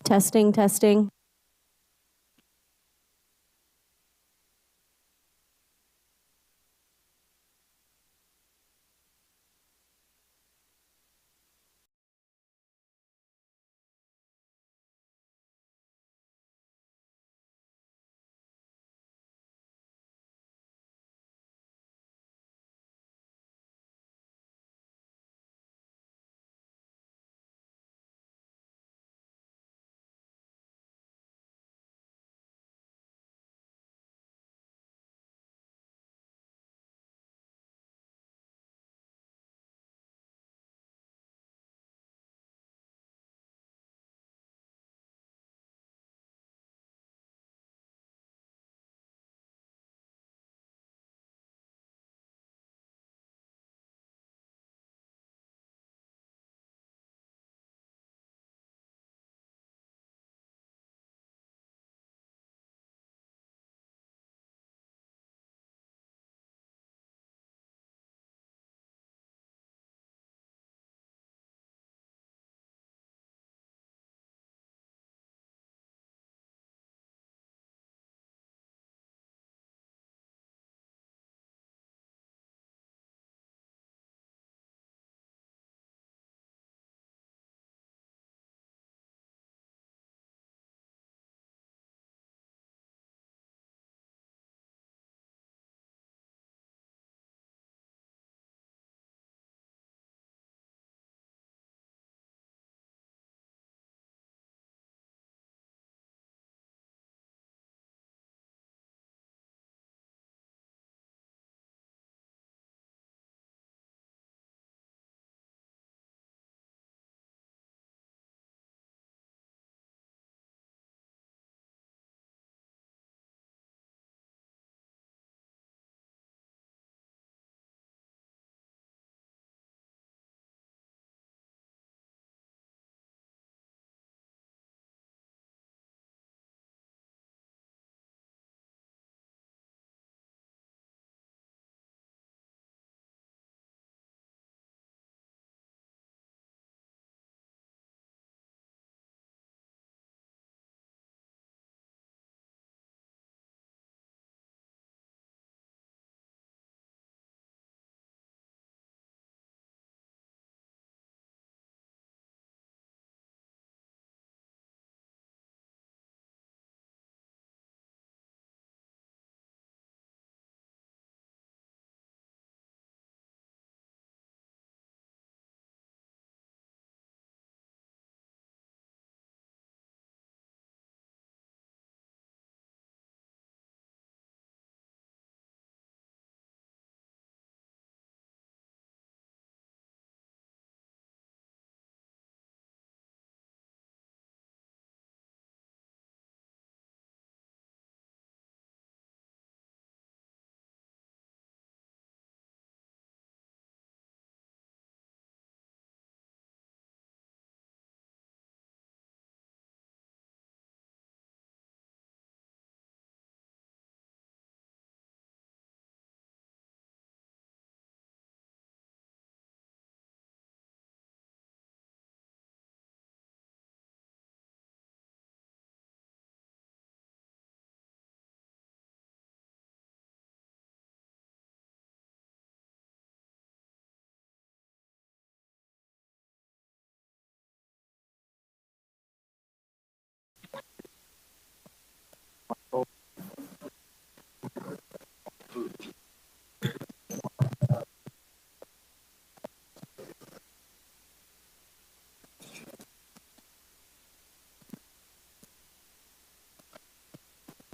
Testing, testing.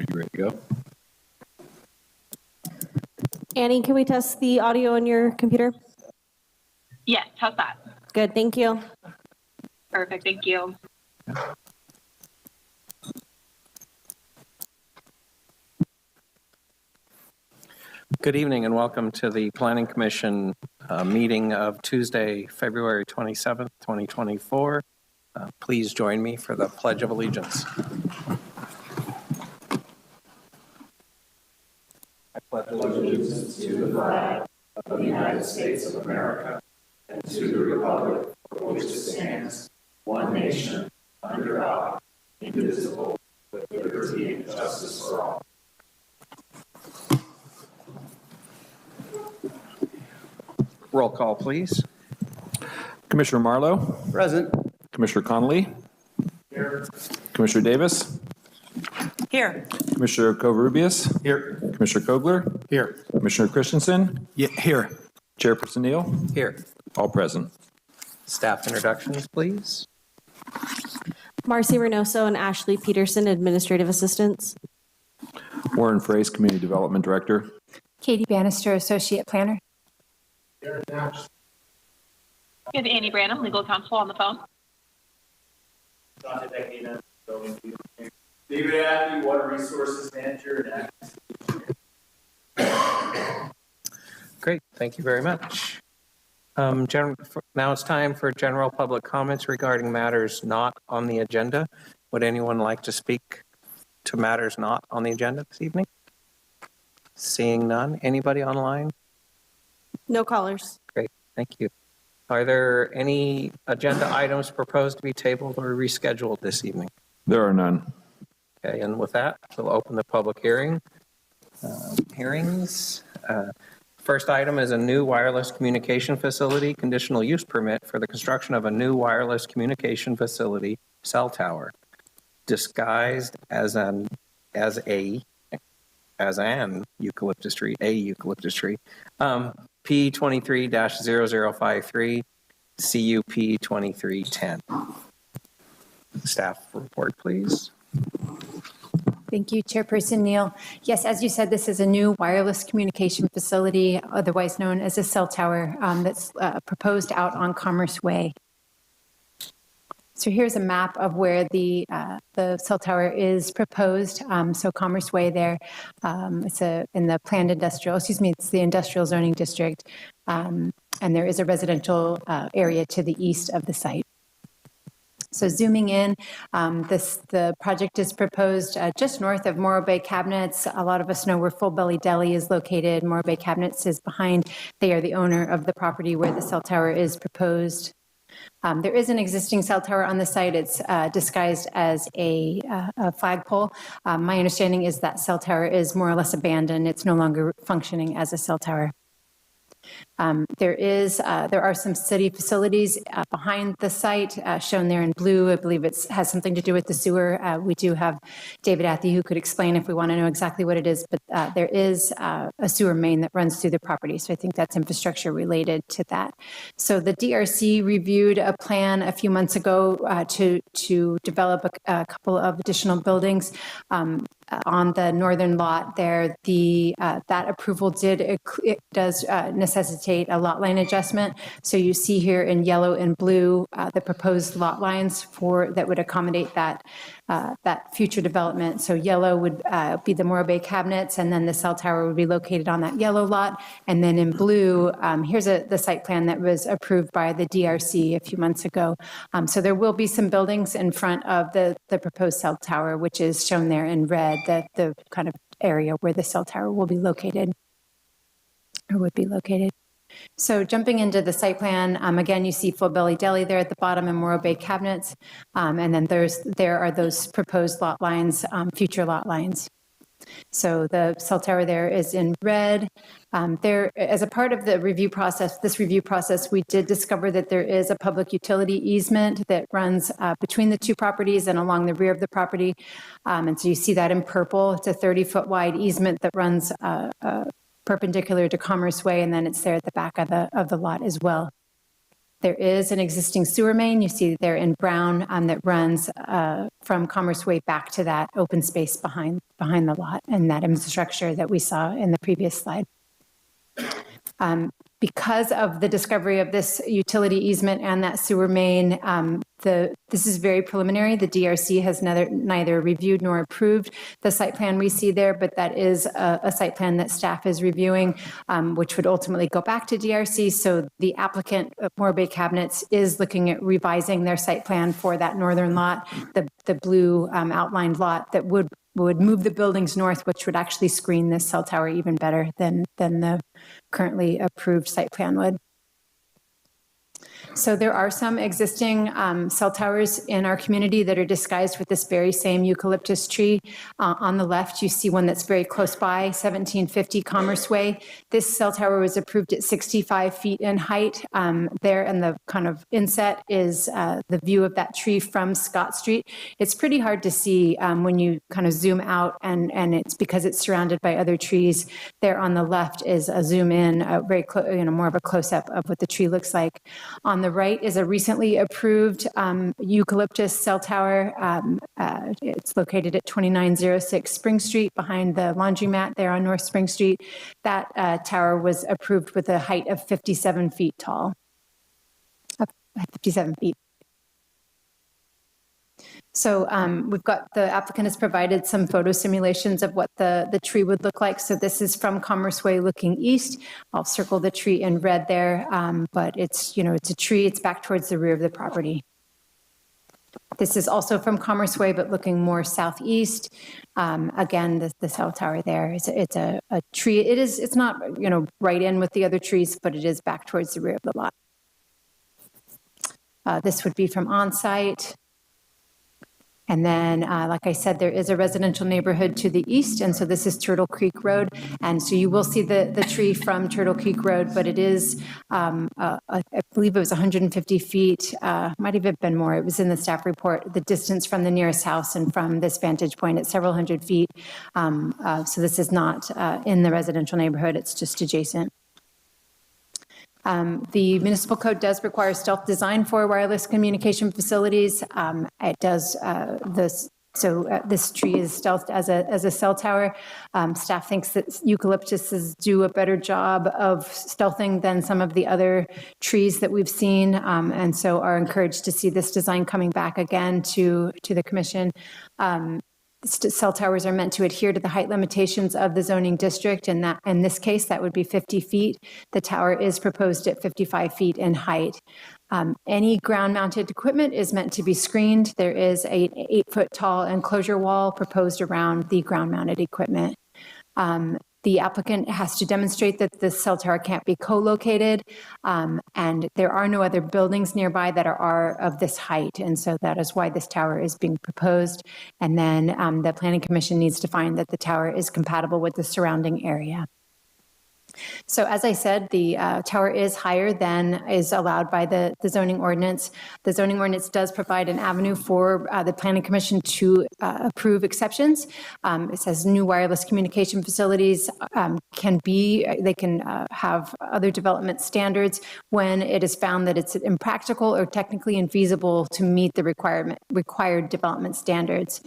Are you ready to go? Annie, can we test the audio on your computer? Yes, how's that? Good, thank you. Perfect, thank you. Good evening and welcome to the Planning Commission meeting of Tuesday, February 27th, 2024. Please join me for the Pledge of Allegiance. I pledge allegiance to the flag of the United States of America and to the republic for which it stands, one nation, under God, indivisible, with liberty and justice for all. Roll call, please. Commissioner Marlowe. Present. Commissioner Connolly. Here. Commissioner Davis. Here. Commissioner Covarrubias. Here. Commissioner Kogler. Here. Commissioner Christensen. Here. Chairperson Neal. Here. All present. Staff introductions, please. Marcy Reynoso and Ashley Peterson, administrative assistants. Warren Frace, Community Development Director. Katie Bannister, Associate Planner. We have Annie Branham, legal counsel, on the phone. David Athley, Water Resources Manager. Great, thank you very much. Now it's time for general public comments regarding matters not on the agenda. Would anyone like to speak to matters not on the agenda this evening? Seeing none. Anybody online? No callers. Great, thank you. Are there any agenda items proposed to be tabled or rescheduled this evening? There are none. Okay, and with that, we'll open the public hearings. First item is a new wireless communication facility conditional use permit for the construction of a new wireless communication facility cell tower, disguised as an eucalyptus tree, P23-0053, CUP 2310. Staff report, please. Thank you, Chairperson Neal. Yes, as you said, this is a new wireless communication facility, otherwise known as a cell tower, that's proposed out on Commerce Way. So here's a map of where the cell tower is proposed. So Commerce Way there, it's in the planned industrial, it's the industrial zoning district. And there is a residential area to the east of the site. So zooming in, the project is proposed just north of Morro Bay Cabinets. A lot of us know where Full Belly Deli is located. Morro Bay Cabinets is behind. They are the owner of the property where the cell tower is proposed. There is an existing cell tower on the site. It's disguised as a flagpole. My understanding is that cell tower is more or less abandoned. It's no longer functioning as a cell tower. There are some city facilities behind the site shown there in blue. I believe it has something to do with the sewer. We do have David Athy who could explain if we want to know exactly what it is, but there is a sewer main that runs through the property. So I think that's infrastructure related to that. So the DRC reviewed a plan a few months ago to develop a couple of additional buildings. On the northern lot there, that approval does necessitate a lot line adjustment. So you see here in yellow and blue the proposed lot lines that would accommodate that future development. So yellow would be the Morro Bay Cabinets, and then the cell tower would be located on that yellow lot. And then in blue, here's the site plan that was approved by the DRC a few months ago. So there will be some buildings in front of the proposed cell tower, which is shown there in red, the kind of area where the cell tower will be located or would be located. So jumping into the site plan, again, you see Full Belly Deli there at the bottom and Morro Bay Cabinets. And then there are those proposed lot lines, future lot lines. So the cell tower there is in red. As a part of this review process, we did discover that there is a public utility easement that runs between the two properties and along the rear of the property. And so you see that in purple. It's a 30-foot wide easement that runs perpendicular to Commerce Way, and then it's there at the back of the lot as well. There is an existing sewer main, you see there in brown, that runs from Commerce Way back to that open space behind the lot and that infrastructure that we saw in the previous slide. Because of the discovery of this utility easement and that sewer main, this is very preliminary. The DRC has neither reviewed nor approved the site plan we see there, but that is a site plan that staff is reviewing, which would ultimately go back to DRC. So the applicant, Morro Bay Cabinets, is looking at revising their site plan for that northern lot, the blue outlined lot that would move the buildings north, which would actually screen this cell tower even better than the currently approved site plan would. So there are some existing cell towers in our community that are disguised with this very same eucalyptus tree. On the left, you see one that's very close by, 1750 Commerce Way. This cell tower was approved at 65 feet in height. There in the kind of inset is the view of that tree from Scott Street. It's pretty hard to see when you kind of zoom out, and it's because it's surrounded by other trees. There on the left is a zoom in, very more of a close-up of what the tree looks like. On the right is a recently approved eucalyptus cell tower. It's located at 2906 Spring Street behind the laundromat there on North Spring Street. That tower was approved with a height of 57 feet tall. 57 feet. So we've got, the applicant has provided some photo simulations of what the tree would look like. So this is from Commerce Way looking east. I'll circle the tree in red there, but it's a tree, it's back towards the rear of the property. This is also from Commerce Way, but looking more southeast. Again, the cell tower there, it's a tree. It's not, right in with the other trees, but it is back towards the rear of the lot. This would be from on-site. And then, like I said, there is a residential neighborhood to the east, and so this is Turtle Creek Road. And so you will see the tree from Turtle Creek Road, but it is, I believe it was 150 feet, might have been more. It was in the staff report, the distance from the nearest house and from this vantage point at several hundred feet. So this is not in the residential neighborhood, it's just adjacent. The municipal code does require stealth design for wireless communication facilities. It does this tree is stealthed as a cell tower. Staff thinks that eucalyptuses do a better job of stealthing than some of the other trees that we've seen, and so are encouraged to see this design coming back again to the commission. Cell towers are meant to adhere to the height limitations of the zoning district, and that in this case, that would be 50 feet. The tower is proposed at 55 feet in height. Any ground-mounted equipment is meant to be screened. There is an 8-foot-tall enclosure wall proposed around the ground-mounted equipment. The applicant has to demonstrate that the cell tower can't be co-located, and there are no other buildings nearby that are of this height, and so that is why this tower is being proposed. And then the Planning Commission needs to find that the tower is compatible with the surrounding area. So as I said, the tower is higher than is allowed by the zoning ordinance. The zoning ordinance does provide an avenue for the Planning Commission to approve exceptions. It says new wireless communication facilities can have other development standards when it is found that it's impractical or technically infeasible to meet the required development standards.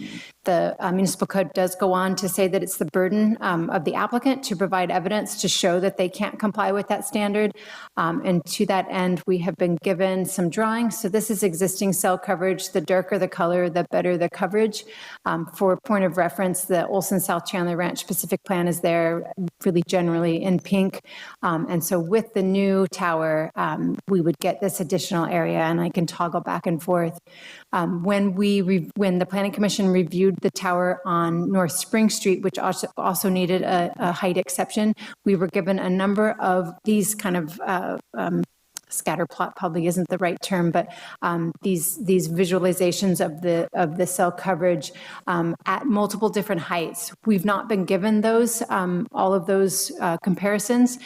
The municipal code does go on to say that it's the burden of the applicant to provide evidence to show that they can't comply with that standard. And to that end, we have been given some drawings. So this is existing cell coverage. The darker the color, the better the coverage. For point of reference, the Olson South Chandler Ranch specific plan is there really generally in pink. And so with the new tower, we would get this additional area, and I can toggle back and forth. When the Planning Commission reviewed the tower on North Spring Street, which also needed a height exception, we were given a number of these kind of scatter plot probably isn't the right term, but these visualizations of the cell coverage at multiple different heights. We've not been given those, all of those comparisons.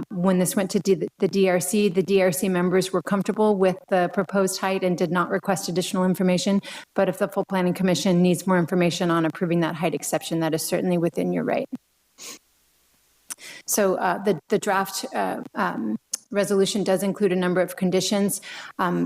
When this went to the DRC members were comfortable with the proposed height and did not request additional information. But if the full Planning Commission needs more information on approving that height exception, that is certainly within your right. So the draft resolution does include a number of conditions.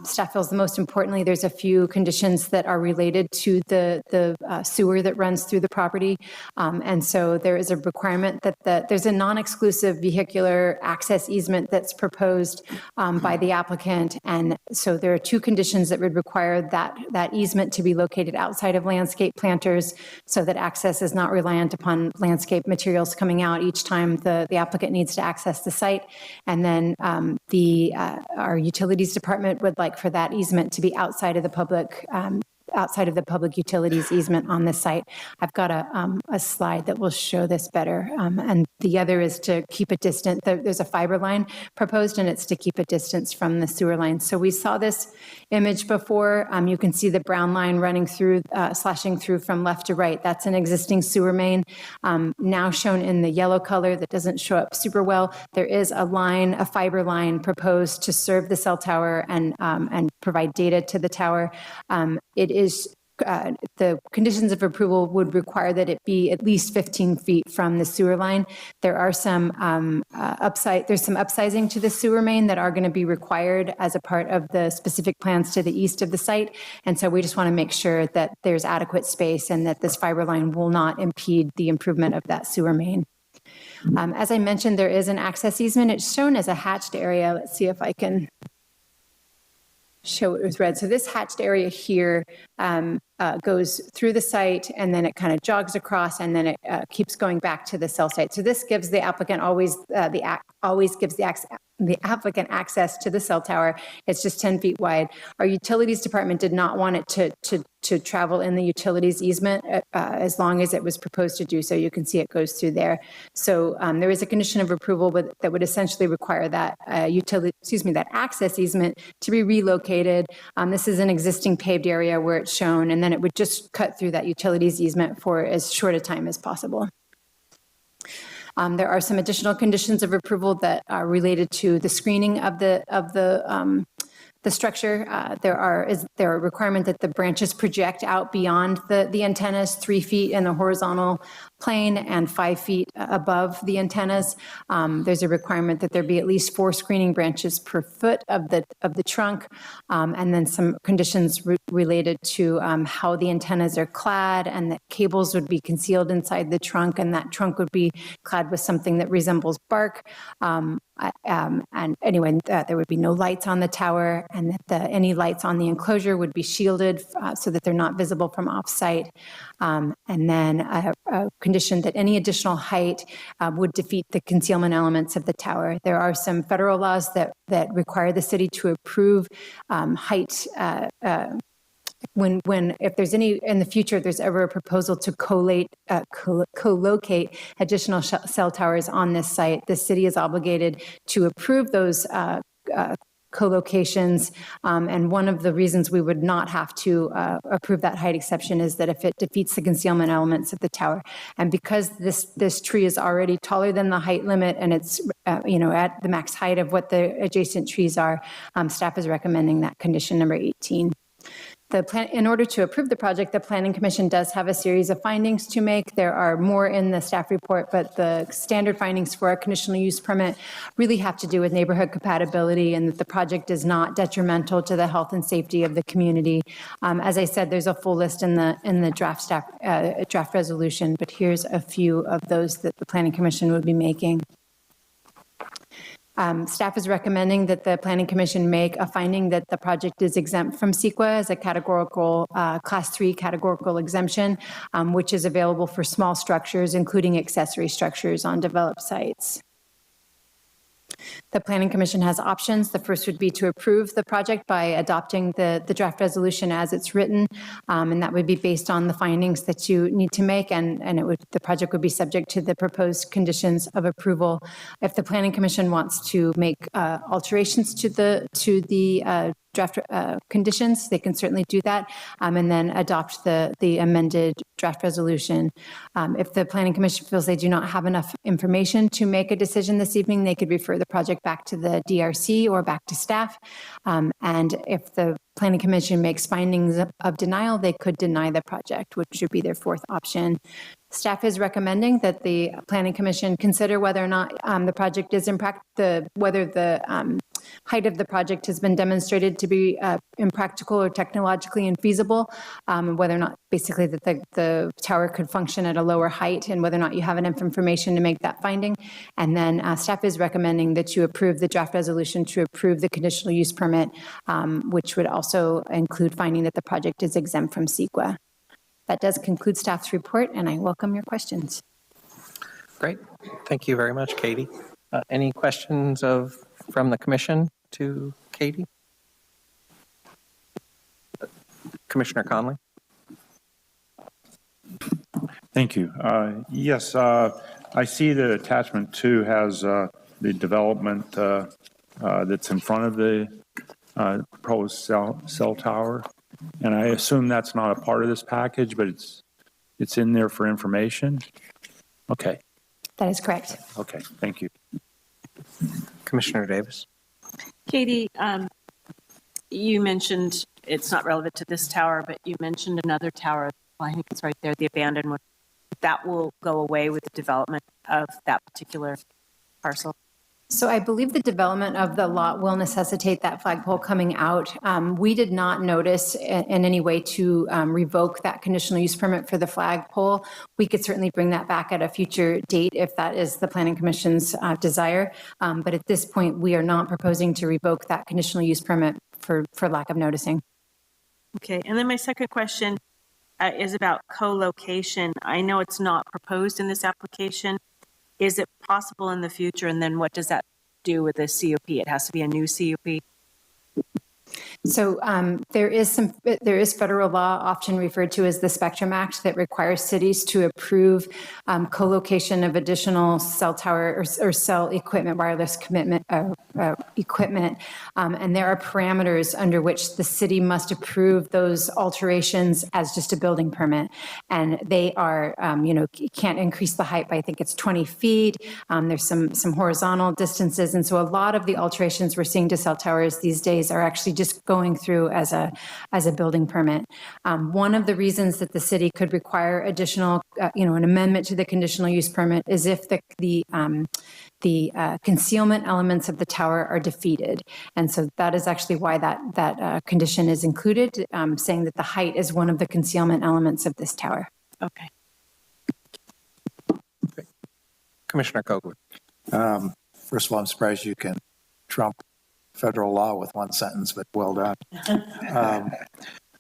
Staff feels the most importantly, there's a few conditions that are related to the sewer that runs through the property. And so there is a requirement that there's a non-exclusive vehicular access easement that's proposed by the applicant. And so there are two conditions that would require that easement to be located outside of landscape planters so that access is not reliant upon landscape materials coming out each time the applicant needs to access the site. And then our utilities department would like for that easement to be outside of the public utilities easement on this site. I've got a slide that will show this better. And The other is to keep a distance. There's a fiber line proposed, and it's to keep a distance from the sewer line. So we saw this image before. You can see the brown line running through, slashing through from left to right. That's an existing sewer main. Now shown in the yellow color that doesn't show up super well. There is a line, a fiber line proposed to serve the cell tower and provide data to the tower. It is the conditions of approval would require that it be at least 15 feet from the sewer line. There are some there's some upsizing to the sewer main that are going to be required as a part of the specific plans to the east of the site. And so we just want to make sure that there's adequate space and that this fiber line will not impede the improvement of that sewer main. As I mentioned, there is an access easement. It's shown as a hatched area. Let's see if I can show it with red. So this hatched area here goes through the site, and then it kind of jogs across, and then it keeps going back to the cell site. So this gives the applicant always gives the applicant access to the cell tower. It's just 10 feet wide. Our utilities department did not want it to travel in the utilities easement as long as it was proposed to do so. You can see it goes through there. So there is a condition of approval that would essentially require that that access easement to be relocated. This is an existing paved area where it's shown, and then it would just cut through that utilities easement for as short a time as possible. There are some additional conditions of approval that are related to the screening of the structure. There are a requirement that the branches project out beyond the antennas 3 feet in the horizontal plane and 5 feet above the antennas. There's a requirement that there be at least 4 screening branches per foot of the trunk, and then some conditions related to how the antennas are clad, and that cables would be concealed inside the trunk, and that trunk would be clad with something that resembles bark. And anyway, there would be no lights on the tower, and that any lights on the enclosure would be shielded so that they're not visible from off-site. And then a condition that any additional height would defeat the concealment elements of the tower. There are some federal laws that require the city to approve height if there's any in the future, if there's ever a proposal to co-locate additional cell towers on this site, the city is obligated to approve those co-locations. And one of the reasons we would not have to approve that height exception is that if it defeats the concealment elements of the tower. And because this tree is already taller than the height limit, and it's at the max height of what the adjacent trees are, staff is recommending that condition number 18. In order to approve the project, the Planning Commission does have a series of findings to make. There are more in the staff report, but the standard findings for a conditional use permit really have to do with neighborhood compatibility and that the project is not detrimental to the health and safety of the community. As I said, there's a full list in the draft resolution, but here's a few of those that the Planning Commission would be making. Staff is recommending that the Planning Commission make a finding that the project is exempt from CEQA as a categorical, Class 3 categorical exemption, which is available for small structures, including accessory structures on developed sites. The Planning Commission has options. The first would be to approve the project by adopting the draft resolution as it's written, and that would be based on the findings that you need to make, and the project would be subject to the proposed conditions of approval. If the Planning Commission wants to make alterations to the draft conditions, they can certainly do that, and then adopt the amended draft resolution. If the Planning Commission feels they do not have enough information to make a decision this evening, they could refer the project back to the DRC or back to staff. And if the Planning Commission makes findings of denial, they could deny the project, which would be their fourth option. Staff is recommending that the Planning Commission consider whether or not the project is whether the height of the project has been demonstrated to be impractical or technologically infeasible, and whether or not basically that the tower could function at a lower height, and whether or not you have enough information to make that finding. And then staff is recommending that you approve the draft resolution to approve the conditional use permit, which would also include finding that the project is exempt from CEQA. That does conclude staff's report, and I welcome your questions. Great. Thank you very much, Katie. Any questions from the commission to Katie? Commissioner Conley? Thank you. Yes, I see that attachment 2 has the development that's in front of the proposed cell tower, and I assume that's not a part of this package, but it's in there for information. Okay. That is correct. Okay. Thank you. Commissioner Davis. Katie, you mentioned it's not relevant to this tower, but you mentioned another tower. Well, I think it's right there, the abandoned one. That will go away with the development of that particular parcel. So I believe the development of the lot will necessitate that flagpole coming out. We did not notice in any way to revoke that conditional use permit for the flagpole. We could certainly bring that back at a future date if that is the Planning Commission's desire. But at this point, we are not proposing to revoke that conditional use permit for lack of noticing. Okay, and then my second question is about co-location. I know it's not proposed in this application. Is it possible in the future? And then what does that do with the COP? It has to be a new COP? So there is federal law, often referred to as the Spectrum Act, that requires cities to approve co-location of additional cell tower or cell equipment, wireless equipment. And there are parameters under which the city must approve those alterations as just a building permit. And they are, you can't increase the height by, I think it's 20 feet. There's some horizontal distances. And so a lot of the alterations we're seeing to cell towers these days are actually just going through as a building permit. One of the reasons that the city could require additional, an amendment to the conditional use permit is if the concealment elements of the tower are defeated. And so that is actually why that condition is included, saying that the height is one of the concealment elements of this tower. Okay. Commissioner Copeland. First of all, I'm surprised you can trump federal law with one sentence, but well done.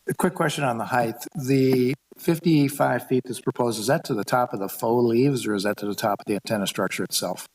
A quick question on the height. The 55 feet that's proposed, is that to the top of the faux leaves or is that to the top of the antenna structure itself?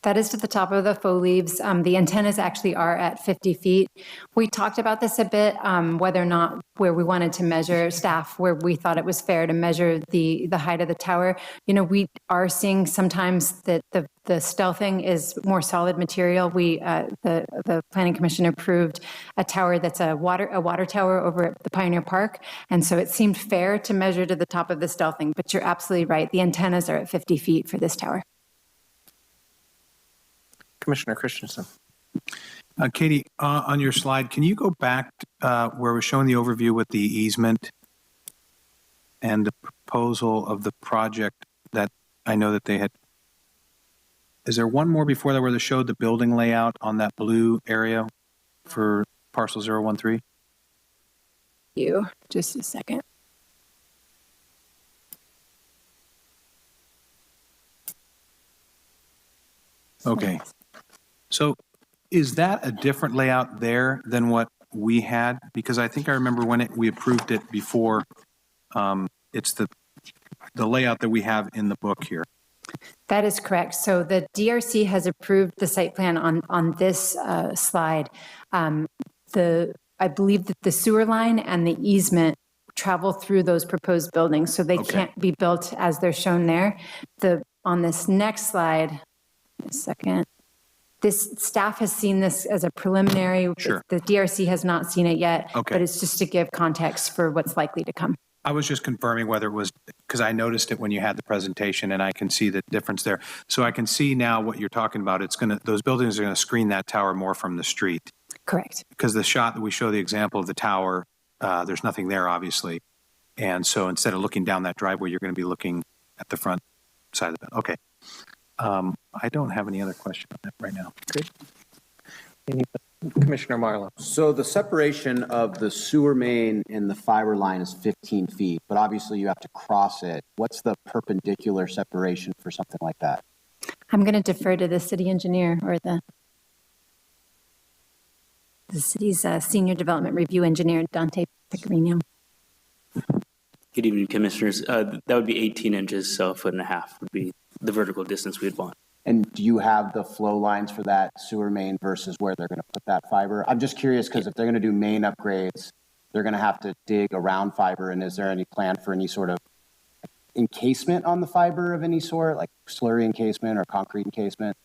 That is to the top of the faux leaves. The antennas actually are at 50 feet. We talked about this a bit, whether or not where we wanted to measure staff, where we thought it was fair to measure the height of the tower. We are seeing sometimes that the stealthing is more solid material. The Planning Commission approved a tower that's a water tower over at the Pioneer Park. And so it seemed fair to measure to the top of the stealthing, but you're absolutely right. The antennas are at 50 feet for this tower. Commissioner Christensen. Katie, on your slide, can you go back where we're showing the overview with the easement and the proposal of the project that I know that they had? Is there one more before that where they showed the building layout on that blue area for parcel 013? Just a second. Okay. So is that a different layout there than what we had? Because I think I remember when we approved it before, it's the layout that we have in the book here. That is correct. So the DRC has approved the site plan on this slide. I believe that the sewer line and the easement travel through those proposed buildings, so they can't be built as they're shown there. On this next slide, a second. This staff has seen this as a preliminary. Sure. The DRC has not seen it yet, Okay. but it's just to give context for what's likely to come. I was just confirming whether it was, because I noticed it when you had the presentation and I can see the difference there. So I can see now what you're talking about. Those buildings are going to screen that tower more from the street. Correct. Because the shot that we show the example of the tower, there's nothing there, obviously. And so instead of looking down that driveway, you're going to be looking at the front side of the building. Okay. I don't have any other question on that right now. Great. Commissioner Marlowe. So the separation of the sewer main and the fiber line is 15 feet, but obviously you have to cross it. What's the perpendicular separation for something like that? I'm going to defer to the city engineer or the city's senior development review engineer, Dante Pecorino. Good evening, commissioners. That would be 18 inches, so a foot and a half would be the vertical distance we'd want. And do you have the flow lines for that sewer main versus where they're going to put that fiber? I'm just curious because if they're going to do main upgrades, they're going to have to dig around fiber. And is there any plan for any sort of encasement on the fiber of any sort, like slurry encasement or concrete encasement?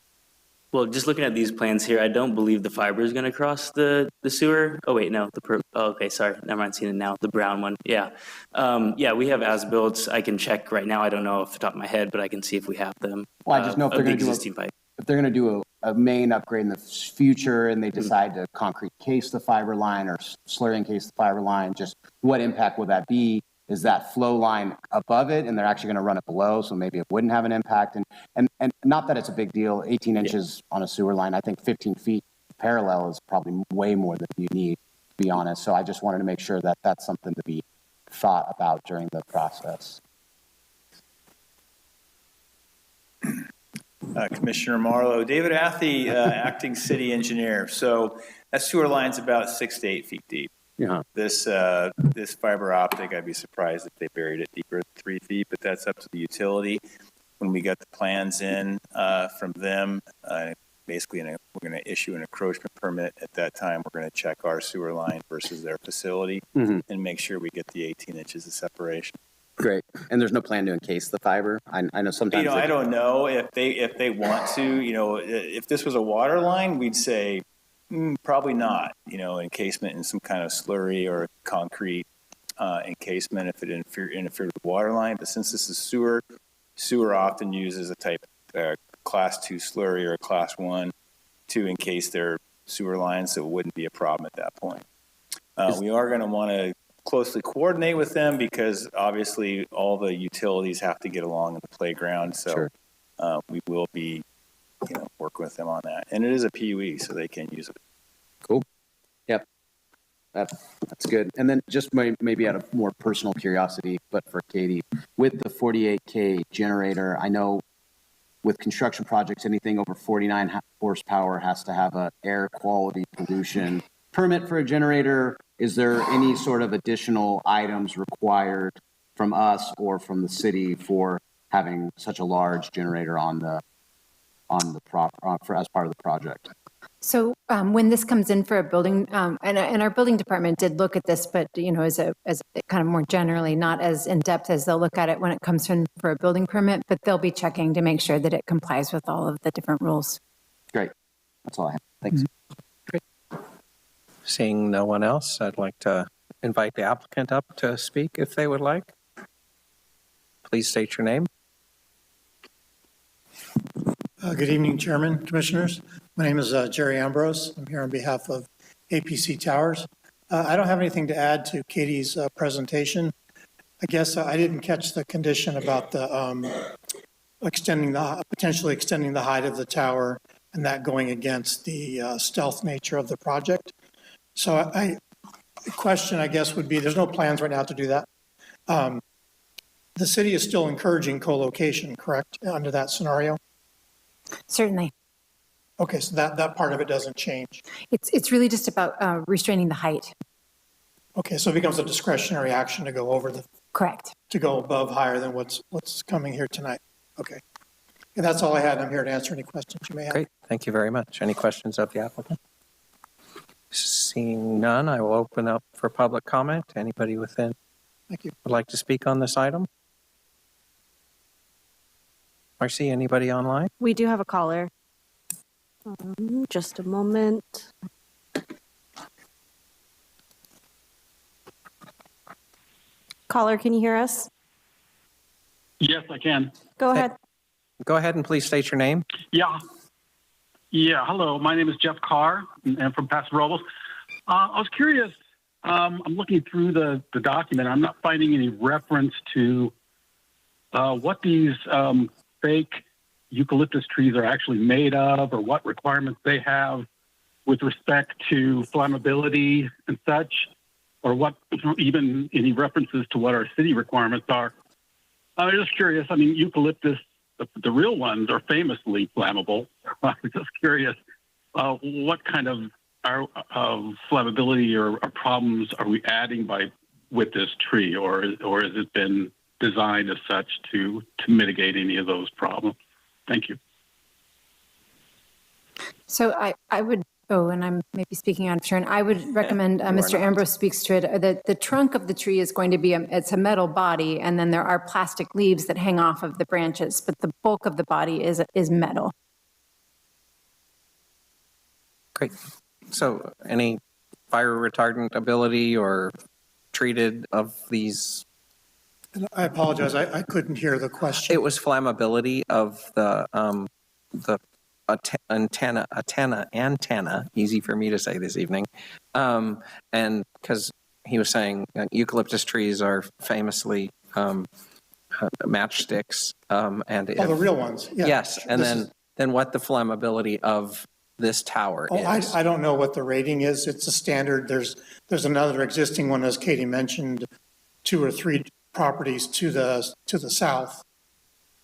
Well, just looking at these plans here, I don't believe the fiber is going to cross the sewer. Oh, wait, no. Okay, sorry. Never mind seeing it now. The brown one. Yeah. Yeah, we have as-built. I can check right now. I don't know off the top of my head, but I can see if we have them. Well, I just know if they're going to do existing pipe. if they're going to do a main upgrade in the future and they decide to concrete case the fiber line or slurry encase the fiber line, just what impact will that be? Is that flow line above it and they're actually going to run it below, so maybe it wouldn't have an impact? And not that it's a big deal, 18 inches on a sewer line. I think 15 feet parallel is probably way more than you need, to be honest. So I just wanted to make sure that that's something to be thought about during the process. Commissioner Marlowe. David Athy, acting city engineer. So that sewer line's about 6 to 8 feet deep. Yeah. This fiber optic, I'd be surprised if they buried it deeper than 3 feet, but that's up to the utility. When we got the plans in from them, basically we're going to issue an encroachment permit. At that time, we're going to check our sewer line versus their facility and make sure we get the 18 inches of separation. Great. And there's no plan to encase the fiber? I know sometimes. I don't know if they want to. If this was a water line, we'd say probably not. Encasement in some kind of slurry or concrete encasement if it interfered with the water line. But since this is sewer often uses a type class 2 slurry or a class 1 to encase their sewer lines, so it wouldn't be a problem at that point. We are going to want to closely coordinate with them because obviously all the utilities have to get along in the playground. So sure. We will be, working with them on that. And it is a PUE, so they can use it. Cool. Yep. That's good. And then just maybe out of more personal curiosity, but for Katie, with the 48K generator, I know with construction projects, anything over 49 horsepower has to have a air quality pollution permit for a generator. Is there any sort of additional items required from us or from the city for having such a large generator on the as part of the project? So when this comes in for a building, and our building department did look at this, but as kind of more generally, not as in depth as they'll look at it when it comes in for a building permit, but they'll be checking to make sure that it complies with all of the different rules. Great. That's all I have. Thanks. Great. Seeing no one else, I'd like to invite the applicant up to speak if they would like. Please state your name. Good evening, Chairman, Commissioners. My name is Jerry Ambrose. I'm here on behalf of APC Towers. I don't have anything to add to Katie's presentation. I guess I didn't catch the condition about the potentially extending the height of the tower and that going against the stealth nature of the project. So the question, I guess, would be, there's no plans right now to do that. The city is still encouraging co-location, correct, under that scenario? Certainly. Okay, so that part of it doesn't change. It's really just about restraining the height. Okay, so it becomes a discretionary action to go over the. Correct. To go above, higher than what's coming here tonight. Okay. And that's all I had. I'm here to answer any questions you may have. Great, thank you very much. Any questions of the applicant? Seeing none, I will open up for public comment. Anybody within Thank you. would like to speak on this item? Marcy, anybody online? We do have a caller. Just a moment. Caller, can you hear us? Yes, I can. Go ahead. Go ahead and please state your name. Yeah. Hello, my name is Jeff Carr. I'm from Paso Robles. I was curious. I'm looking through the document. I'm not finding any reference to what these fake eucalyptus trees are actually made of, or what requirements they have with respect to flammability and such, or what even any references to what our city requirements are. I'm just curious. I mean, eucalyptus, the real ones, are famously flammable. I was just curious, what kind of flammability or problems are we adding with this tree, or has it been designed as such to mitigate any of those problems? Thank you. So I would Oh, and I'm maybe speaking out of turn. I would recommend Mr. Ambrose speaks to it. The trunk of the tree is going to be, it's a metal body, and then there are plastic leaves that hang off of the branches, but the bulk of the body is metal. Great. So any fire retardant ability or treated of these? I apologize, I couldn't hear the question. It was flammability of the antenna, easy for me to say this evening. And because he was saying eucalyptus trees are famously matchsticks. And the real ones, yeah. Yes, and then what the flammability of this tower is. I don't know what the rating is. It's a standard. There's another existing one, as Katie mentioned, 2 or 3 properties to the south.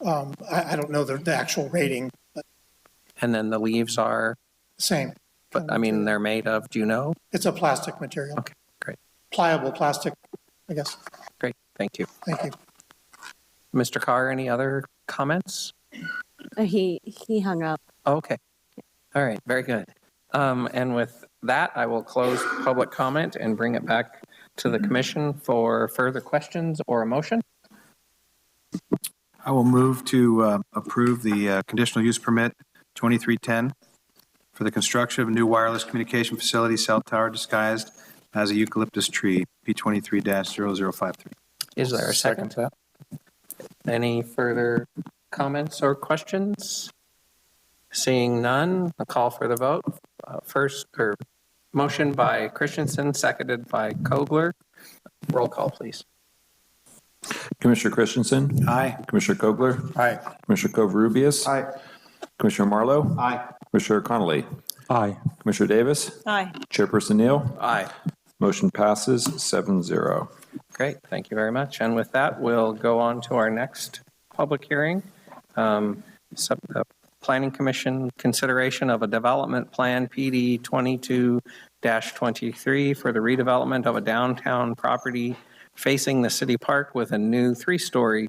I don't know the actual rating. But and then the leaves are? Same. But I mean, they're made of, do you know? It's a plastic material. Okay, great. Pliable plastic, I guess. Great, thank you. Thank you. Mr. Carr, any other comments? He hung up. Okay. All right, very good. And with that, I will close public comment and bring it back to the commission for further questions or a motion. I will move to approve the conditional use permit 2310 for the construction of a new wireless communication facility cell tower disguised as a eucalyptus tree, P23-0053. Is there a second to that? Any further comments or questions? Seeing none, a call for the vote. Motion by Christensen, seconded by Kogler. Roll call, please. Commissioner Christensen? Aye. Commissioner Kogler? Aye. Commissioner Kovarubias? Aye. Commissioner Marlowe? Aye. Commissioner Connolly? Aye. Commissioner Davis? Aye. Chairperson Neal? Aye. Motion passes 7-0. Great, thank you very much. And with that, we'll go on to our next public hearing. Planning Commission consideration of a development plan PD 22-23 for the redevelopment of a downtown property facing the city park with a new 3-story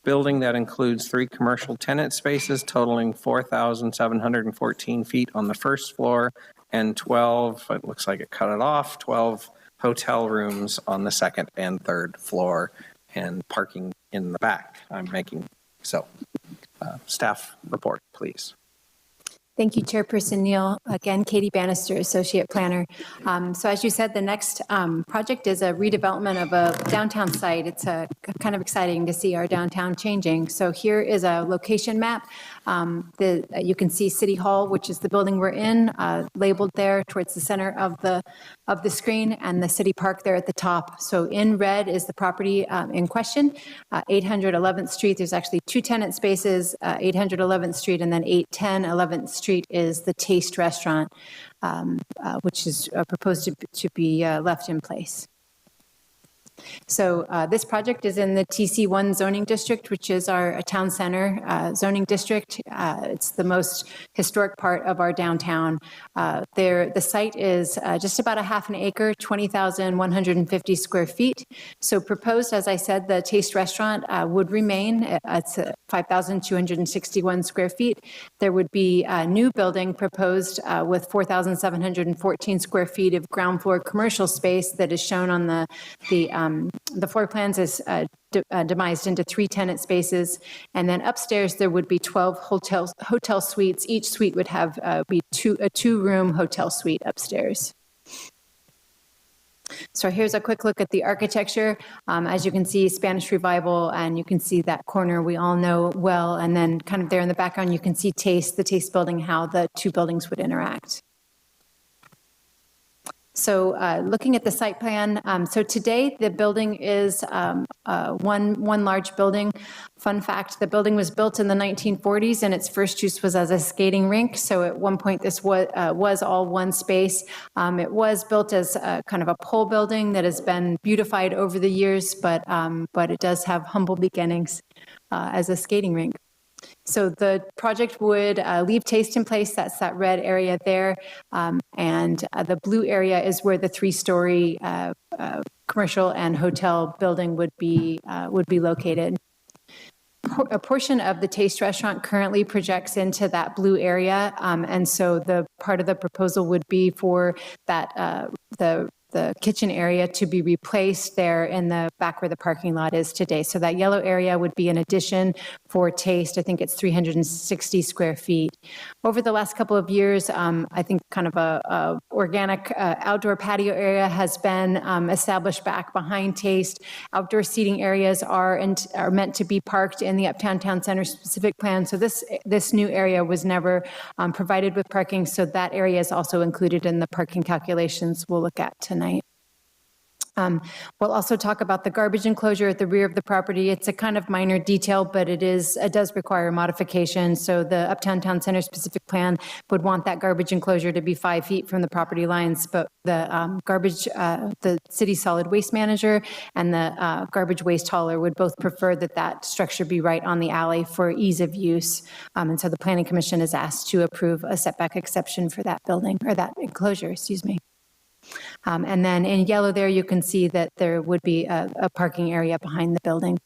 building that includes 3 commercial tenant spaces totaling 4,714 feet on the first floor and 12, it looks like it cut it off, 12 hotel rooms on the second and third floor and parking in the back. Staff report, please. Thank you, Chairperson Neal. Again, Katie Bannister, Associate Planner. So as you said, the next project is a redevelopment of a downtown site. It's kind of exciting to see our downtown changing. So here is a location map. You can see City Hall, which is the building we're in, labeled there towards the center of the screen, and the City Park there at the top. So in red is the property in question, 811th Street. There's actually 2 tenant spaces, 811th Street, and then 810 11th Street is the Taste Restaurant, which is proposed to be left in place. So this project is in the TC1 zoning district, which is our town center zoning district. It's the most historic part of our downtown. The site is just about a half an acre, 20,150 square feet. So proposed, as I said, the Taste Restaurant would remain. It's 5,261 square feet. There would be a new building proposed with 4,714 square feet of ground floor commercial space that is shown on the floor plans is demised into 3 tenant spaces. And then upstairs, there would be 12 hotel suites. Each suite would have be a 2-room hotel suite upstairs. So here's a quick look at the architecture. As you can see, Spanish Revival, and you can see that corner we all know well. And then kind of there in the background, you can see the Taste building, how the 2 buildings would interact. So looking at the site plan, so today the building is one large building. Fun fact, the building was built in the 1940s and its first use was as a skating rink. So at one point this was all one space. It was built as kind of a pole building that has been beautified over the years, but it does have humble beginnings as a skating rink. So the project would leave Taste in place. That's that red area there. And the blue area is where the 3-story commercial and hotel building would be located. a portion of the Taste Restaurant currently projects into that blue area. And so the part of the proposal would be for that, the kitchen area to be replaced there in the back where the parking lot is today. So that yellow area would be an addition for Taste. I think it's 360 square feet. Over the last couple of years, I think kind of a organic outdoor patio area has been established back behind Taste. Outdoor seating areas are meant to be parked in the Uptown Town Center specific plan. So this new area was never provided with parking. So that area is also included in the parking calculations we'll look at tonight. We'll also talk about the garbage enclosure at the rear of the property. It's a kind of minor detail, but it does require modification. So the Uptown Town Center specific plan would want that garbage enclosure to be 5 feet from the property lines, but the the city solid waste manager and the garbage waste hauler would both prefer that that structure be right on the alley for ease of use. And so the Planning Commission is asked to approve a setback exception for that building, or that enclosure, excuse me. And then in yellow there, you can see that there would be a parking area behind the building.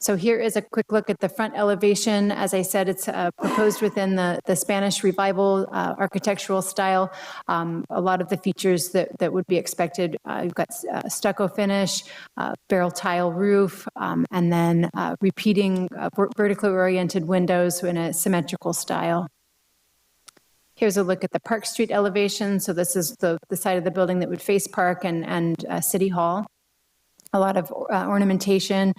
So here is a quick look at the front elevation. As I said, it's proposed within the Spanish Revival architectural style. A lot of the features that would be expected, you've got stucco finish, barrel tile roof, and then repeating vertically oriented windows in a symmetrical style. Here's a look at the Park Street elevation. So this is the side of the building that would face Park and City Hall. A lot of ornamentation,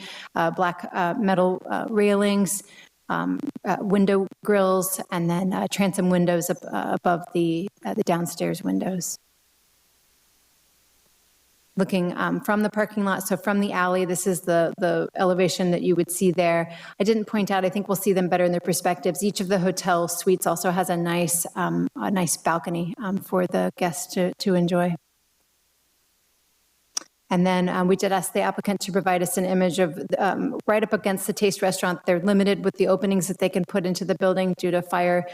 black metal railings, window grills, and then transom windows above the downstairs windows. Looking from the parking lot, so from the alley, this is the elevation that you would see there. I didn't point out, I think we'll see them better in their perspectives. Each of the hotel suites also has a nice balcony for the guests to enjoy. And then we did ask the applicant to provide us an image of right up against the Taste Restaurant. They're limited with the openings that they can put into the building due to fire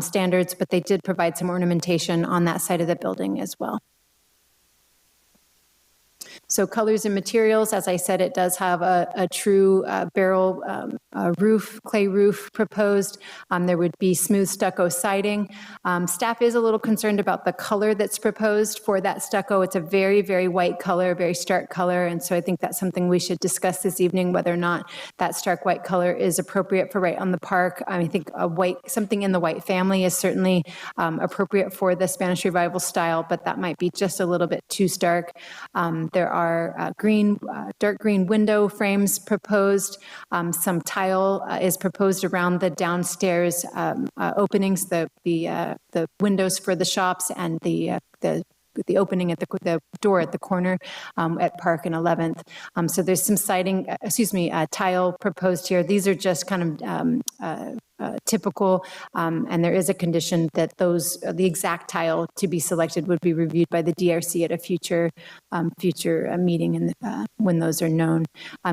standards, but they did provide some ornamentation on that side of the building as well. So colors and materials, as I said, it does have a true barrel roof, clay roof proposed. There would be smooth stucco siding. Staff is a little concerned about the color that's proposed for that stucco. It's a very, very white color, very stark color. And so I think that's something we should discuss this evening, whether or not that stark white color is appropriate for right on the park. I think something in the white family is certainly appropriate for the Spanish Revival style, but that might be just a little bit too stark. There are dark green window frames proposed. Some tile is proposed around the downstairs openings, the windows for the shops, and the opening at the door at the corner at Park and 11th. So there's some tile proposed here. These are just kind of typical, and there is a condition that the exact tile to be selected would be reviewed by the DRC at a future meeting when those are known.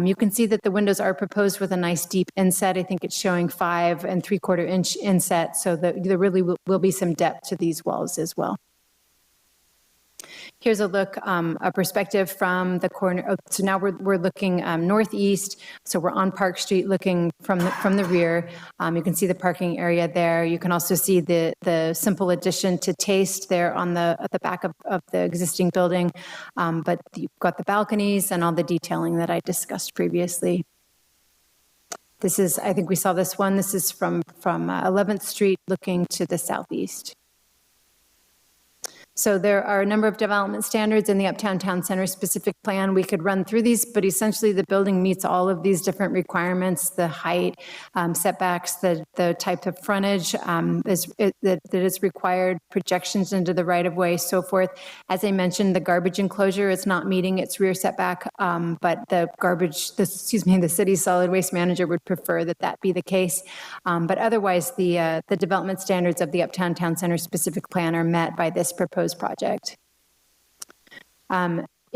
You can see that the windows are proposed with a nice deep inset. I think it's showing 5 3/4 inch inset, so that there really will be some depth to these walls as well. Here's a look, a perspective from the corner. So now we're looking northeast. So we're on Park Street, looking from the rear. You can see the parking area there. You can also see the simple addition to Taste there at the back of the existing building. But you've got the balconies and all the detailing that I discussed previously. This is, I think we saw this one. This is from 11th Street, looking to the southeast. So there are a number of development standards in the Uptown Town Center specific plan. We could run through these, but essentially the building meets all of these different requirements: the height, setbacks, the type of frontage that is required, projections into the right-of-way, so forth. As I mentioned, the garbage enclosure is not meeting its rear setback, but the city solid waste manager would prefer that be the case. But otherwise, the development standards of the Uptown Town Center specific plan are met by this proposed project.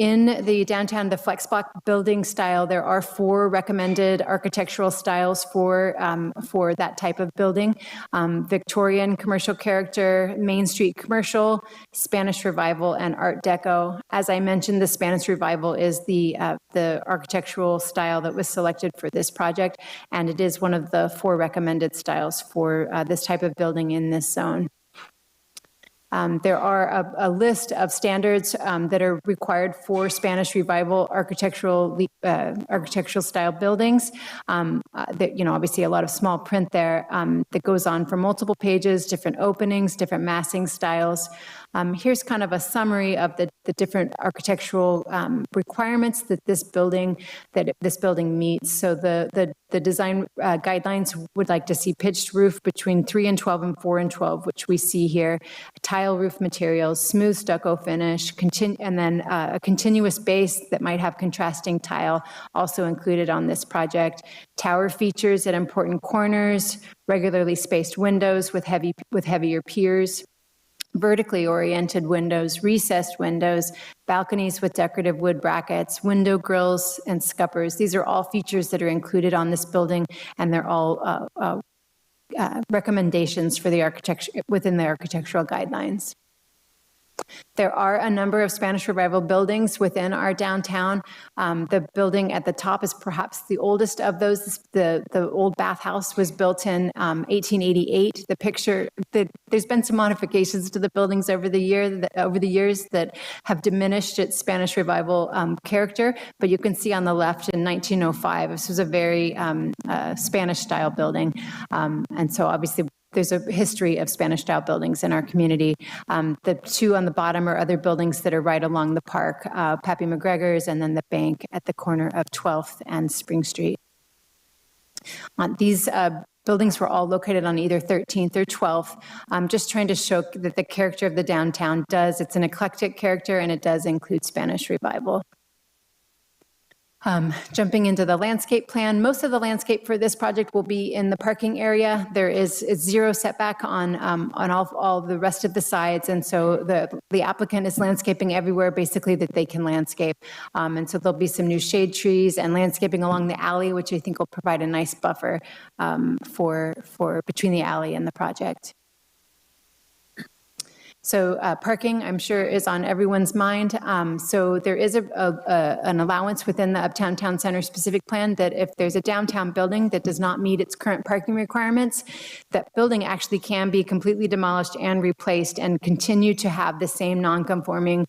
In the downtown, the flex block building style, there are 4 recommended architectural styles for that type of building. Victorian commercial character, Main Street commercial, Spanish Revival, and Art Deco. As I mentioned, the Spanish Revival is the architectural style that was selected for this project, and it is one of the 4 recommended styles for this type of building in this zone. There are a list of standards that are required for Spanish Revival architectural style buildings. Obviously a lot of small print there that goes on for multiple pages, different openings, different massing styles. Here's kind of a summary of the different architectural requirements that this building meets. So the design guidelines would like to see pitched roof between 3 and 12 and 4 and 12, which we see here. Tile roof materials, smooth stucco finish, and then a continuous base that might have contrasting tile also included on this project. Tower features at important corners, regularly spaced windows with heavier piers. Vertically oriented windows, recessed windows, balconies with decorative wood brackets, window grills, and scuppers. These are all features that are included on this building, and they're all recommendations for the architecture within the architectural guidelines. There are a number of Spanish Revival buildings within our downtown. The building at the top is perhaps the oldest of those. The old bathhouse was built in 1888. There's been some modifications to the buildings over the years that have diminished its Spanish Revival character, but you can see on the left in 1905, this was a very Spanish-style building, and so obviously there's a history of Spanish-style buildings in our community. The 2 on the bottom are other buildings that are right along the park, Pappy McGregor's, and then the bank at the corner of 12th and Spring Street. These buildings were all located on either 13th or 12th. I'm just trying to show that the character of the downtown it's an eclectic character, and it does include Spanish Revival. Jumping into the landscape plan, most of the landscape for this project will be in the parking area. There is 0 setback on all the rest of the sides, and so the applicant is landscaping everywhere basically that they can landscape. And so there'll be some new shade trees and landscaping along the alley, which I think will provide a nice buffer for between the alley and the project. So parking, I'm sure, is on everyone's mind. So there is an allowance within the Uptown Town Center specific plan that if there's a downtown building that does not meet its current parking requirements, that building actually can be completely demolished and replaced and continue to have the same non-conforming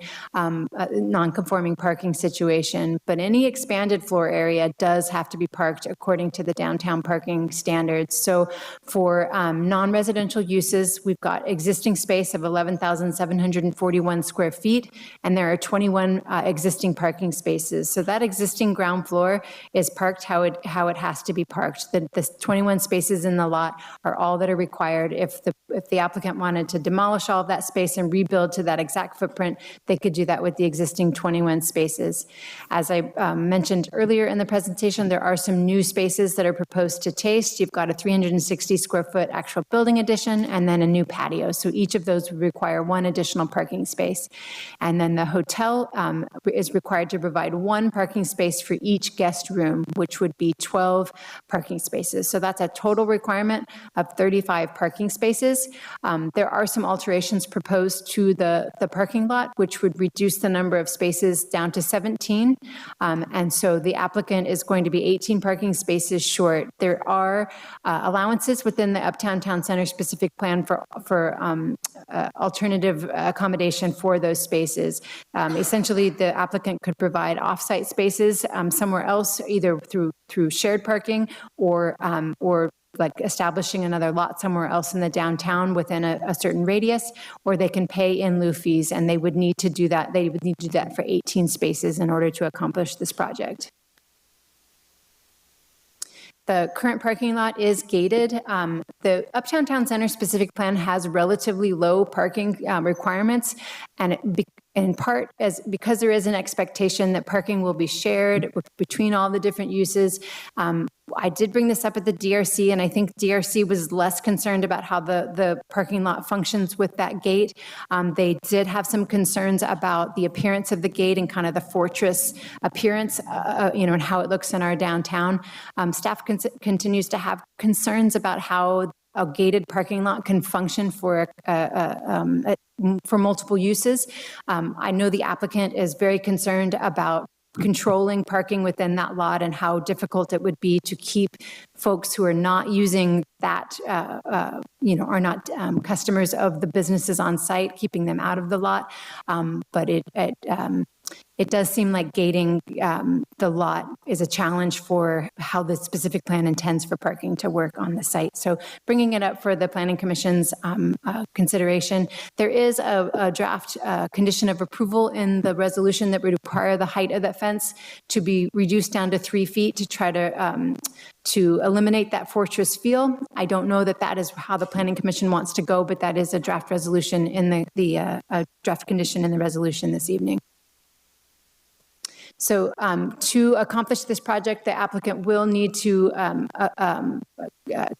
parking situation. But any expanded floor area does have to be parked according to the downtown parking standards. So for non-residential uses, we've got existing space of 11,741 square feet, and there are 21 existing parking spaces. So that existing ground floor is parked how it has to be parked. The 21 spaces in the lot are all that are required. If the applicant wanted to demolish all of that space and rebuild to that exact footprint, they could do that with the existing 21 spaces. As I mentioned earlier in the presentation, there are some new spaces that are proposed to taste. You've got a 360 square foot actual building addition and then a new patio. So each of those would require 1 additional parking space. And then the hotel is required to provide 1 parking space for each guest room, which would be 12 parking spaces. So that's a total requirement of 35 parking spaces. There are some alterations proposed to the parking lot, which would reduce the number of spaces down to 17. And so the applicant is going to be 18 parking spaces short. There are allowances within the Uptown Town Center specific plan for alternative accommodation for those spaces. Essentially, the applicant could provide off-site spaces somewhere else, either through shared parking or like establishing another lot somewhere else in the downtown within a certain radius, or they can pay in lieu fees, and they would need to do that. They would need to do that for 18 spaces in order to accomplish this project. The current parking lot is gated. The Uptown Town Center specific plan has relatively low parking requirements, and in part because there is an expectation that parking will be shared between all the different uses. I did bring this up at the DRC, and I think DRC was less concerned about how the parking lot functions with that gate. They did have some concerns about the appearance of the gate and kind of the fortress appearance, and how it looks in our downtown. Staff continues to have concerns about how a gated parking lot can function for multiple uses. I know the applicant is very concerned about controlling parking within that lot and how difficult it would be to keep folks who are not using that, are not customers of the businesses on site, keeping them out of the lot. But it does seem like gating the lot is a challenge for how the specific plan intends for parking to work on the site. So bringing it up for the Planning Commission's consideration. There is a draft condition of approval in the resolution that would require the height of that fence to be reduced down to 3 feet to try to eliminate that fortress feel. I don't know that that is how the Planning Commission wants to go, but that is a draft resolution in the draft condition in the resolution this evening. So to accomplish this project, the applicant will need to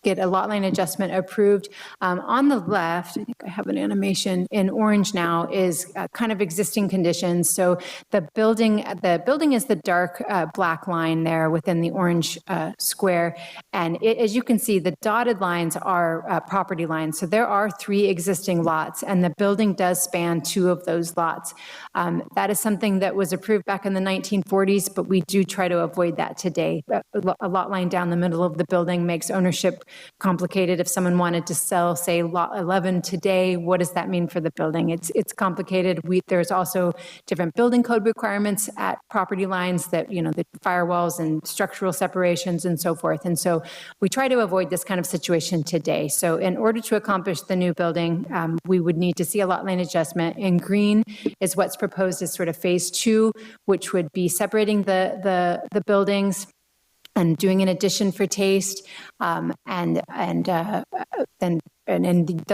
get a lot line adjustment approved. On the left, I think I have an animation in orange now, is kind of existing conditions. So the building is the dark black line there within the orange square. And as you can see, the dotted lines are property lines. So there are 3 existing lots, and the building does span 2 of those lots. That is something that was approved back in the 1940s, but we do try to avoid that today. A lot line down the middle of the building makes ownership complicated. If someone wanted to sell, say, lot 11 today, what does that mean for the building? It's complicated. There's also different building code requirements at property lines that, the firewalls and structural separations and so forth. And so we try to avoid this kind of situation today. So in order to accomplish the new building, we would need to see a lot line adjustment. In green is what's proposed as sort of phase 2, which would be separating the buildings and doing an addition for taste, and the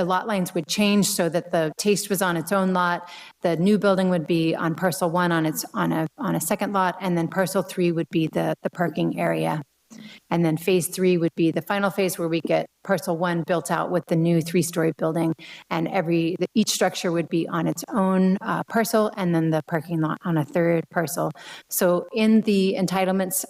lot lines would change so that the taste was on its own lot. The new building would be on parcel 1 on a second lot, and then parcel 3 would be the parking area. And then phase 3 would be the final phase where we get parcel 1 built out with the new 3-story building, and each structure would be on its own parcel, and then the parking lot on a third parcel. So in the entitlements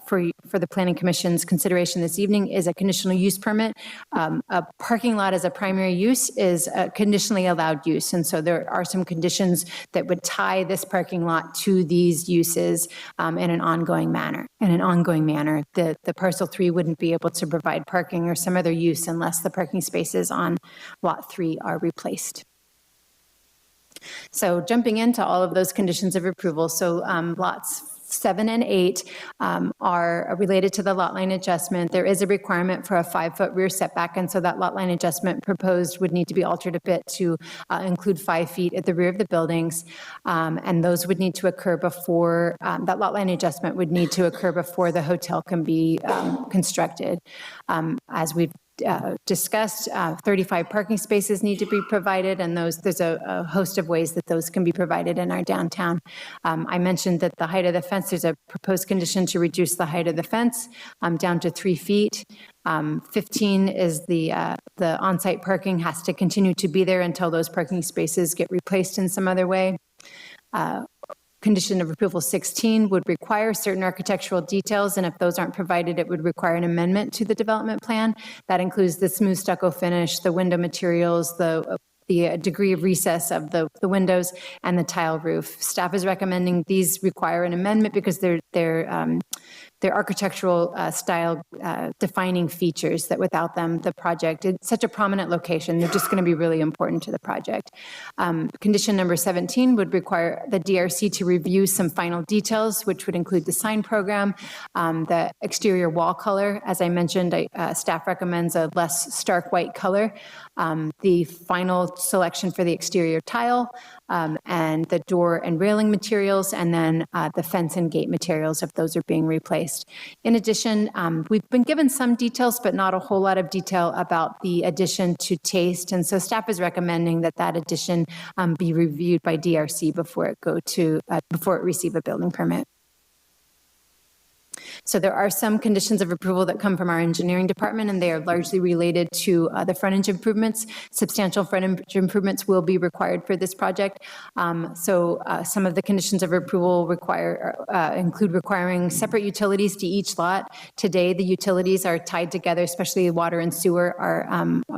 for the Planning Commission's consideration this evening is a conditional use permit. A parking lot as a primary use is a conditionally allowed use, and so there are some conditions that would tie this parking lot to these uses in an ongoing manner. The parcel 3 wouldn't be able to provide parking or some other use unless the parking spaces on lot 3 are replaced. So jumping into all of those conditions of approval, so lots 7 and 8 are related to the lot line adjustment. There is a requirement for a 5-foot rear setback, and so that lot line adjustment proposed would need to be altered a bit to include 5 feet at the rear of the buildings, and those would need to occur before, that lot line adjustment would need to occur before the hotel can be constructed. As we've discussed, 35 parking spaces need to be provided, and there's a host of ways that those can be provided in our downtown. I mentioned that the height of the fence, there's a proposed condition to reduce the height of the fence down to 3 feet. 15 is the on-site parking has to continue to be there until those parking spaces get replaced in some other way. Condition of approval 16 would require certain architectural details, and if those aren't provided, it would require an amendment to the development plan. That includes the smooth stucco finish, the window materials, the degree of recess of the windows, and the tile roof. Staff is recommending these require an amendment because they're architectural style defining features that without them, the project, it's such a prominent location, they're just going to be really important to the project. Condition number 17 would require the DRC to review some final details, which would include the sign program, the exterior wall color. As I mentioned, staff recommends a less stark white color, the final selection for the exterior tile, and the door and railing materials, and then the fence and gate materials if those are being replaced. In addition, we've been given some details, but not a whole lot of detail about the addition to taste, and so staff is recommending that addition be reviewed by DRC before it receive a building permit. So there are some conditions of approval that come from our engineering department, and they are largely related to the frontage improvements. Substantial frontage improvements will be required for this project. So some of the conditions of approval include requiring separate utilities to each lot. Today, the utilities are tied together, especially water and sewer.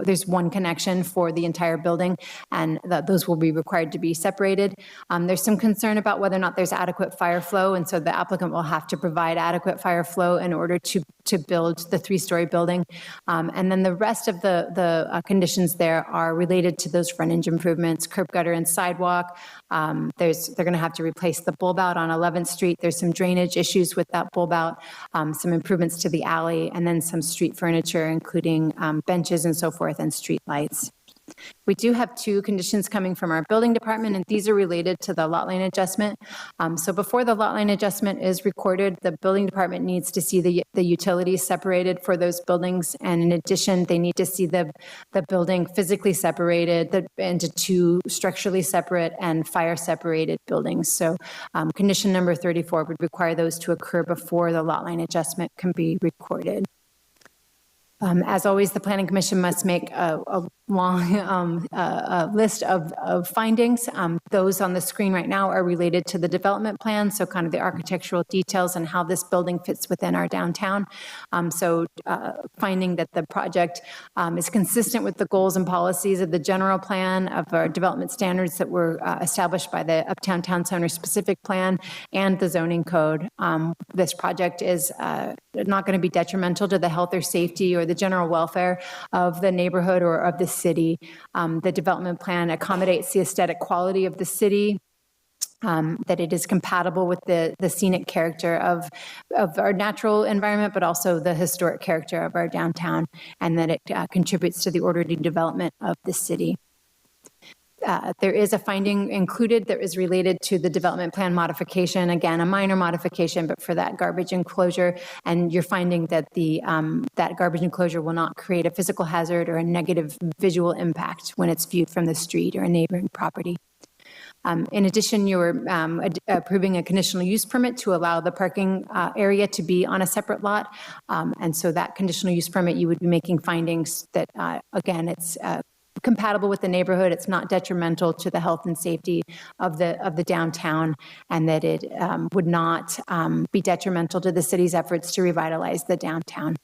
There's one connection for the entire building, and those will be required to be separated. There's some concern about whether or not there's adequate fire flow, and so the applicant will have to provide adequate fire flow in order to build the 3-story building. And then the rest of the conditions there are related to those frontage improvements, curb gutter and sidewalk. They're going to have to replace the bulb out on 11th Street. There's some drainage issues with that bulb out, some improvements to the alley, and then some street furniture, including benches and so forth, and street lights. We do have 2 conditions coming from our building department, and these are related to the lot line adjustment. So before the lot line adjustment is recorded, the building department needs to see the utilities separated for those buildings. And in addition, they need to see the building physically separated into 2 structurally separate and fire separated buildings. So condition number 34 would require those to occur before the lot line adjustment can be recorded. As always, the Planning Commission must make a long list of findings. Those on the screen right now are related to the development plan, so kind of the architectural details and how this building fits within our downtown. Finding that the project is consistent with the goals and policies of the general plan, of our development standards that were established by the Uptown Town Center specific plan and the zoning code. This project is not going to be detrimental to the health or safety or the general welfare of the neighborhood or of the city. The development plan accommodates the aesthetic quality of the city, that it is compatible with the scenic character of our natural environment, but also the historic character of our downtown, and that it contributes to the orderly development of the city. There is a finding included that is related to the development plan modification. Again, a minor modification, but for that garbage enclosure. And you're finding that that garbage enclosure will not create a physical hazard or a negative visual impact when it's viewed from the street or a neighboring property. In addition, you're approving a conditional use permit to allow the parking area to be on a separate lot. And so that conditional use permit, you would be making findings that, again, it's compatible with the neighborhood, it's not detrimental to the health and safety of the downtown, and that it would not be detrimental to the city's efforts to revitalize the downtown.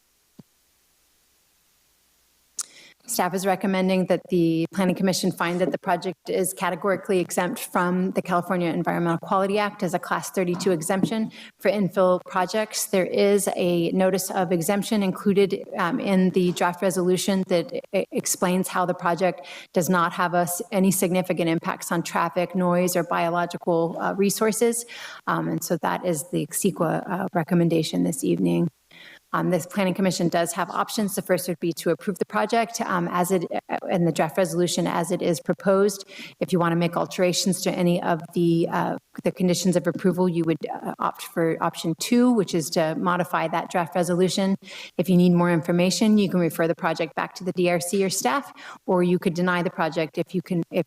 Staff is recommending that the Planning Commission find that the project is categorically exempt from the California Environmental Quality Act as a Class 32 exemption for infill projects. There is a notice of exemption included in the draft resolution that explains how the project does not have any significant impacts on traffic, noise, or biological resources. And so that is the CEQA recommendation this evening. This Planning Commission does have options. The first would be to approve the project in the draft resolution as it is proposed. If you want to make alterations to any of the conditions of approval, you would opt for option 2, which is to modify that draft resolution. If you need more information, you can refer the project back to the DRC or staff, or you could deny the project if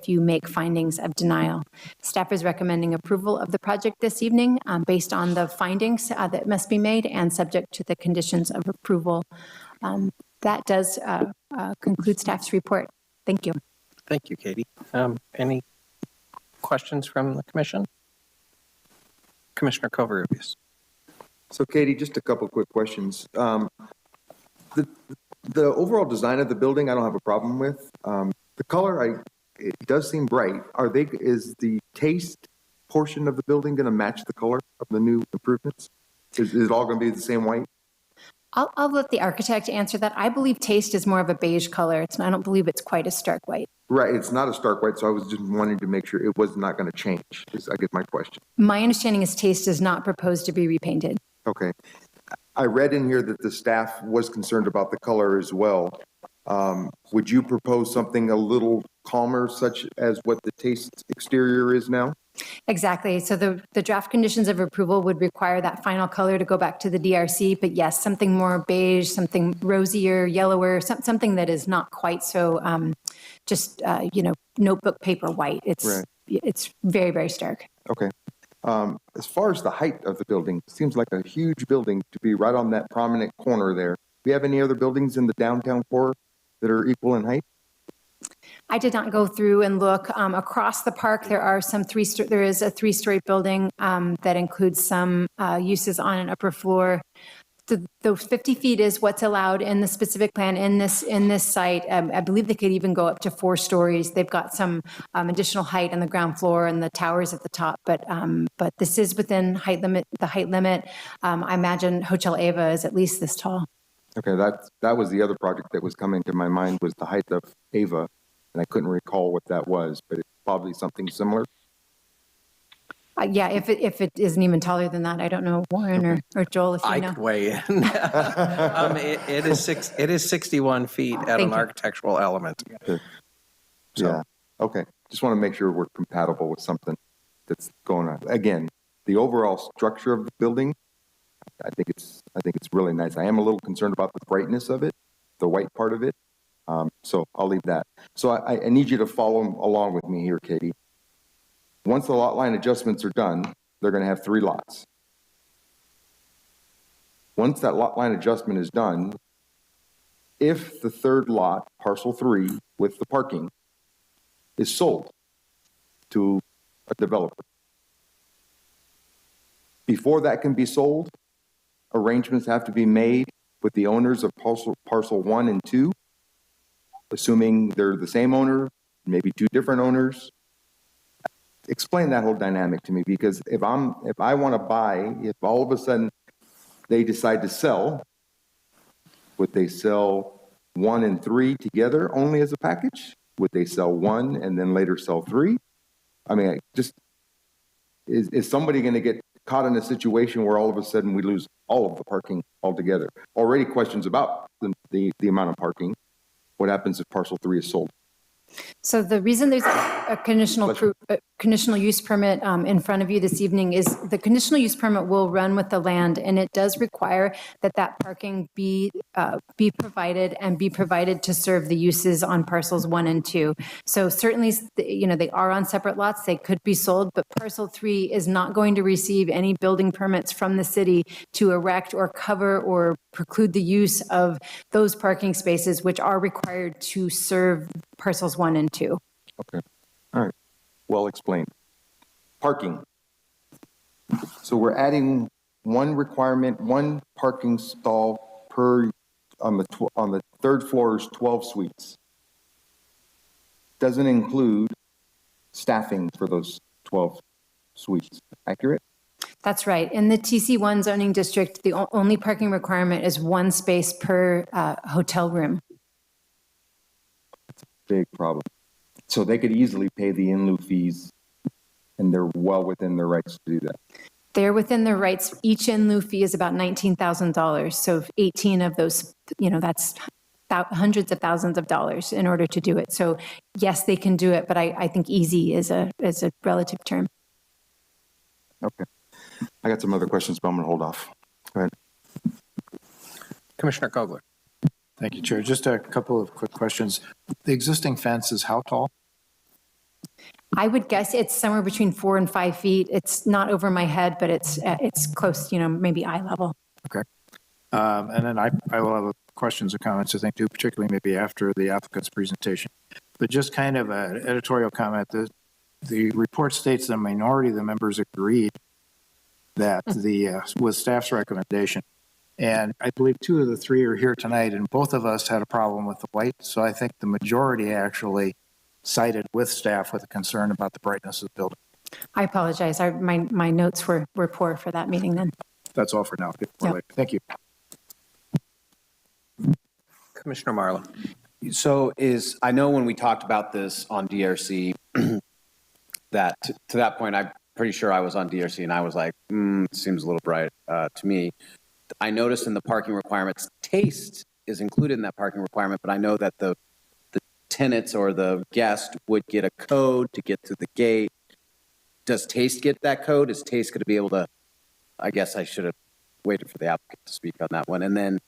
you make findings of denial. Staff is recommending approval of the project this evening based on the findings that must be made and subject to the conditions of approval. That does conclude staff's report. Thank you. Thank you, Katie. Any questions from the commission? Commissioner Covarrubias. So Katie, just a couple quick questions. The overall design of the building, I don't have a problem with. The color, it does seem bright. Is the taste portion of the building going to match the color of the new improvements? Is it all going to be the same white? I'll let the architect answer that. I believe taste is more of a beige color. I don't believe it's quite a stark white. Right, it's not a stark white, so I was just wanting to make sure it was not going to change, is I guess my question. My understanding is taste is not proposed to be repainted. Okay. I read in here that the staff was concerned about the color as well. Would you propose something a little calmer, such as what the taste exterior is now? Exactly. So the draft conditions of approval would require that final color to go back to the DRC. But yes, something more beige, something rosier, yellower, something that is not quite so notebook paper white. It's very, very stark. Okay. As far as the height of the building, it seems like a huge building to be right on that prominent corner there. Do you have any other buildings in the downtown core that are equal in height? I did not go through and look across the park. There is a three-story building that includes some uses on an upper floor. The 50 feet is what's allowed in the specific plan in this site. I believe they could even go up to 4 stories. They've got some additional height on the ground floor and the towers at the top, but this is within the height limit. I imagine Hotel Ava is at least this tall. Okay, that was the other project that was coming to my mind, was the height of Ava, and I couldn't recall what that was, but it's probably something similar. Yeah, if it isn't even taller than that, I don't know, Warren or Joel, if you know. I could weigh in. It is 61 feet at an architectural element. Yeah, okay. Just want to make sure we're compatible with something that's going on. Again, the overall structure of the building, I think it's really nice. I am a little concerned about the brightness of it, the white part of it. So I'll leave that. So I need you to follow along with me here, Katie. Once the lot line adjustments are done, they're going to have 3 lots. Once that lot line adjustment is done, if the third lot, parcel 3, with the parking, is sold to a developer, before that can be sold, arrangements have to be made with the owners of parcel 1 and 2, assuming they're the same owner, maybe 2 different owners. Explain that whole dynamic to me, because if I want to buy, if all of a sudden they decide to sell, would they sell 1 and 3 together only as a package? Would they sell 1 and then later sell 3? I mean, is somebody going to get caught in a situation where all of a sudden we lose all of the parking altogether? Already questions about the amount of parking. What happens if parcel 3 is sold? So the reason there's a conditional use permit in front of you this evening is the conditional use permit will run with the land, and it does require that parking be provided and be provided to serve the uses on parcels 1 and 2. So certainly, they are on separate lots. They could be sold, but parcel 3 is not going to receive any building permits from the city to erect or cover or preclude the use of those parking spaces, which are required to serve parcels 1 and 2. Okay. All right. Well explained. Parking. So we're adding one requirement, 1 parking stall per, on the third floor is 12 suites. Doesn't include staffing for those 12 suites. Accurate? That's right. In the TC1 zoning district, the only parking requirement is 1 space per hotel room. Big problem. So they could easily pay the in lieu fees, and they're well within their rights to do that. They're within their rights. Each in lieu fee is about $19,000. So 18 of those, that's hundreds of thousands of dollars in order to do it. So yes, they can do it, but I think easy is a relative term. Okay. I got some other questions, but I'm going to hold off. Go ahead. Commissioner Kogler. Thank you, Chair. Just a couple of quick questions. The existing fence is how tall? I would guess it's somewhere between 4 and 5 feet. It's not over my head, but it's close, maybe eye level. Okay. And then I will have questions or comments, I think, too, particularly maybe after the applicant's presentation. But just kind of an editorial comment. The report states the minority of the members agreed that with staff's recommendation. And I believe 2 of the 3 are here tonight, and both of us had a problem with the white. So I think the majority actually sided with staff with a concern about the brightness of the building. I apologize. My notes were poor for that meeting then. That's all for now. Yep. Thank you. Commissioner Marlowe. So I know when we talked about this on DRC, that to that point, I'm pretty sure I was on DRC and I was like, it seems a little bright to me. I noticed in the parking requirements, taste is included in that parking requirement, but I know that the tenants or the guest would get a code to get to the gate. Does taste get that code? Is taste going to be able to, I guess I should have waited for the applicant to speak on that one. And then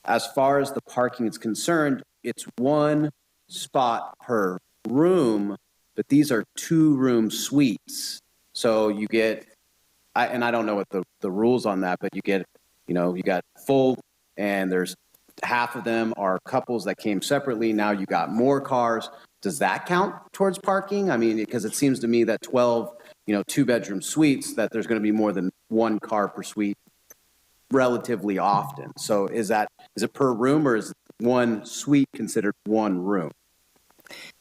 as far as the parking is concerned, it's 1 spot per room, but these are 2-room suites. So you get, and I don't know what the rules on that, but you get, you got full, and there's half of them are couples that came separately. Now you got more cars. Does that count towards parking? I mean, because it seems to me that 12, 2-bedroom suites, that there's going to be more than 1 car per suite relatively often. So is it per room, or is one suite considered 1 room?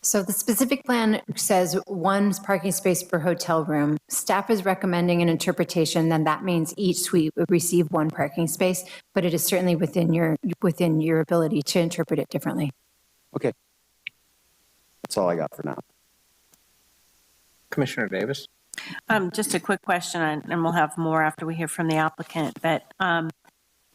So the specific plan says 1 parking space per hotel room. Staff is recommending an interpretation, then that means each suite would receive 1 parking space, but it is certainly within your ability to interpret it differently. Okay. That's all I got for now. Commissioner Davis? Just a quick question, and we'll have more after we hear from the applicant, but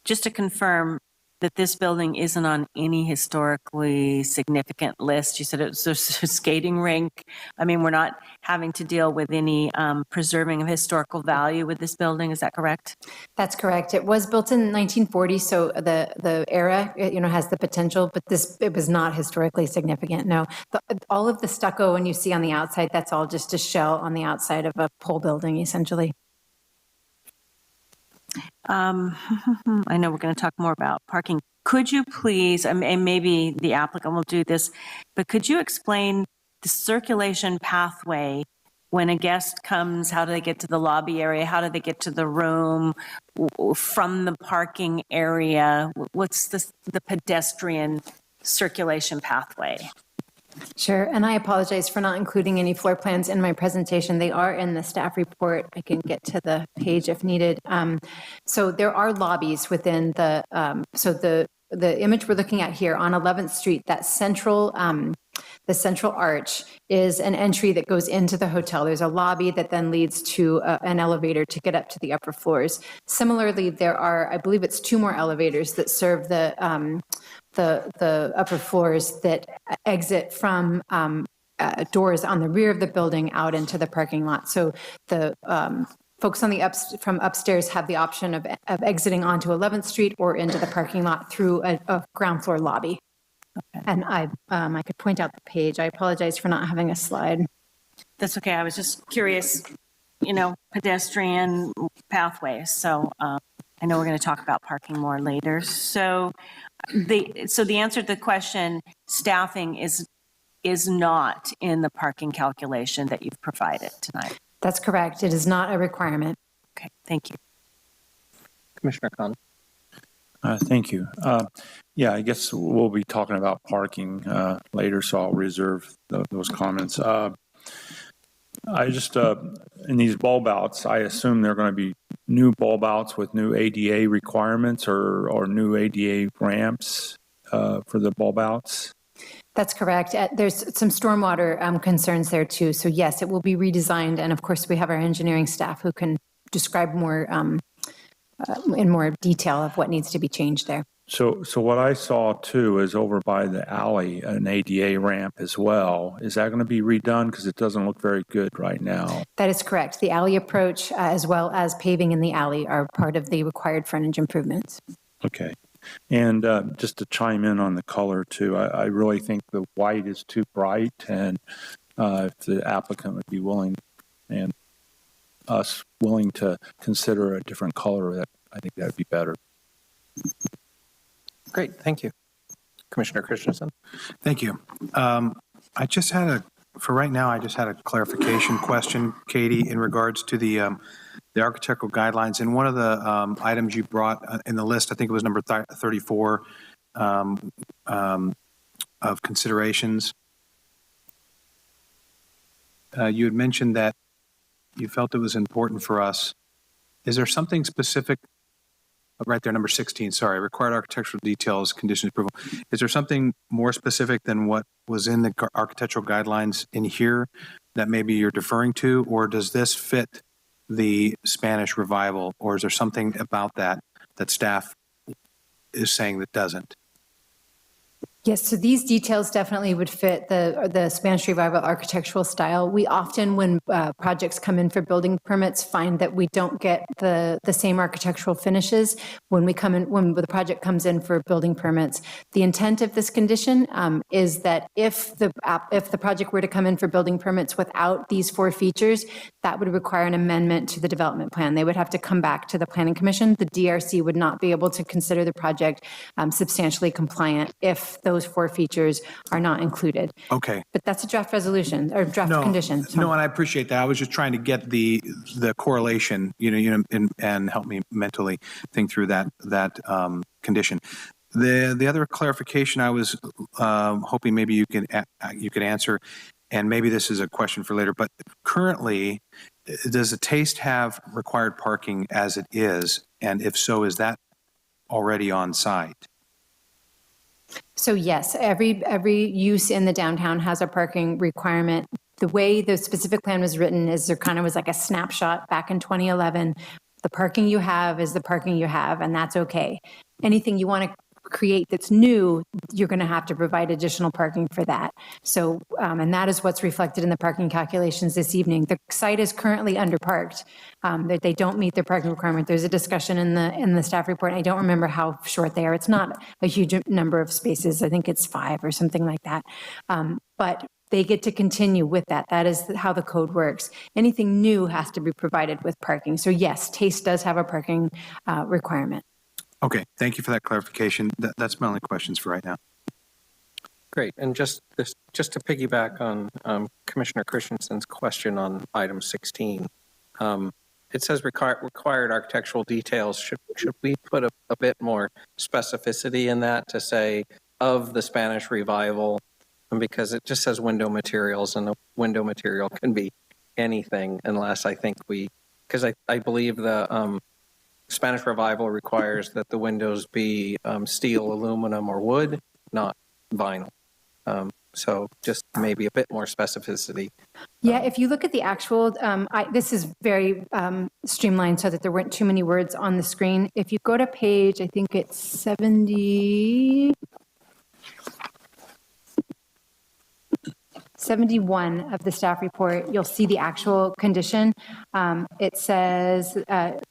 just to confirm that this building isn't on any historically significant list. You said it was a skating rink. I mean, we're not having to deal with any preserving of historical value with this building. Is that correct? That's correct. It was built in 1940, so the era, has the potential, but it was not historically significant. No, all of the stucco when you see on the outside, that's all just a shell on the outside of a pole building, essentially. I know we're going to talk more about parking. Could you please, and maybe the applicant will do this, but could you explain the circulation pathway when a guest comes? How do they get to the lobby area? How do they get to the room from the parking area? What's the pedestrian circulation pathway? Sure, and I apologize for not including any floor plans in my presentation. They are in the staff report. I can get to the page if needed. So there are lobbies within the image we're looking at here on 11th Street, that the central arch is an entry that goes into the hotel. There's a lobby that then leads to an elevator to get up to the upper floors. Similarly, there are, I believe it's 2 more elevators that serve the upper floors that exit from doors on the rear of the building out into the parking lot. So the folks on from upstairs have the option of exiting onto 11th Street or into the parking lot through a ground floor lobby. Okay. And I could point out the page. I apologize for not having a slide. That's okay. I was just curious, pedestrian pathways. So I know we're going to talk about parking more later. So the answer to the question, staffing is not in the parking calculation that you've provided tonight. That's correct. It is not a requirement. Okay, thank you. Commissioner Khan. Thank you. Yeah, I guess we'll be talking about parking later, so I'll reserve those comments. I just, in these bulb outs, I assume they're going to be new bulb outs with new ADA requirements or new ADA ramps for the bulb outs? That's correct. There's some stormwater concerns there too. So yes, it will be redesigned. And of course, we have our engineering staff who can describe more in more detail of what needs to be changed there. So what I saw too is over by the alley, an ADA ramp as well. Is that going to be redone? Because it doesn't look very good right now. That is correct. The alley approach as well as paving in the alley are part of the required frontage improvements. Okay. And just to chime in on the color too, I really think the white is too bright, and if the applicant would be willing and us willing to consider a different color, I think that would be better. Great, thank you. Commissioner Christensen. Thank you. For right now, I just had a clarification question, Katie, in regards to the architectural guidelines. And one of the items you brought in the list, I think it was number 34 of considerations. You had mentioned that you felt it was important for us. Is there something specific? Right there, number 16, sorry, required architectural details, conditions approval. Is there something more specific than what was in the architectural guidelines in here that maybe you're deferring to, or does this fit the Spanish revival, or is there something about that staff is saying that doesn't? Yes, so these details definitely would fit the Spanish Revival architectural style. We often, when projects come in for building permits, find that we don't get the same architectural finishes when the project comes in for building permits. The intent of this condition is that if the project were to come in for building permits without these 4 features, that would require an amendment to the development plan. They would have to come back to the Planning Commission. The DRC would not be able to consider the project substantially compliant if those 4 features are not included. Okay. But that's a draft resolution or draft condition. So. No, and I appreciate that. I was just trying to get the correlation, and help me mentally think through that condition. The other clarification I was hoping maybe you could answer, and maybe this is a question for later, but currently, does the Taste have required parking as it is? And if so, is that already on site? So yes, every use in the downtown has a parking requirement. The way the specific plan was written is there kind of was like a snapshot back in 2011. The parking you have is the parking you have, and that's okay. Anything you want to create that's new, you're going to have to provide additional parking for that. So, and that is what's reflected in the parking calculations this evening. The site is currently underparked. They don't meet their parking requirement. There's a discussion in the staff report. And I don't remember how short they are. It's not a huge number of spaces. I think it's 5 or something like that. But they get to continue with that. That is how the code works. Anything new has to be provided with parking. So yes, Taste does have a parking requirement. Okay, thank you for that clarification. That's my only questions for right now. Great. And just to piggyback on Commissioner Christensen's question on item 16, it says required architectural details. Should we put a bit more specificity in that to say of the Spanish Revival? Because it just says window materials, and the window material can be anything unless because I believe the Spanish Revival requires that the windows be steel, aluminum, or wood, not vinyl. So just maybe a bit more specificity. Yeah, if you look at the actual, this is very streamlined so that there weren't too many words on the screen. If you go to page, I think it's 71 of the staff report, you'll see the actual condition. It says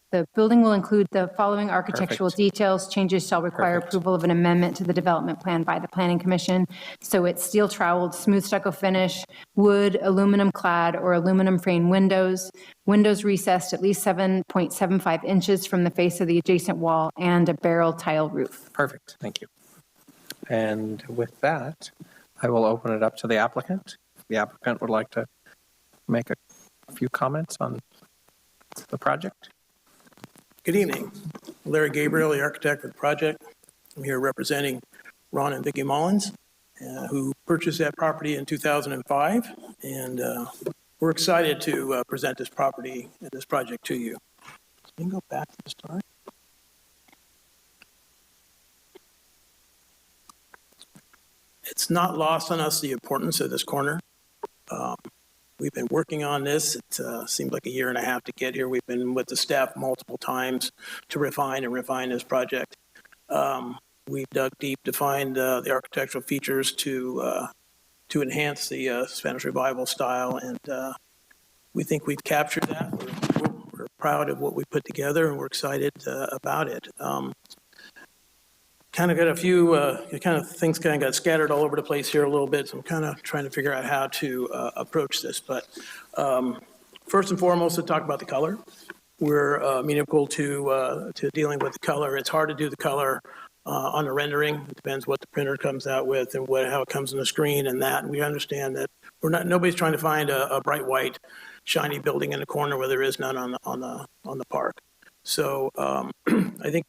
the building will include the following architectural details. Changes shall require approval of an amendment to the development plan by the Planning Commission. So it's steel troweled, smooth stucco finish, wood, aluminum clad or aluminum frame windows, windows recessed at least 7.75 inches from the face of the adjacent wall, and a barrel tile roof. Perfect, thank you. And with that, I will open it up to the applicant. The applicant would like to make a few comments on the project. Good evening. Larry Gabriel, the architect for the project. I'm here representing Ron and Vicki Mullins, who purchased that property in 2005. And we're excited to present this property and this project to you. So you can go back to the start. It's not lost on us the importance of this corner. We've been working on this. It seemed like a year and a half to get here. We've been with the staff multiple times to refine this project. We've dug deep to find the architectural features to enhance the Spanish Revival style, and we think we've captured that. We're proud of what we put together, and we're excited about it. Kind of got a few things got scattered all over the place here a little bit, so I'm kind of trying to figure out how to approach this. But first and foremost, to talk about the color. We're amenable to dealing with the color. It's hard to do the color on the rendering. It depends what the printer comes out with and how it comes on the screen and that. And we understand that nobody's trying to find a bright white, shiny building in the corner where there is none on the park. So I think.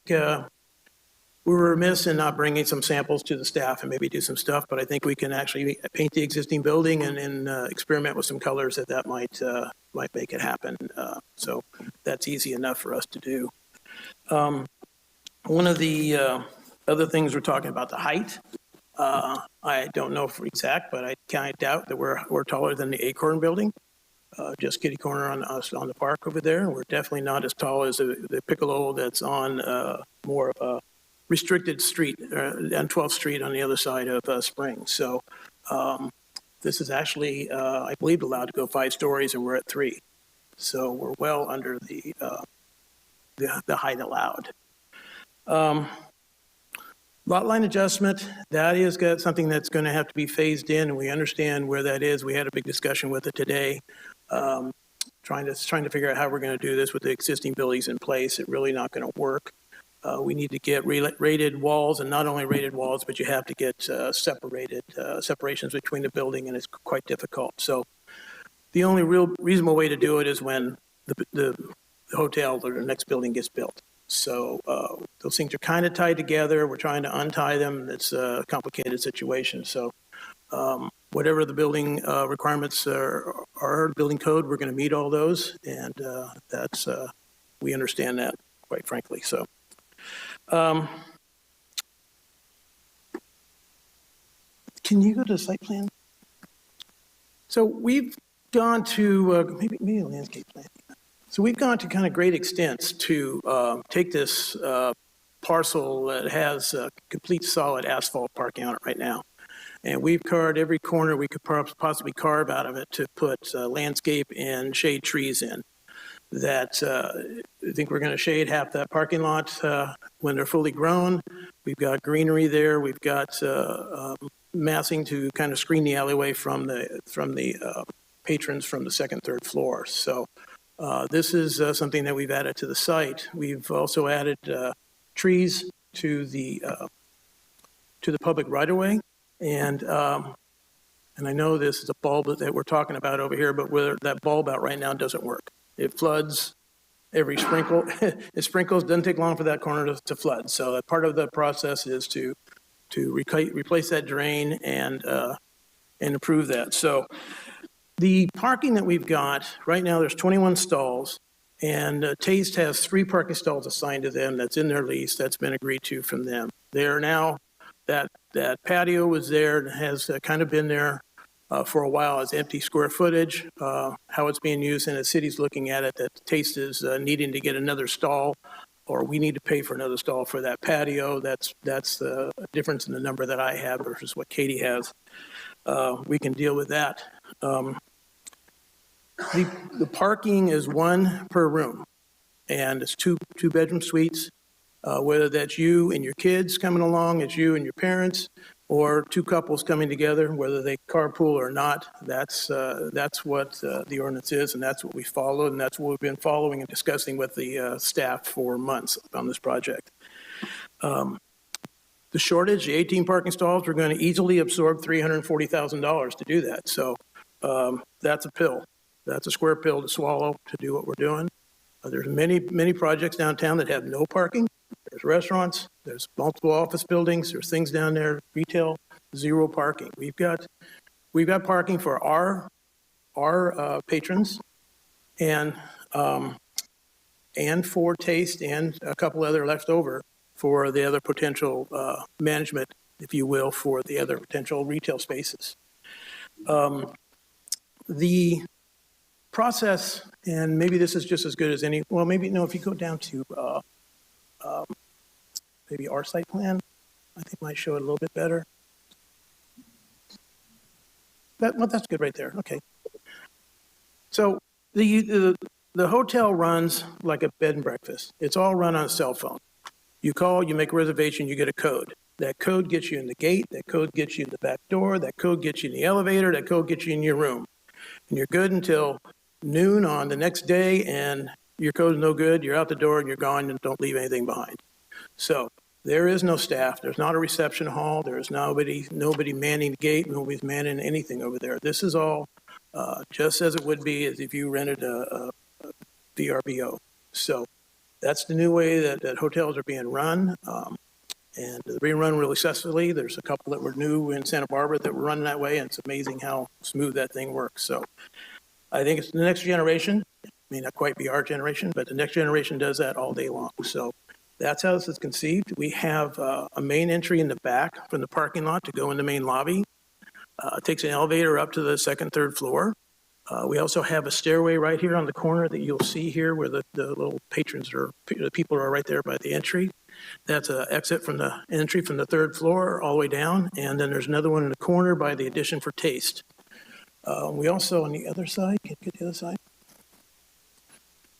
We were remiss in not bringing some samples to the staff and maybe do some stuff, but I think we can actually paint the existing building and experiment with some colors that might make it happen. So that's easy enough for us to do. One of the other things we're talking about, the height. I don't know for exact, but I can't doubt that we're taller than the Acorn building. Just kitty corner on the park over there. We're definitely not as tall as the Piccolo that's on more of a restricted street on 12th Street on the other side of Spring. So this is actually, I believe, allowed to go 5 stories, and we're at 3. So we're well under the height allowed. Lot line adjustment, that is something that's going to have to be phased in, and we understand where that is. We had a big discussion with it today, trying to figure out how we're going to do this with the existing buildings in place. It's really not going to work. We need to get rated walls, and not only rated walls, but you have to get separations between the building, and it's quite difficult. So the only real reasonable way to do it is when the hotel or the next building gets built. So those things are kind of tied together. We're trying to untie them. It's a complicated situation. So whatever the building requirements are, building code, we're going to meet all those, and that's we understand that, quite frankly. So. Can you go to the site plan? So we've gone to maybe a landscape plan. So we've gone to kind of great extents to take this parcel that has complete solid asphalt parking on it right now. And we've carved every corner we could possibly carve out of it to put landscape and shade trees in. That I think we're going to shade half that parking lot when they're fully grown. We've got greenery there. We've got massing to kind of screen the alleyway from the patrons from the 2nd, 3rd floor. So this is something that we've added to the site. We've also added trees to the public right-of-way, and I know this is a bulb that we're talking about over here, but where that bulb out right now doesn't work. It floods every sprinkle. It sprinkles, doesn't take long for that corner to flood. So part of the process is to replace that drain and improve that. So the parking that we've got, right now there's 21 stalls, and Taste has 3 parking stalls assigned to them. That's in their lease. That's been agreed to from them. They are now, that patio was there and has kind of been there for a while as empty square footage. How it's being used, and the city's looking at it, that Taste is needing to get another stall, or we need to pay for another stall for that patio. That's the difference in the number that I have versus what Katie has. We can deal with that. The parking is 1 per room, and it's two bedroom suites. Whether that's you and your kids coming along, it's you and your parents, or 2 couples coming together, whether they carpool or not. That's what the ordinance is, and that's what we followed, and that's what we've been following and discussing with the staff for months on this project. The shortage, the 18 parking stalls, we're going to easily absorb $340,000 to do that. So that's a pill. That's a square pill to swallow to do what we're doing. There's many projects downtown that have no parking. There's restaurants, there's multiple office buildings, there's things down there, retail, 0 parking. We've got parking for our patrons and for Taste, and a couple other left over for the other potential management, if you will, for the other potential retail spaces. The process, and maybe this is just as good as any, well, maybe, no, if you go down to maybe our site plan, I think might show it a little bit better. That's good right there, okay. So the hotel runs like a bed and breakfast. It's all run on a cell phone. You call, you make a reservation, you get a code. That code gets you in the gate, that code gets you in the back door, that code gets you in the elevator, that code gets you in your room. And you're good until noon on the next day, and your code's no good, you're out the door and you're gone, and don't leave anything behind. So there is no staff, there's not a reception hall, there's nobody manning the gate, nobody's manning anything over there. This is all just as it would be as if you rented a VRBO. So that's the new way that hotels are being run, and they're being run really successfully. There's a couple that were new in Santa Barbara that were running that way, and it's amazing how smooth that thing works. So I think it's the next generation. It may not quite be our generation, but the next generation does that all day long. So that's how this is conceived. We have a main entry in the back from the parking lot to go in the main lobby. It takes an elevator up to the 2nd, 3rd floor. We also have a stairway right here on the corner that you'll see here where the little patrons are, the people are right there by the entry. That's an exit from the entry from the third floor all the way down. And then there's another one in the corner by the addition for taste. We also, on the other side, can you get the other side?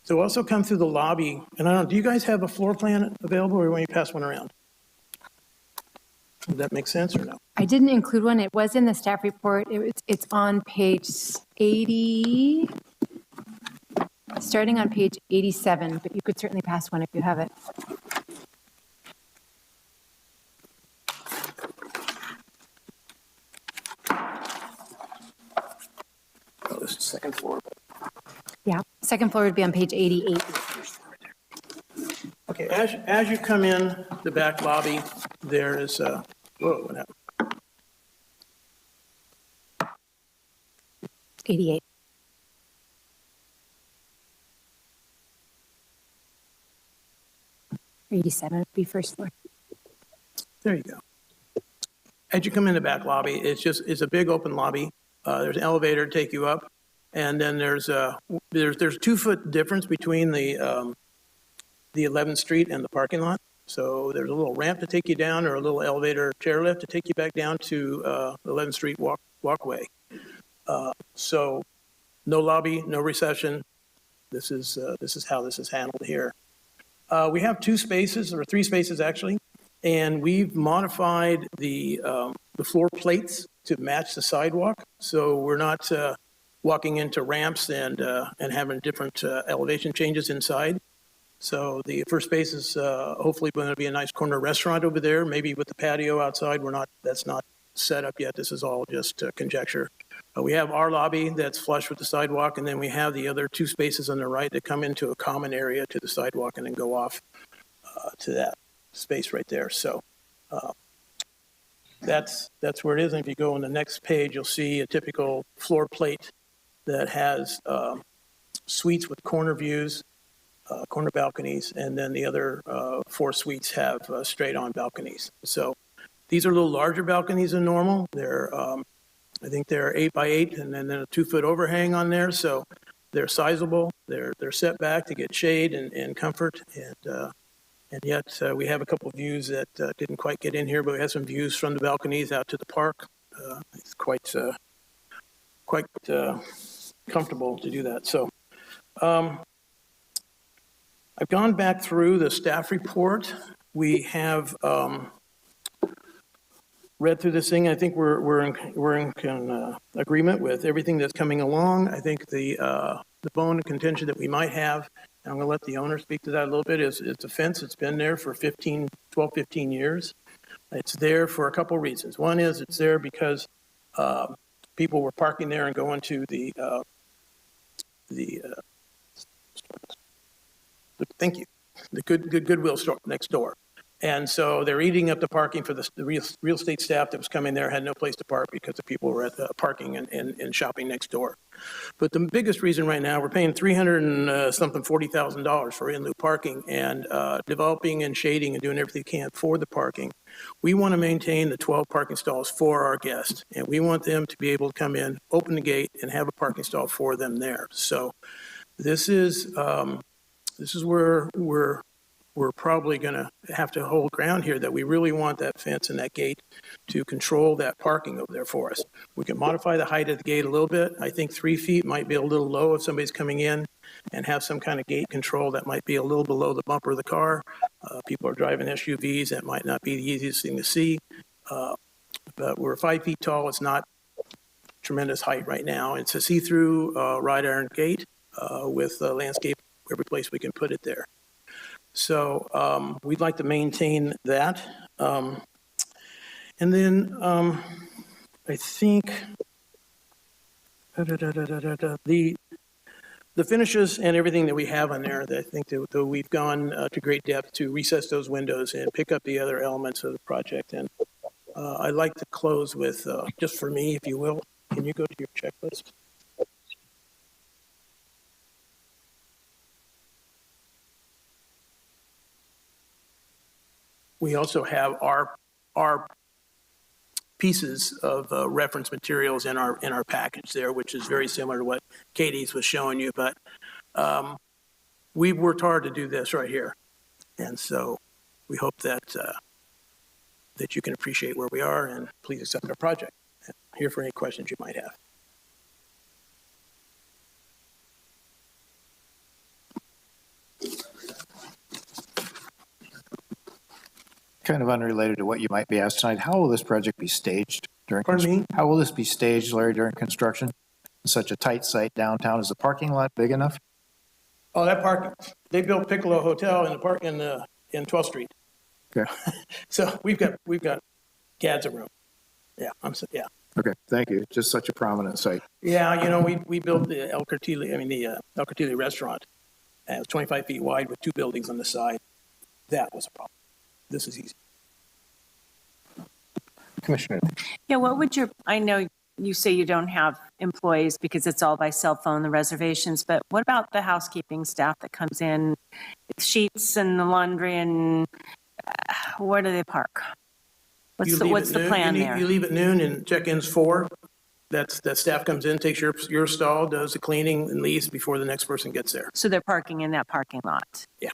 So we also come through the lobby. And I don't know, do you guys have a floor plan available or want you to pass one around? Does that make sense or no? I didn't include one. It was in the staff report. It's on page 80, starting on page 87, but you could certainly pass one if you have it. Oh, this is second floor. Yeah, second floor would be on page 88. Okay, as you come in the back lobby, there is, whoa, what happened? 88. Or 87 would be first floor. There you go. As you come in the back lobby, it's a big open lobby. There's an elevator to take you up, and then there's 2 foot difference between the 11th Street and the parking lot. So there's a little ramp to take you down or a little elevator chairlift to take you back down to the 11th Street walkway. So no lobby, no reception. This is how this is handled here. We have 2 spaces, or 3 spaces actually, and we've modified the floor plates to match the sidewalk. So we're not walking into ramps and having different elevation changes inside. So the first space is hopefully going to be a nice corner restaurant over there, maybe with the patio outside. That's not set up yet. This is all just conjecture. We have our lobby that's flush with the sidewalk, and then we have the other 2 spaces on the right that come into a common area to the sidewalk and then go off to that space right there. So that's where it is. And if you go on the next page, you'll see a typical floor plate that has suites with corner views, corner balconies, and then the other 4 suites have straight on balconies. So these are a little larger balconies than normal. They're, I think they're 8 by 8 and then a 2 foot overhang on there. So they're sizable. They're set back to get shade and comfort. And yet we have a couple of views that didn't quite get in here, but we have some views from the balconies out to the park. It's quite comfortable to do that. So I've gone back through the staff report. We have read through this thing. I think we're in agreement with everything that's coming along. I think the bone of contention that we might have, and I'm going to let the owner speak to that a little bit, is it's a fence that's been there for 12, 15 years. It's there for a couple of reasons. One is it's there because people were parking there and going to the Goodwill store next door. And so they're eating up the parking for the real estate staff that was coming there, had no place to park because the people were at the parking and shopping next door. But the biggest reason right now, we're paying $40,000 for in-lieu parking and developing and shading and doing everything we can for the parking. We want to maintain the 12 parking stalls for our guests, and we want them to be able to come in, open the gate, and have a parking stall for them there. So this is where we're probably going to have to hold ground here, that we really want that fence and that gate to control that parking over there for us. We can modify the height of the gate a little bit. I think 3 feet might be a little low if somebody's coming in and have some kind of gate control that might be a little below the bumper of the car. People are driving SUVs. That might not be the easiest thing to see. But we're 5 feet tall. It's not tremendous height right now. It's a see-through wrought iron gate with landscape every place we can put it there. So we'd like to maintain that. And then I think the finishes and everything that we have on there, I think that we've gone to great depth to recess those windows and pick up the other elements of the project. And I'd like to close with, just for me, if you will, can you go to your checklist? We also have our pieces of reference materials in our package there, which is very similar to what Katie's was showing you. But we've worked hard to do this right here. And so we hope that that you can appreciate where we are, and please accept our project. I'm here for any questions you might have. Kind of unrelated to what you might be asked tonight, how will this project be staged during? Pardon me? How will this be staged, Larry, during construction? Such a tight site downtown, is the parking lot big enough? Oh, that parking, they built Piccolo Hotel in the park in 12th Street. Okay. So we've got gads of room. Yeah, yeah. Okay, thank you. Just such a prominent site. Yeah, you know, we built the El Cortile restaurant, and it was 25 feet wide with 2 buildings on the side. That was a problem. This is easy. Commissioner. Yeah, what would I know you say you don't have employees because it's all by cell phone, the reservations, but what about the housekeeping staff that comes in, sheets and the laundry, and where do they park? What's the plan there? You leave at noon and check-in's 4. That staff comes in, takes your stall, does the cleaning, and leaves before the next person gets there. So they're parking in that parking lot? Yeah,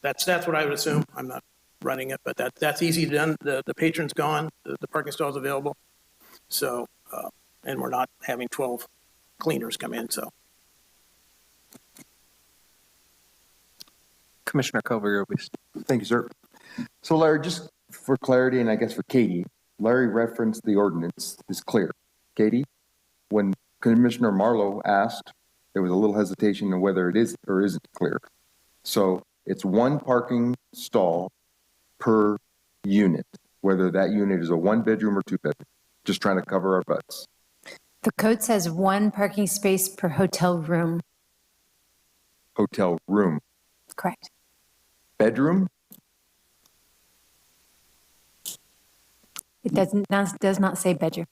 that's what I would assume. I'm not running it, but that's easy done. The patron's gone, the parking stall's available. So, and we're not having 12 cleaners come in, so. Commissioner Kovarovich. Thank you, sir. So Larry, just for clarity, and I guess for Katie, Larry referenced the ordinance is clear. Katie, when Commissioner Marlowe asked, there was a little hesitation on whether it is or isn't clear. So it's 1 parking stall per unit, whether that unit is a 1-bedroom or 2-bedroom. Just trying to cover our butts. The code says 1 parking space per hotel room. Hotel room. Correct. Bedroom? It does not say bedroom.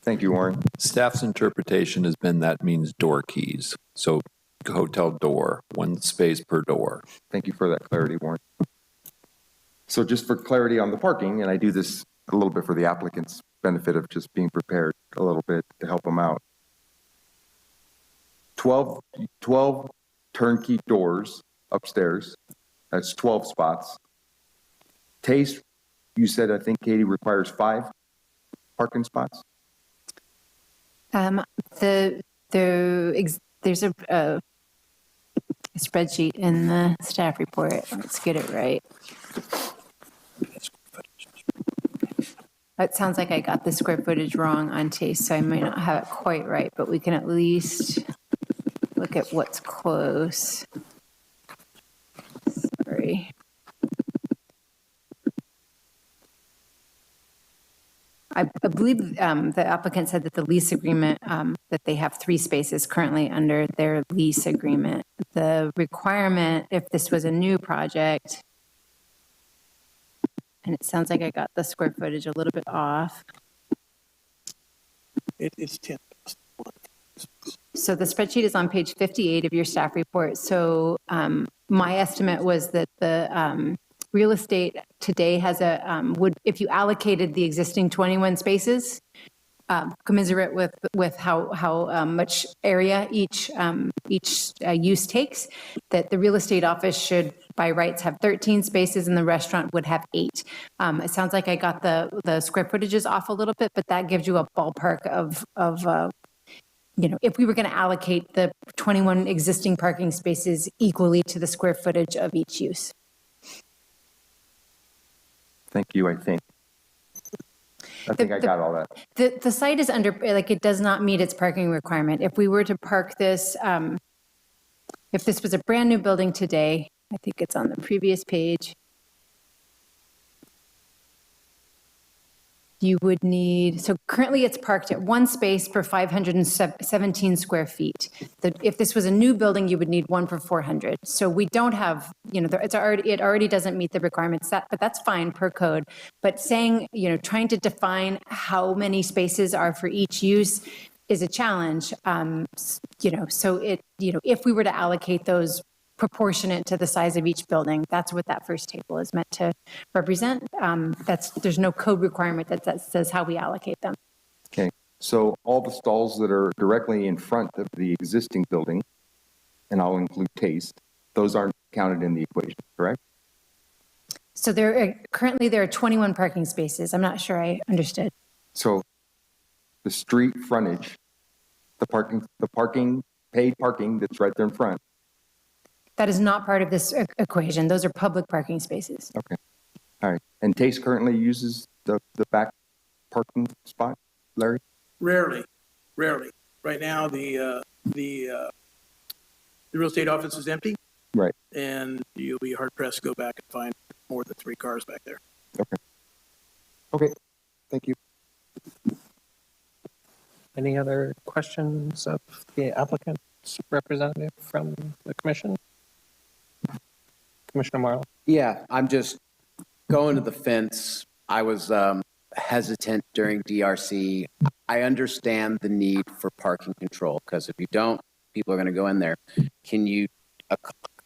Thank you, Warren. Staff's interpretation has been that means door keys. So hotel door, 1 space per door. Thank you for that clarity, Warren. So just for clarity on the parking, and I do this a little bit for the applicant's benefit of just being prepared a little bit to help them out. 12 turnkey doors upstairs. That's 12 spots. Taste, you said, I think, Katie, requires 5 parking spots? There's a spreadsheet in the staff report. Let's get it right. It sounds like I got the square footage wrong on Taste, so I might not have it quite right, but we can at least look at what's close. Sorry. I believe the applicant said that the lease agreement, that they have 3 spaces currently under their lease agreement. The requirement, if this was a new project, and it sounds like I got the square footage a little bit off. It's 10. So the spreadsheet is on page 58 of your staff report. So my estimate was that the real estate today has if you allocated the existing 21 spaces, commensurate with how much area each use takes, that the real estate office should by rights have 13 spaces and the restaurant would have 8. It sounds like I got the square footages off a little bit, but that gives you a ballpark of if we were going to allocate the 21 existing parking spaces equally to the square footage of each use. Thank you, I think. I got all that. The site is it does not meet its parking requirement. If we were to park this, if this was a brand new building today, I think it's on the previous page, you would need, so currently it's parked at 1 space per 517 square feet. If this was a new building, you would need 1 per 400. So we don't have, it already doesn't meet the requirements, but that's fine per code. But saying, trying to define how many spaces are for each use is a challenge. So if we were to allocate those proportionate to the size of each building. That's what that first table is meant to represent. There's no code requirement that says how we allocate them. Okay, so all the stalls that are directly in front of the existing building, and I'll include taste, those aren't counted in the equation, correct? So currently there are 21 parking spaces. I'm not sure I understood. So the street frontage, the parking, paid parking that's right there in front. That is not part of this equation. Those are public parking spaces. Okay, all right. And Taste currently uses the back parking spot, Larry? Rarely. Right now, the real estate office is empty, Right, and you'll be hard pressed to go back and find more than 3 cars back there. okay, thank you. Any other questions of the applicant's representative from the commission? Commissioner Marlowe? Yeah, I'm just going to the fence. I was hesitant during DRC. I understand the need for parking control, because if you don't, people are going to go in there. Can you,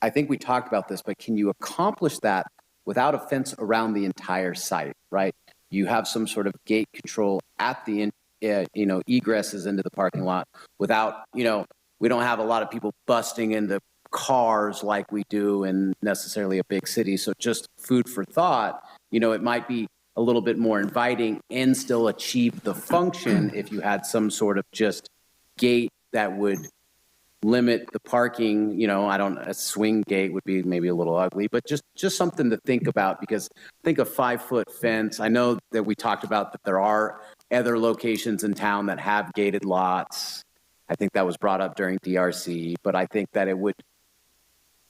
I think we talked about this, but can you accomplish that without a fence around the entire site, right? You have some sort of gate control at the egresses into the parking lot without, we don't have a lot of people busting into cars like we do in necessarily a big city. So just food for thought, it might be a little bit more inviting and still achieve the function if you had some sort of just gate that would limit the parking. A swing gate would be maybe a little ugly, but just something to think about, because I think a 5-foot fence, I know that we talked about that there are other locations in town that have gated lots. I think that was brought up during DRC, but I think that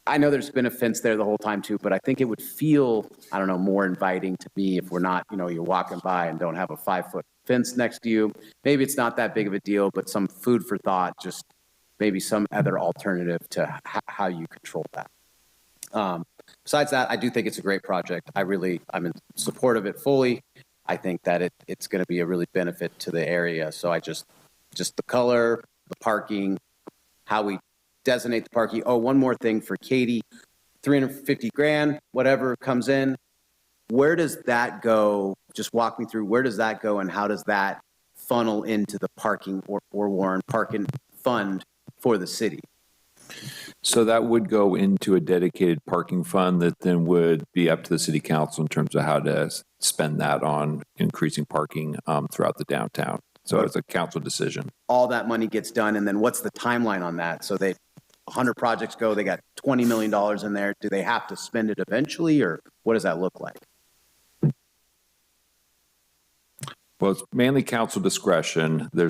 I know there's been a fence there the whole time too, but I think it would feel, more inviting to me if we're not, you're walking by and don't have a 5-foot fence next to you. Maybe it's not that big of a deal, but some food for thought, just maybe some other alternative to how you control that. Besides that, I do think it's a great project. I'm in support of it fully. I think that it's going to be a really benefit to the area. So I just the color, the parking, how we designate the parking. Oh, one more thing for Katie, $350,000, whatever comes in. Where does that go? Just walk me through, where does that go and how does that funnel into the parking or Warren parking fund for the city? So that would go into a dedicated parking fund that then would be up to the city council in terms of how to spend that on increasing parking throughout the downtown. So it's a council decision. All that money gets done, and then what's the timeline on that? So 100 projects go, they got $20 million in there. Do they have to spend it eventually, or what does that look like? Well, it's mainly council discretion. There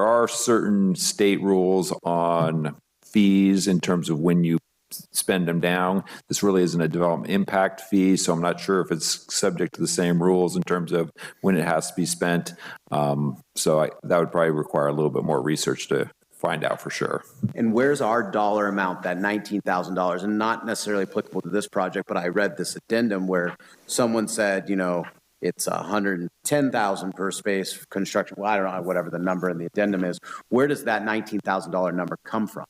are certain state rules on fees in terms of when you spend them down. This really isn't a development impact fee, so I'm not sure if it's subject to the same rules in terms of when it has to be spent. That would probably require a little bit more research to find out for sure. And where's our dollar amount, that $19,000, and not necessarily applicable to this project, but I read this addendum where someone said, it's $110,000 per space for construction. Well, I don't know, whatever the number in the addendum is. Where does that $19,000 number come from?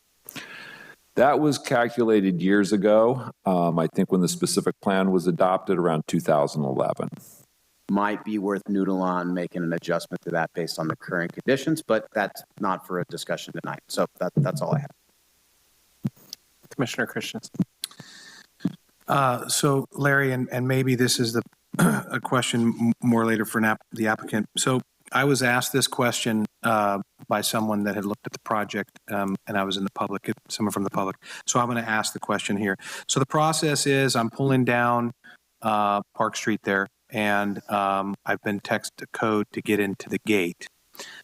That was calculated years ago. I think when the specific plan was adopted around 2011. Might be worth noodle on making an adjustment to that based on the current conditions, but that's not for a discussion tonight. So that's all I have. Commissioner Christensen. So Larry, and maybe this is a question more later for the applicant. So I was asked this question by someone that had looked at the project, and I was in the public, someone from the public. So I'm going to ask the question here. So the process is I'm pulling down Park Street there, and I've been texted a code to get into the gate.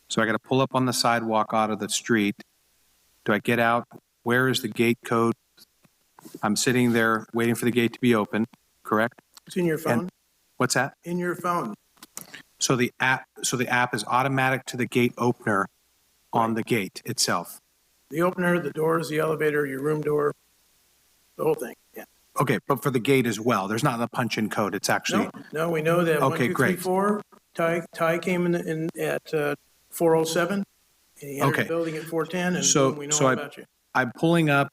So I got to pull up on the sidewalk out of the street. Do I get out? Where is the gate code? I'm sitting there waiting for the gate to be open, correct? It's in your phone. And what's that? In your phone. So the app is automatic to the gate opener on the gate itself. The opener, the doors, the elevator, your room door, the whole thing. Yeah. Okay, but for the gate as well, there's not a punch-in code. It's actually no. We know that. Okay, 1, 2, 3, great. 4. Ty came in at 4:07. And he entered the building at 4:10, and we know all about you. I'm pulling up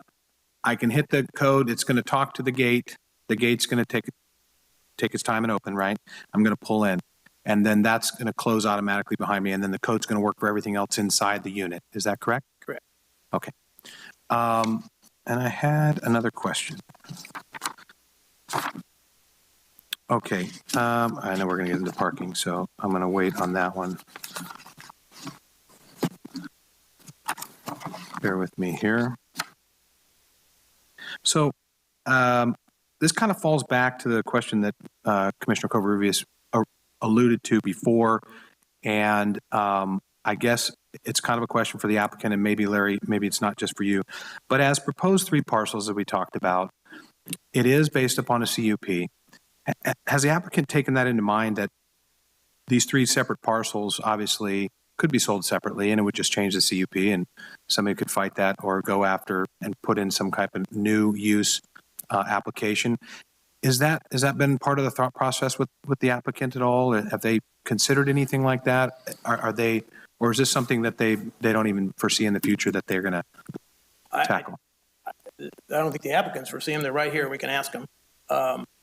I can hit the code, it's going to talk to the gate, the gate's going to take its time and open, right? I'm going to pull in, and then that's going to close automatically behind me, and then the code's going to work for everything else inside the unit. Is that correct? Correct. Okay. And I had another question. Okay, I know we're going to get into parking, so I'm going to wait on that one. Bear with me here. So this kind of falls back to the question that Commissioner Covarrubias alluded to before, and I guess it's kind of a question for the applicant, and maybe Larry, maybe it's not just for you, but as proposed 3 parcels that we talked about, it is based upon a CUP. Has the applicant taken that into mind, that these 3 separate parcels obviously could be sold separately and it would just change the CUP and somebody could fight that or go after and put in some type of new use application? Has that been part of the thought process with the applicant at all? Have they considered anything like that? Are they, or is this something that they don't even foresee in the future that they're going to tackle? I don't think the applicants foresee them. They're right here. We can ask them.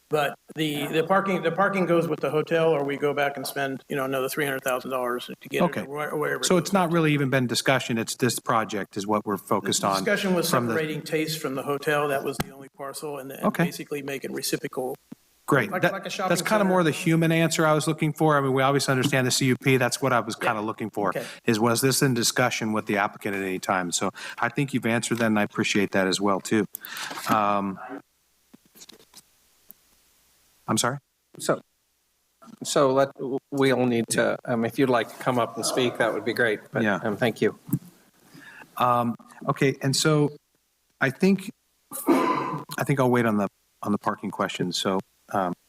But the parking goes with the hotel, or we go back and spend, another $300,000 to get okay. it, or wherever. So it's not really even been discussion. It's this project is what we're focused on. Discussion was separating Taste from the hotel. That was the only parcel, and basically make it reciprocal. Great. Like a shopping that's kind of more the human answer I was looking for. I mean, we obviously understand the CUP. That's what I was kind of looking for. Okay. Was this in discussion with the applicant at any time? So I think you've answered that, and I appreciate that as well, too. I'm sorry? So we'll need to, if you'd like to come up and speak, that would be great. But, yeah. Thank you. Okay. And so I think I'll wait on the parking questions. So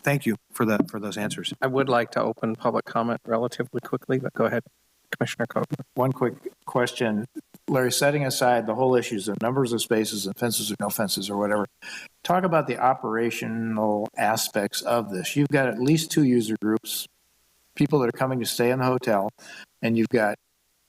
thank you for those answers. I would like to open public comment relatively quickly, but go ahead, Commissioner Cope. One quick question. Larry, setting aside the whole issues of numbers of spaces and fences or no fences or whatever, talk about the operational aspects of this. You've got at least 2 user groups, people that are coming to stay in the hotel, and you've got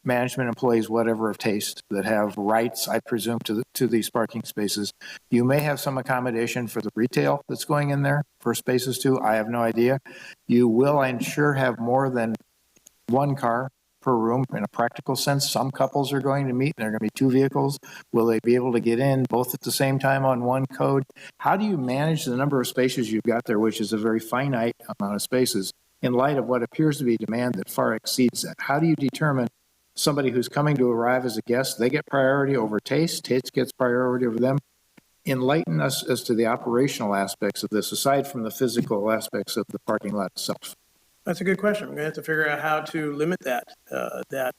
management employees, whatever of Taste, that have rights, I presume, to these parking spaces. You may have some accommodation for the retail that's going in there for spaces too. I have no idea. You will, I'm sure, have more than 1 car per room in a practical sense. Some couples are going to meet and there are going to be 2 vehicles. Will they be able to get in both at the same time on 1 code? How do you manage the number of spaces you've got there, which is a very finite amount of spaces, in light of what appears to be demand that far exceeds that? How do you determine somebody who's coming to arrive as a guest, they get priority over Taste, Taste gets priority over them? Enlighten us as to the operational aspects of this, aside from the physical aspects of the parking lot itself. That's a good question. We're going to have to figure out how to limit that.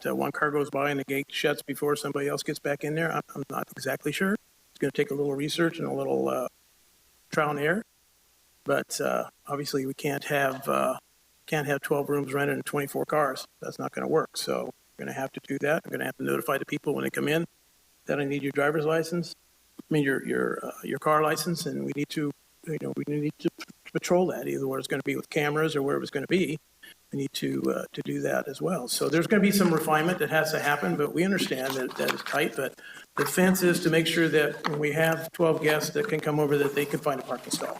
1 car goes by and the gate shuts before somebody else gets back in there. I'm not exactly sure. It's going to take a little research and a little trial and error. But obviously, we can't have 12 rooms rented and 24 cars. That's not going to work. So we're going to have to do that. We're going to have to notify the people when they come in that I need your driver's license. Your car license, and we need to patrol that, either where it's going to be with cameras or where it's going to be. We need to do that as well. So there's going to be some refinement that has to happen, but we understand that is tight. But the fence is to make sure that when we have 12 guests that can come over, that they can find a parking stall.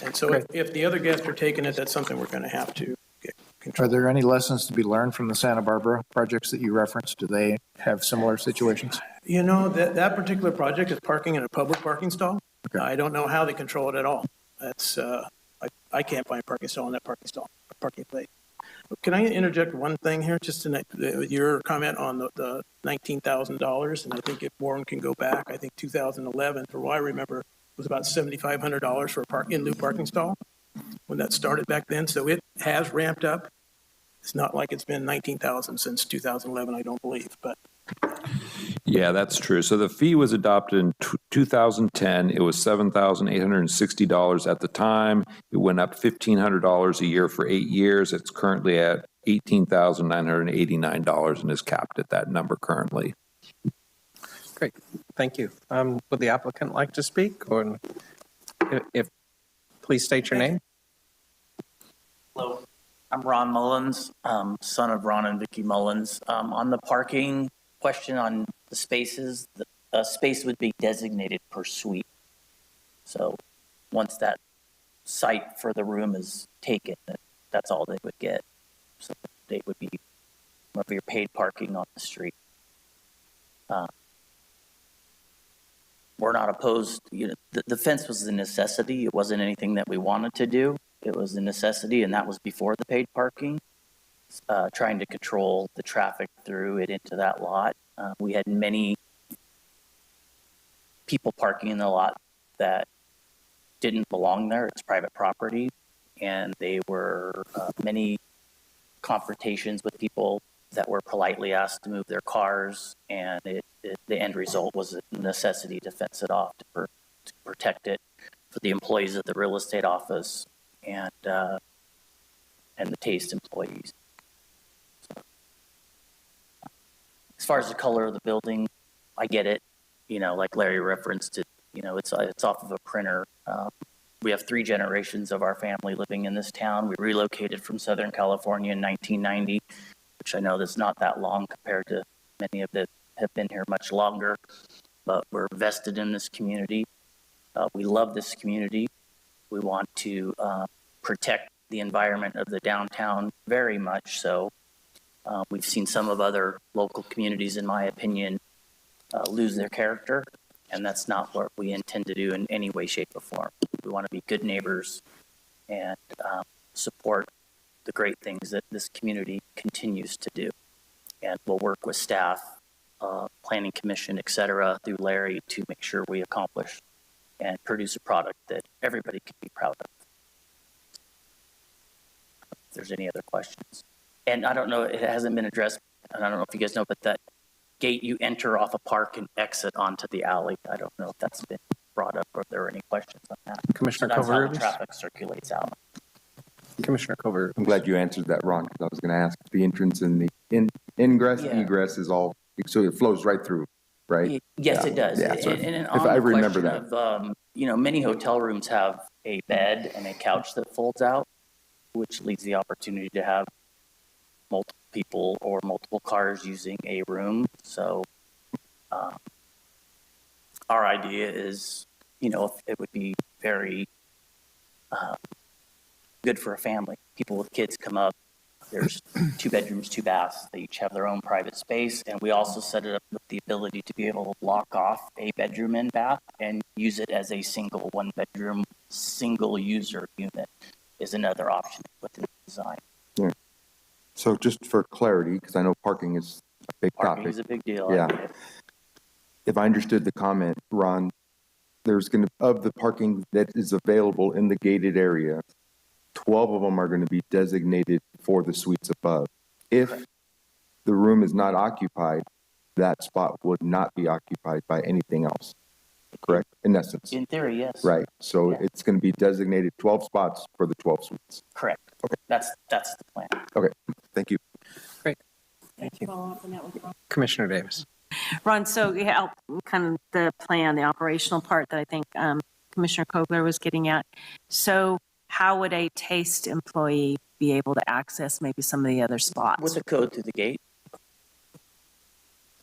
And so if the other guests are taking it, that's something we're going to have to get control. Are there any lessons to be learned from the Santa Barbara projects that you referenced? Do they have similar situations? That particular project is parking in a public parking stall. Okay. I don't know how they control it at all. That's I can't find a parking stall in that parking place. Can I interject one thing here? Just your comment on the $19,000, and I think if Warren can go back, I think 2011, for what I remember, was about $7,500 for a in-lieu parking stall when that started back then. So it has ramped up. It's not like it's been $19,000 since 2011, I don't believe, but. Yeah, that's true. So the fee was adopted in 2010. It was $7,860 at the time. It went up $1,500 a year for 8 years. It's currently at $18,989 and is capped at that number currently. Great, thank you. Would the applicant like to speak, or if please state your name? Hello, I'm Ron Mullins, son of Ron and Vicki Mullins. On the parking question on the spaces, a space would be designated per suite. So once that site for the room is taken, that's all they would get. So they would be more of your paid parking on the street. We're not opposed, the fence was a necessity. It wasn't anything that we wanted to do. It was a necessity, and that was before the paid parking, trying to control the traffic through it into that lot. We had many people parking in the lot that didn't belong there. It's private property, and they were many confrontations with people that were politely asked to move their cars, and the end result was a necessity to fence it off to protect it for the employees of the real estate office and the Taste employees. So, as far as the color of the building, I get it. Like Larry referenced it. It's off of a printer. We have 3 generations of our family living in this town. We relocated from Southern California in 1990, which I know that's not that long compared to many of that have been here much longer, but we're vested in this community. We love this community. We want to protect the environment of the downtown very much so. We've seen some of other local communities, in my opinion, lose their character, and that's not what we intend to do in any way, shape, or form. We want to be good neighbors and support the great things that this community continues to do. And we'll work with staff, planning commission, et cetera, through Larry to make sure we accomplish and produce a product that everybody can be proud of. If there's any other questions. And I don't know, it hasn't been addressed, and I don't know if you guys know, but that gate you enter off a park and exit onto the alley, I don't know if that's been brought up or if there are any questions on that. Commissioner So that's how Covert? the traffic circulates out. Commissioner Covert. I'm glad you answered that, Ron, because I was going to ask the entrance and the ingress, Yeah. egress is all, so it flows right through, right? Yes, Yeah. it does. Yeah, so And if I remember that. of, many hotel rooms have a bed and a couch that folds out, which leaves the opportunity to have multiple people or multiple cars using a room. So our idea is, it would be very good for a family. People with kids come up. There's 2 bedrooms, 2 baths. They each have their own private space. And we also set it up with the ability to be able to block off a bedroom and bath and use it as a single 1-bedroom, single user unit is another option within the design. Yeah. So just for clarity, because I know parking is a big Parking topic. is a big deal. Yeah. If I understood the comment, Ron, there's going to, of the parking that is available in the gated area, 12 of them are going to be designated for the suites above. If the room is not occupied, that spot would not be occupied by anything else. Correct? In essence. In theory, yes. Right. So it's going to be designated 12 spots for the 12 suites. Correct. Okay. That's the plan. Okay. Thank you. Great. Thank you. Commissioner Davis. Ron, so yeah, kind of the plan, the operational part that I think Commissioner Kobler was getting at. So how would a Taste employee be able to access maybe some of the other spots? With a code through the gate.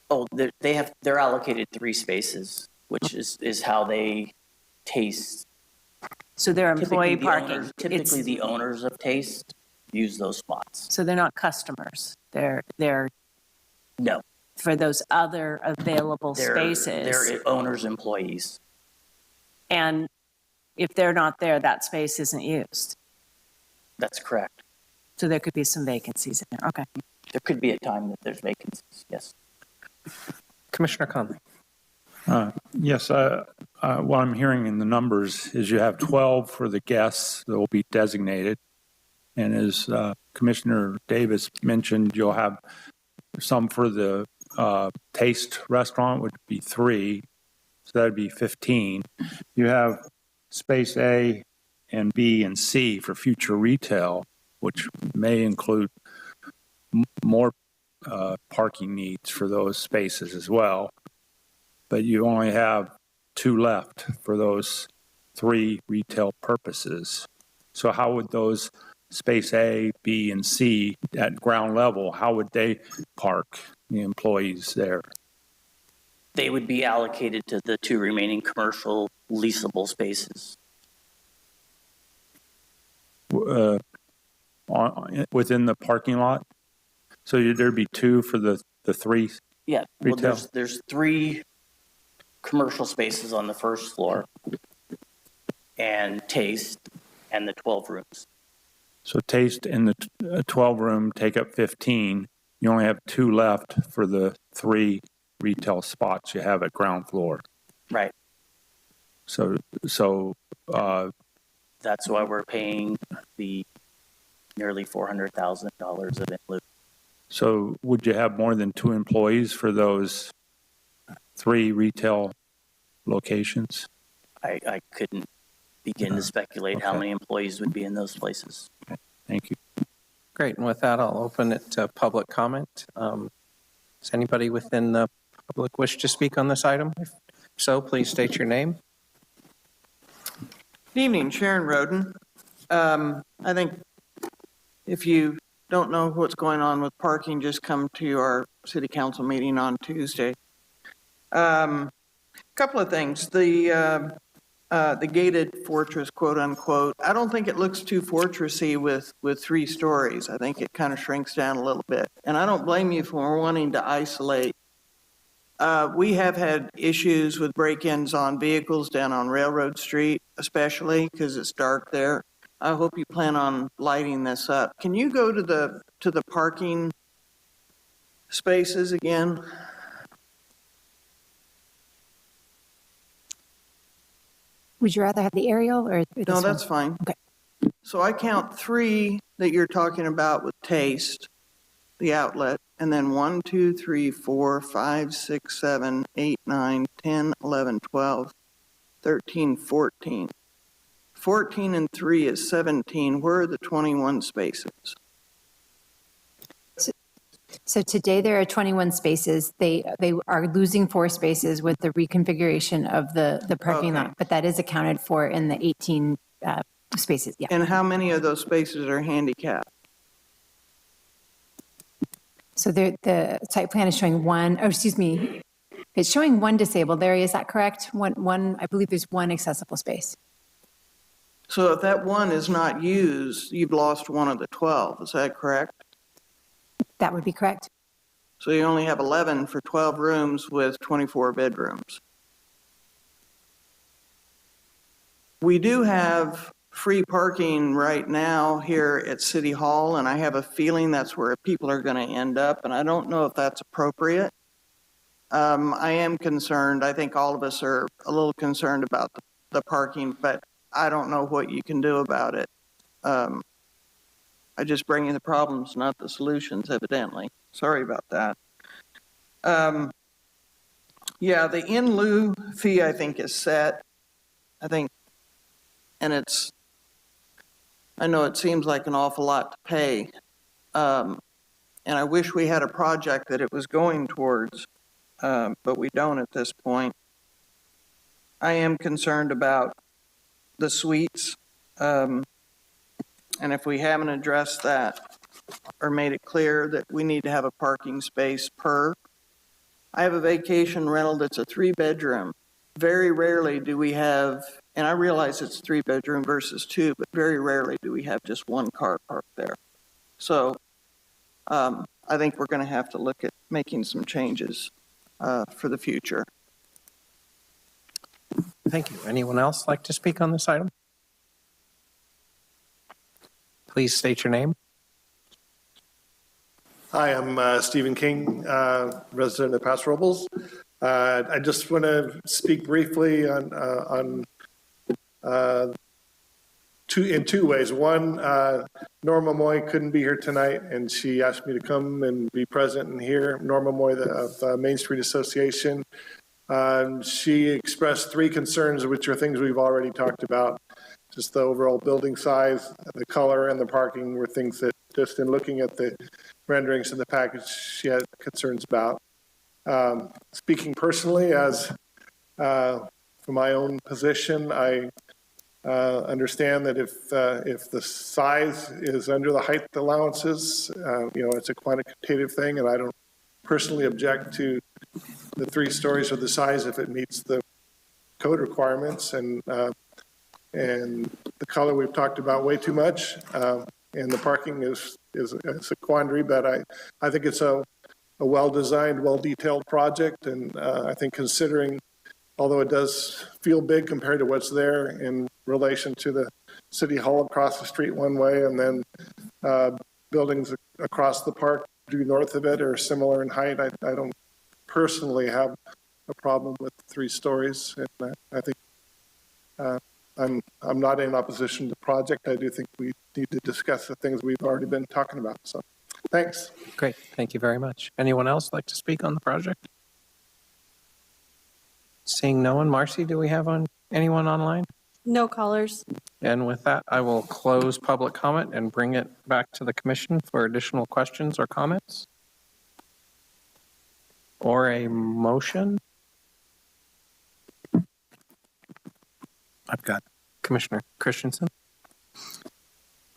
Oh, they're allocated 3 spaces, which is how they Taste. So they're employee parking. Typically, the owners of Taste use those spots. So they're not customers. They're no for those other available spaces. They're owners' employees. And if they're not there, that space isn't used. That's correct. So there could be some vacancies in there. Okay. There could be a time that there's vacancies. Yes. Commissioner Conley. Yes, what I'm hearing in the numbers is you have 12 for the guests that will be designated. And as Commissioner Davis mentioned, you'll have some for the Taste restaurant, would be 3. So that'd be 15. You have space A and B and C for future retail, which may include more parking needs for those spaces as well. But you only have 2 left for those 3 retail purposes. So how would those space A, B, and C at ground level, how would they park the employees there? They would be allocated to the 2 remaining commercial leasable spaces. Within the parking lot? So there'd be 2 for the 3 Yeah, well, retail? there's 3 commercial spaces on the first floor and Taste and the 12 rooms. So Taste in the 12 room take up 15. You only have 2 left for the 3 retail spots you have at ground floor. Right. So That's why we're paying the nearly $400,000 of in lieu. So would you have more than 2 employees for those 3 retail locations? I couldn't begin to speculate how Okay. many employees would be in those places. Okay. Thank you. Great, and with that, I'll open it to public comment. Does anybody within the public wish to speak on this item? If so, please state your name. Good evening, Sharon Roden. I think if you don't know what's going on with parking, just come to our city council meeting on Tuesday. Couple of things. The gated fortress, quote unquote, I don't think it looks too fortressy with 3 stories. I think it kind of shrinks down a little bit. And I don't blame you for wanting to isolate. We have had issues with break-ins on vehicles down on Railroad Street, especially because it's dark there. I hope you plan on lighting this up. Can you go to the parking spaces again? Would you rather have the aerial or this No, one? that's fine. Okay. So I count 3 that you're talking about with Taste, the outlet, and then 1, 2, 3, 4, 5, 6, 7, 8, 9, 10, 11, 12, 13, 14. 14 and 3 is 17. Where are the 21 spaces? So today there are 21 spaces. They are losing 4 spaces with the reconfiguration of the parking Okay. lot, but that is accounted for in the 18 spaces. Yeah. And how many of those spaces are handicapped? So the site plan is showing it's showing 1 disabled area. Is that correct? One. I believe there's 1 accessible space. So if that 1 is not used, you've lost 1 of the 12. Is that correct? That would be correct. So you only have 11 for 12 rooms with 24 bedrooms. We do have free parking right now here at City Hall, and I have a feeling that's where people are going to end up, and I don't know if that's appropriate. I am concerned. I think all of us are a little concerned about the parking, but I don't know what you can do about it. I just bring you the problems, not the solutions, evidently. Sorry about that. Yeah, the in lieu fee, I think, is set. I think, and I know it seems like an awful lot to pay. And I wish we had a project that it was going towards, but we don't at this point. I am concerned about the suites. And if we haven't addressed that or made it clear that we need to have a parking space per, I have a vacation rental that's a 3-bedroom. Very rarely do we have, and I realize it's 3-bedroom versus 2, but very rarely do we have just 1 car parked there. So I think we're going to have to look at making some changes for the future. Thank you. Anyone else like to speak on this item? Please state your name. Hi, I'm Stephen King, resident of Paso Robles. I just want to speak briefly in 2 ways. One, Norma Moy couldn't be here tonight, and she asked me to come and be present and hear. Norma Moy of Main Street Association. She expressed 3 concerns, which are things we've already talked about. Just the overall building size, the color, and the parking were things that, just in looking at the renderings in the package, she had concerns about. Speaking personally, as from my own position, I understand that if the size is under the height allowances, it's a quantitative thing, and I don't personally object to the 3 stories are the size if it meets the code requirements, and the color we've talked about way too much, and the parking is a quandary, but I think it's a well-designed, well-detailed project, and I think considering, although it does feel big compared to what's there in relation to the city hall across the street one way, and then buildings across the park due north of it are similar in height, I don't personally have a problem with 3 stories, and I think I'm not in opposition to the project. I do think we need to discuss the things we've already been talking about. So, thanks. Great, thank you very much. Anyone else like to speak on the project? Seeing no one, Marcy, do we have anyone online? No callers. And with that, I will close public comment and bring it back to the commission for additional questions or comments. Or a motion? I've got Commissioner Christensen.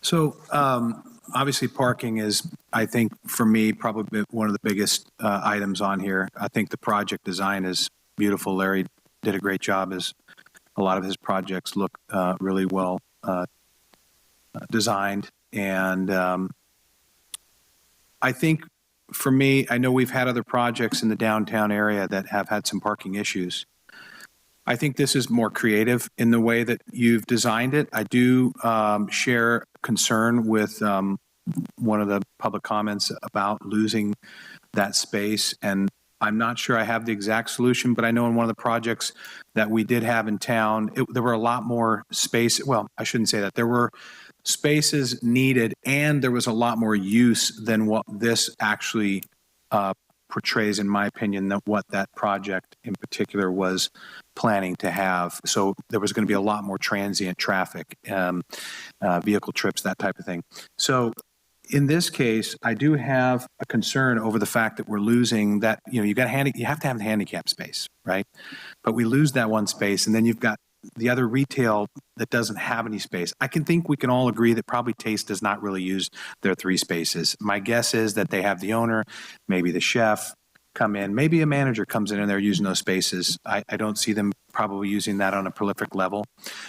So obviously parking is, I think, for me, probably one of the biggest items on here. I think the project design is beautiful. Larry did a great job, as a lot of his projects look really well designed. And I think for me, I know we've had other projects in the downtown area that have had some parking issues. I think this is more creative in the way that you've designed it. I do share concern with one of the public comments about losing that space. And I'm not sure I have the exact solution, but I know in one of the projects that we did have in town, there were a lot more space. Well, I shouldn't say that. There were spaces needed, and there was a lot more use than what this actually portrays, in my opinion, that what that project in particular was planning to have. So there was going to be a lot more transient traffic, vehicle trips, that type of thing. So in this case, I do have a concern over the fact that we're losing that, you have to have the handicap space, right? But we lose that one space, and then you've got the other retail that doesn't have any space. I can think we can all agree that probably Taste does not really use their 3 spaces. My guess is that they have the owner, maybe the chef come in, maybe a manager comes in and they're using those spaces. I don't see them probably using that on a prolific level.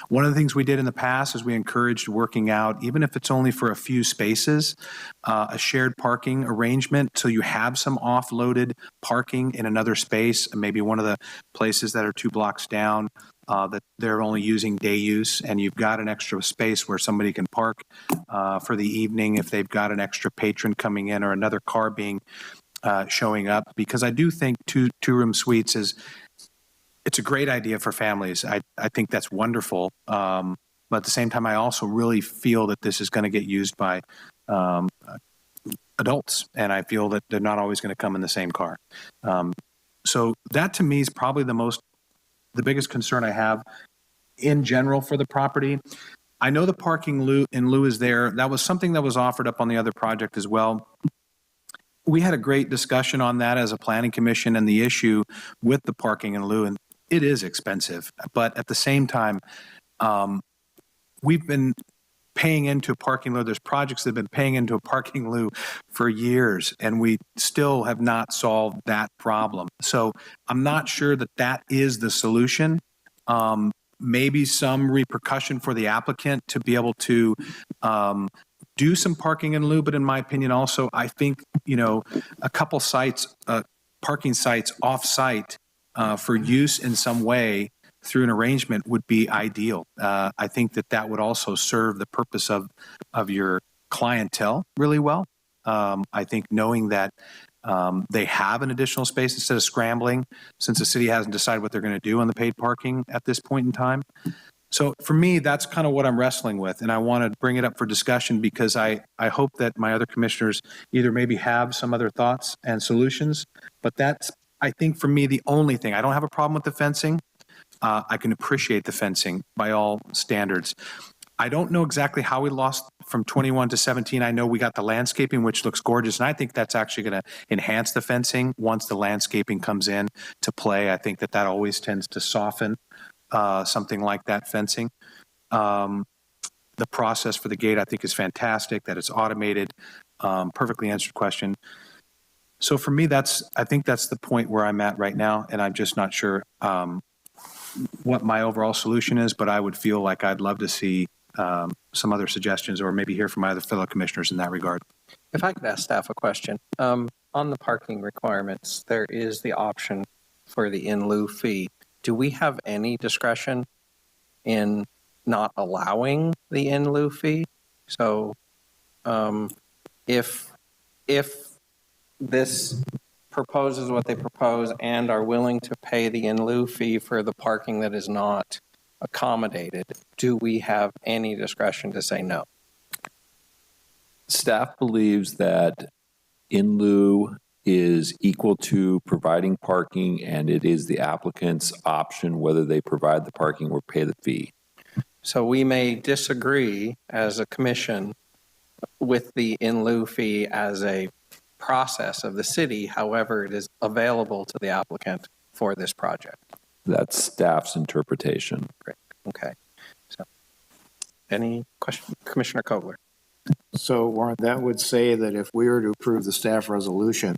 One of the things we did in the past is we encouraged working out, even if it's only for a few spaces, a shared parking arrangement, so you have some offloaded parking in another space, maybe one of the places that are 2 blocks down, that they're only using day use, and you've got an extra space where somebody can park for the evening if they've got an extra patron coming in or another car being showing up. Because I do think two-room suites it's a great idea for families. I think that's wonderful. But at the same time, I also really feel that this is going to get used by adults, and I feel that they're not always going to come in the same car. So that to me is probably the biggest concern I have in general for the property. I know the parking in lieu is there. That was something that was offered up on the other project as well. We had a great discussion on that as a planning commission, and the issue with the parking in lieu, and it is expensive. But at the same time, we've been paying into a parking lieu. There's projects that have been paying into a parking lieu for years, and we still have not solved that problem. So I'm not sure that that is the solution. Maybe some repercussion for the applicant to be able to do some parking in lieu, but in my opinion also, I think, a couple sites, parking sites off-site for use in some way through an arrangement would be ideal. I think that would also serve the purpose of your clientele really well. I think knowing that they have an additional space instead of scrambling, since the city hasn't decided what they're going to do on the paid parking at this point in time. So for me, that's kind of what I'm wrestling with, and I want to bring it up for discussion because I hope that my other commissioners either maybe have some other thoughts and solutions, but that's, I think for me, the only thing. I don't have a problem with the fencing. I can appreciate the fencing by all standards. I don't know exactly how we lost from 21 to 17. I know we got the landscaping, which looks gorgeous, and I think that's actually going to enhance the fencing once the landscaping comes in to play. I think that always tends to soften something like that fencing. The process for the gate, I think, is fantastic, that it's automated. Perfectly answered question. So for me, I think that's the point where I'm at right now, and I'm just not sure what my overall solution is, but I would feel like I'd love to see some other suggestions or maybe hear from my other fellow commissioners in that regard. If I could ask staff a question. On the parking requirements, there is the option for the in lieu fee. Do we have any discretion in not allowing the in lieu fee? So if this proposes what they propose and are willing to pay the in lieu fee for the parking that is not accommodated, do we have any discretion to say no? Staff believes that in lieu is equal to providing parking, and it is the applicant's option whether they provide the parking or pay the fee. So we may disagree as a commission with the in lieu fee as a process of the city. However, it is available to the applicant for this project. That's staff's interpretation. Great. Okay. So any question, Commissioner Kogler? So Warren, that would say that if we were to approve the staff resolution,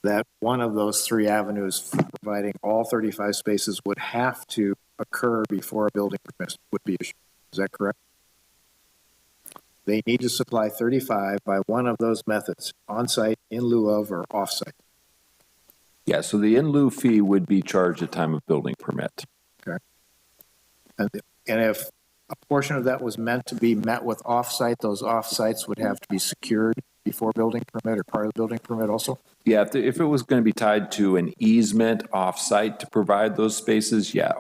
that one of those three avenues for providing all 35 spaces would have to occur before a building permit would be issued. Is that correct? They need to supply 35 by one of those methods, on-site, in lieu of, or off-site. Yeah, so the in lieu fee would be charged at time of building permit. Okay. And if a portion of that was meant to be met with off-site, those off-sites would have to be secured before building permit or part of the building permit also? Yeah, if it was going to be tied to an easement off-site to provide those spaces, yeah,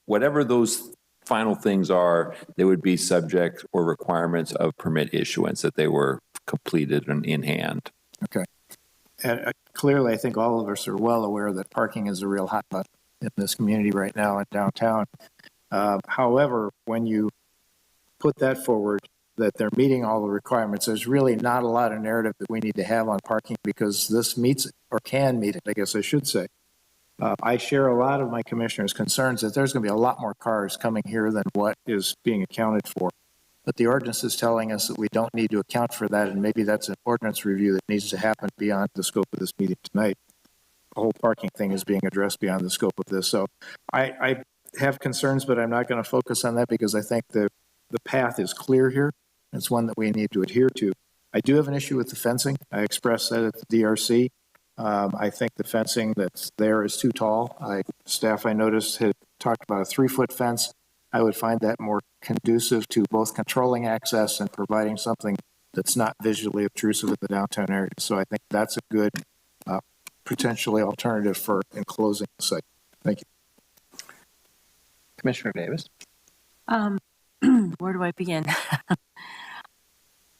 whatever those final things are, they would be subject or requirements of permit issuance that they were completed and in hand. Okay. And clearly, I think all of us are well aware that parking is a real hot button in this community right now in downtown. However, when you put that forward, that they're meeting all the requirements, there's really not a lot of narrative that we need to have on parking because this meets it, or can meet it, I guess I should say. I share a lot of my commissioners' concerns that there's going to be a lot more cars coming here than what is being accounted for. But the ordinance is telling us that we don't need to account for that, and maybe that's an ordinance review that needs to happen beyond the scope of this meeting tonight. The whole parking thing is being addressed beyond the scope of this. So I have concerns, but I'm not going to focus on that because I think the path is clear here. It's one that we need to adhere to. I do have an issue with the fencing. I expressed that at the DRC. I think the fencing that's there is too tall. Staff, I noticed, had talked about a 3-foot fence. I would find that more conducive to both controlling access and providing something that's not visually obtrusive in the downtown area. So I think that's a good potentially alternative for enclosing the site. Thank you. Commissioner Davis? Where do I begin?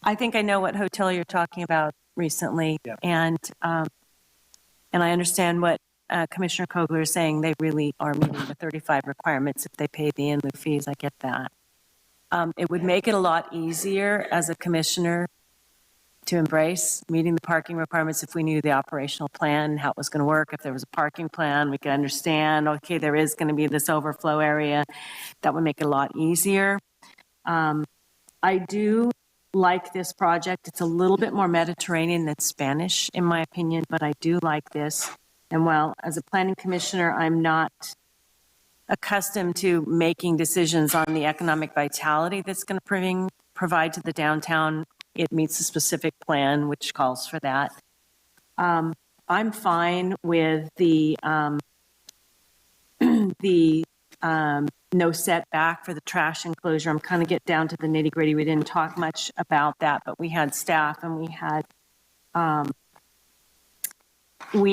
I think I know what hotel you're talking about recently, and I understand what Commissioner Kogler is saying. They really are meeting the 35 requirements if they pay the in lieu fees. I get that. It would make it a lot easier as a commissioner to embrace meeting the parking requirements if we knew the operational plan, how it was going to work. If there was a parking plan, we could understand, okay, there is going to be this overflow area. That would make it a lot easier. I do like this project. It's a little bit more Mediterranean than Spanish, in my opinion, but I do like this. And while as a planning commissioner, I'm not accustomed to making decisions on the economic vitality that's going to provide to the downtown, it meets a specific plan, which calls for that. I'm fine with the no setback for the trash enclosure. I'm kind of get down to the nitty gritty. We didn't talk much about that, but we had staff and we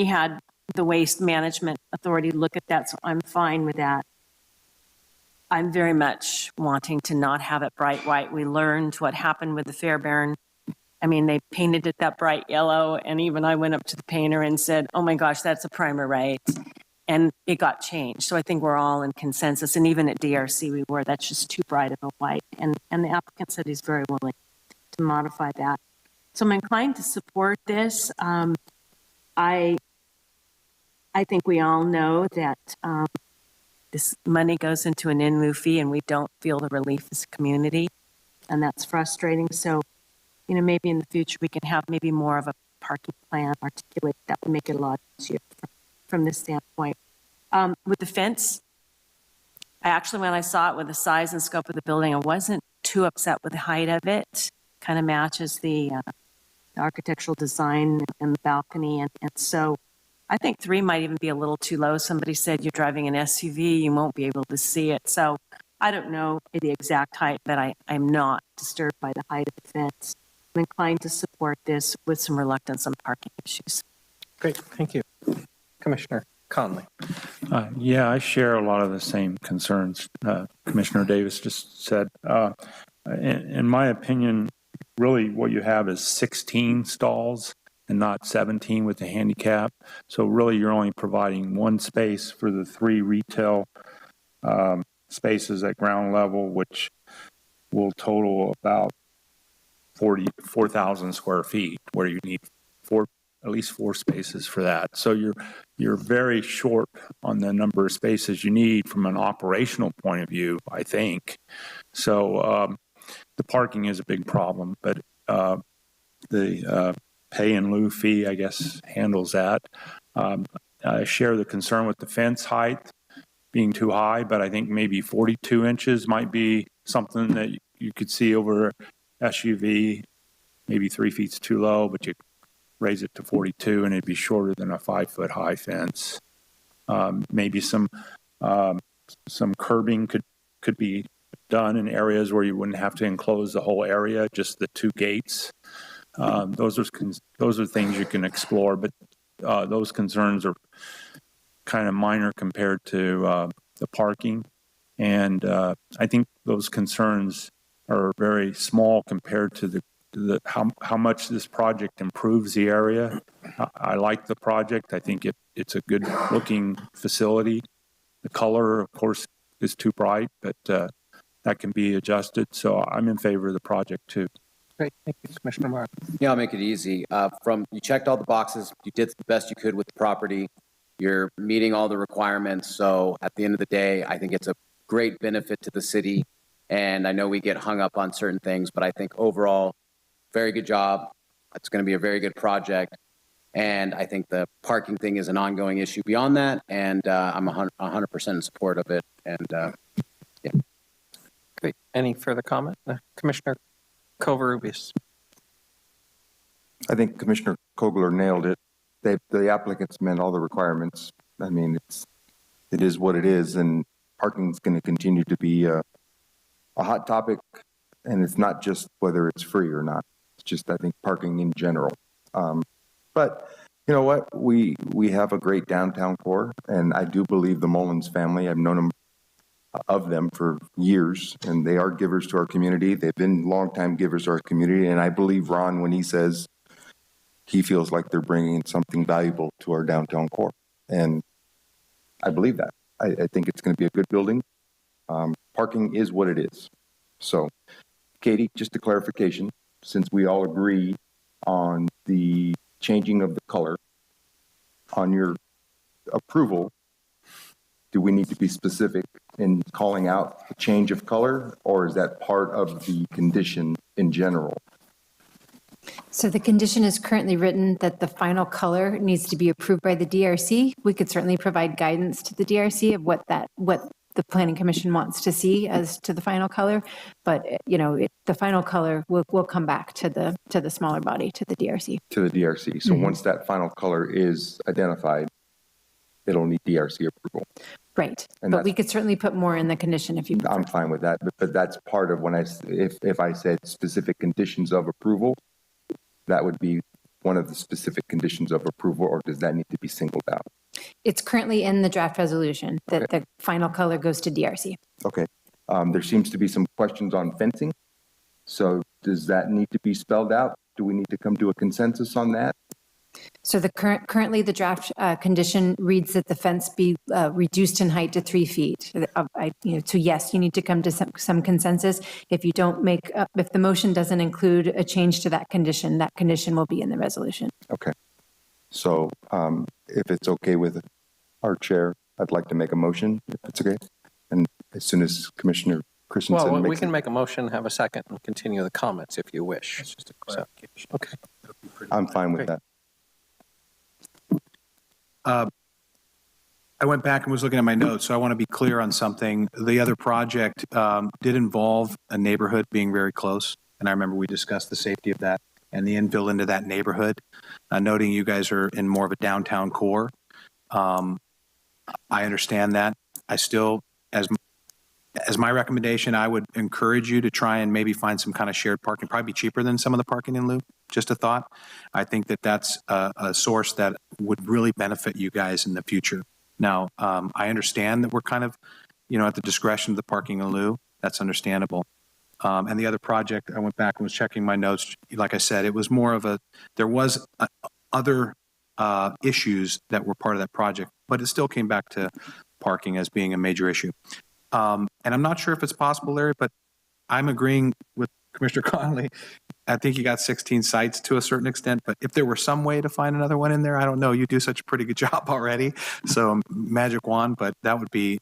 had the Waste Management Authority look at that, so I'm fine with that. I'm very much wanting to not have it bright white. We learned what happened with the Fairbairn. I mean, they painted it that bright yellow, and even I went up to the painter and said, oh my gosh, that's a primer, right? And it got changed. So I think we're all in consensus, and even at DRC we were, that's just too bright of a white. And the applicant said he's very willing to modify that. So I'm inclined to support this. I think we all know that this money goes into an in lieu fee and we don't feel the relief as a community, and that's frustrating. So, maybe in the future we can have maybe more of a parking plan articulated. That would make it a lot easier from this standpoint. With the fence, when I saw it with the size and scope of the building, I wasn't too upset with the height of it. Kind of matches the architectural design and the balcony. And so I think 3 might even be a little too low. Somebody said you're driving an SUV, you won't be able to see it. So I don't know the exact height, but I'm not disturbed by the height of the fence. I'm inclined to support this with some reluctance on parking issues. Great, thank you. Commissioner Conley. Yeah, I share a lot of the same concerns Commissioner Davis just said. In my opinion, really what you have is 16 stalls and not 17 with the handicap. So really you're only providing 1 space for the 3 retail spaces at ground level, which will total about 4,000 square feet, where you need at least 4 spaces for that. So you're very short on the number of spaces you need from an operational point of view, I think. So the parking is a big problem, but the pay in lieu fee, I guess, handles that. I share the concern with the fence height being too high, but I think maybe 42 inches might be something that you could see over SUV. Maybe 3 feet's too low, but you raise it to 42 and it'd be shorter than a 5-foot high fence. Maybe some curbing could be done in areas where you wouldn't have to enclose the whole area, just the 2 gates. Those are things you can explore, but those concerns are kind of minor compared to the parking. And I think those concerns are very small compared to how much this project improves the area. I like the project. I think it's a good looking facility. The color, of course, is too bright, but that can be adjusted. So I'm in favor of the project too. Great, thank you, Commissioner Martin. Yeah, I'll make it easy. You checked all the boxes, you did the best you could with the property, you're meeting all the requirements. So at the end of the day, I think it's a great benefit to the city. And I know we get hung up on certain things, but I think overall, very good job. It's going to be a very good project. And I think the parking thing is an ongoing issue beyond that. And I'm 100% in support of it. And yeah. Great. Any further comment? Commissioner Covarrubias. I think Commissioner Kogler nailed it. The applicants met all the requirements. I mean, it is what it is, and parking is going to continue to be a hot topic, and it's not just whether it's free or not. It's just, I think, parking in general. But you know what? We have a great downtown core, and I do believe the Mullins family. I've known them for years, and they are givers to our community. They've been longtime givers to our community, and I believe Ron when he says he feels like they're bringing something valuable to our downtown core, and I believe that. I think it's going to be a good building. Parking is what it is. So, Katie, just a clarification, since we all agree on the changing of the color on your approval, do we need to be specific in calling out the change of color, or is that part of the condition in general? So the condition is currently written that the final color needs to be approved by the DRC. We could certainly provide guidance to the DRC of what the Planning Commission wants to see as to the final color, but the final color will come back to the smaller body, to the DRC. To the DRC. So once that final color is identified, it'll need DRC approval. Right, And but we could certainly put more in the condition if you prefer. I'm fine with that, but that's part of when if I said specific conditions of approval, that would be one of the specific conditions of approval, or does that need to be singled out? It's currently in the draft resolution that the final color goes to DRC. Okay. There seems to be some questions on fencing. So does that need to be spelled out? Do we need to come to a consensus on that? So currently the draft condition reads that the fence be reduced in height to 3 feet. So yes, you need to come to some consensus. If if the motion doesn't include a change to that condition will be in the resolution. Okay. So if it's okay with our chair, I'd like to make a motion, if it's okay. And as soon as Commissioner Christensen Well, we makes can make a motion, have a second, and continue the comments if you wish. Okay. I'm fine with that. I went back and was looking at my notes, so I want to be clear on something. The other project did involve a neighborhood being very close, and I remember we discussed the safety of that and the infill into that neighborhood, noting you guys are in more of a downtown core. I understand that. I still, as my recommendation, I would encourage you to try and maybe find some kind of shared parking, probably be cheaper than some of the parking in lieu. Just a thought. I think that that's a source that would really benefit you guys in the future. Now, I understand that we're kind of, at the discretion of the parking in lieu. That's understandable. And the other project, I went back and was checking my notes. Like I said, it was more of there was other issues that were part of that project, but it still came back to parking as being a major issue. And I'm not sure if it's possible, Larry, but I'm agreeing with Commissioner Conley. I think you got 16 sites to a certain extent, but if there were some way to find another one in there, I don't know. You do such a pretty good job already. So magic wand, but that would be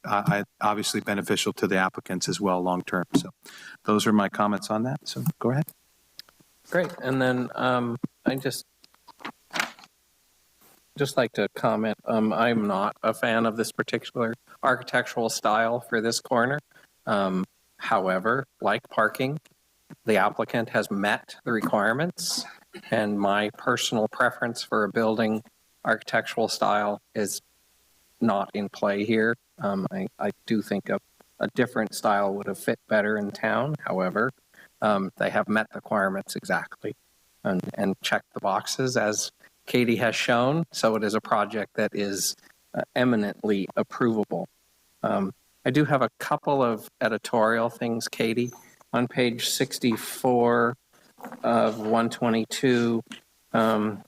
obviously beneficial to the applicants as well long term. So those are my comments on that. So go ahead. Great. And then I just like to comment, I'm not a fan of this particular architectural style for this corner. However, like parking, the applicant has met the requirements, and my personal preference for a building architectural style is not in play here. I do think a different style would have fit better in town. However, they have met the requirements exactly and checked the boxes as Katie has shown. So it is a project that is eminently approvable. I do have a couple of editorial things, Katie. On page 64 of 122, third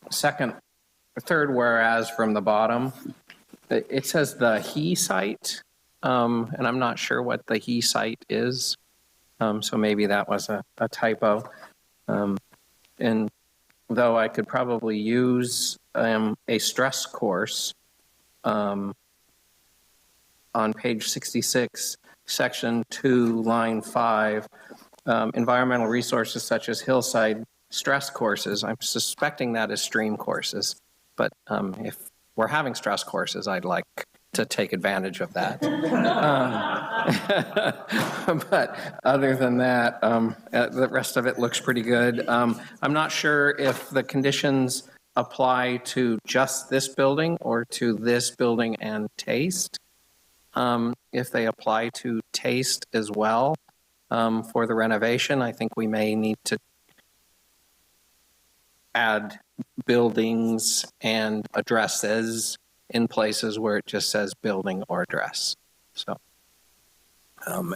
whereas from the bottom, it says the he site, and I'm not sure what the he site is, so maybe that was a typo. And though I could probably use a stress course on page 66, section 2, line 5, environmental resources such as hillside stress courses. I'm suspecting that is stream courses, but if we're having stress courses, I'd like to take advantage of that. But other than that, the rest of it looks pretty good. I'm not sure if the conditions apply to just this building or to this building and taste. If they apply to taste as well for the renovation, I think we may need to add buildings and addresses in places where it just says building or address. So,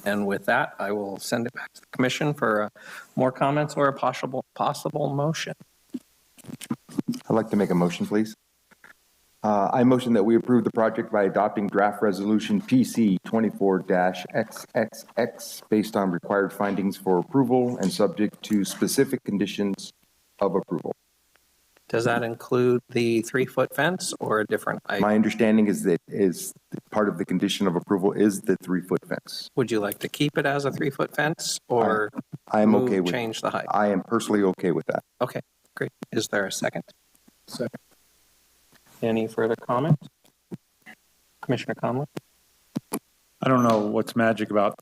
and with that, I will send it back to the commission for more comments or a possible motion. I'd like to make a motion, please. I motion that we approve the project by adopting draft resolution PC 24-XXX based on required findings for approval and subject to specific conditions of approval. Does that include the 3-foot fence or a different item? My understanding is that part of the condition of approval is the 3-foot fence. Would you like to keep it as a 3-foot fence or change the height? I am personally okay with that. Okay, great. Is there a second? Second. Any further comment? Commissioner Conley? I don't know what's magic about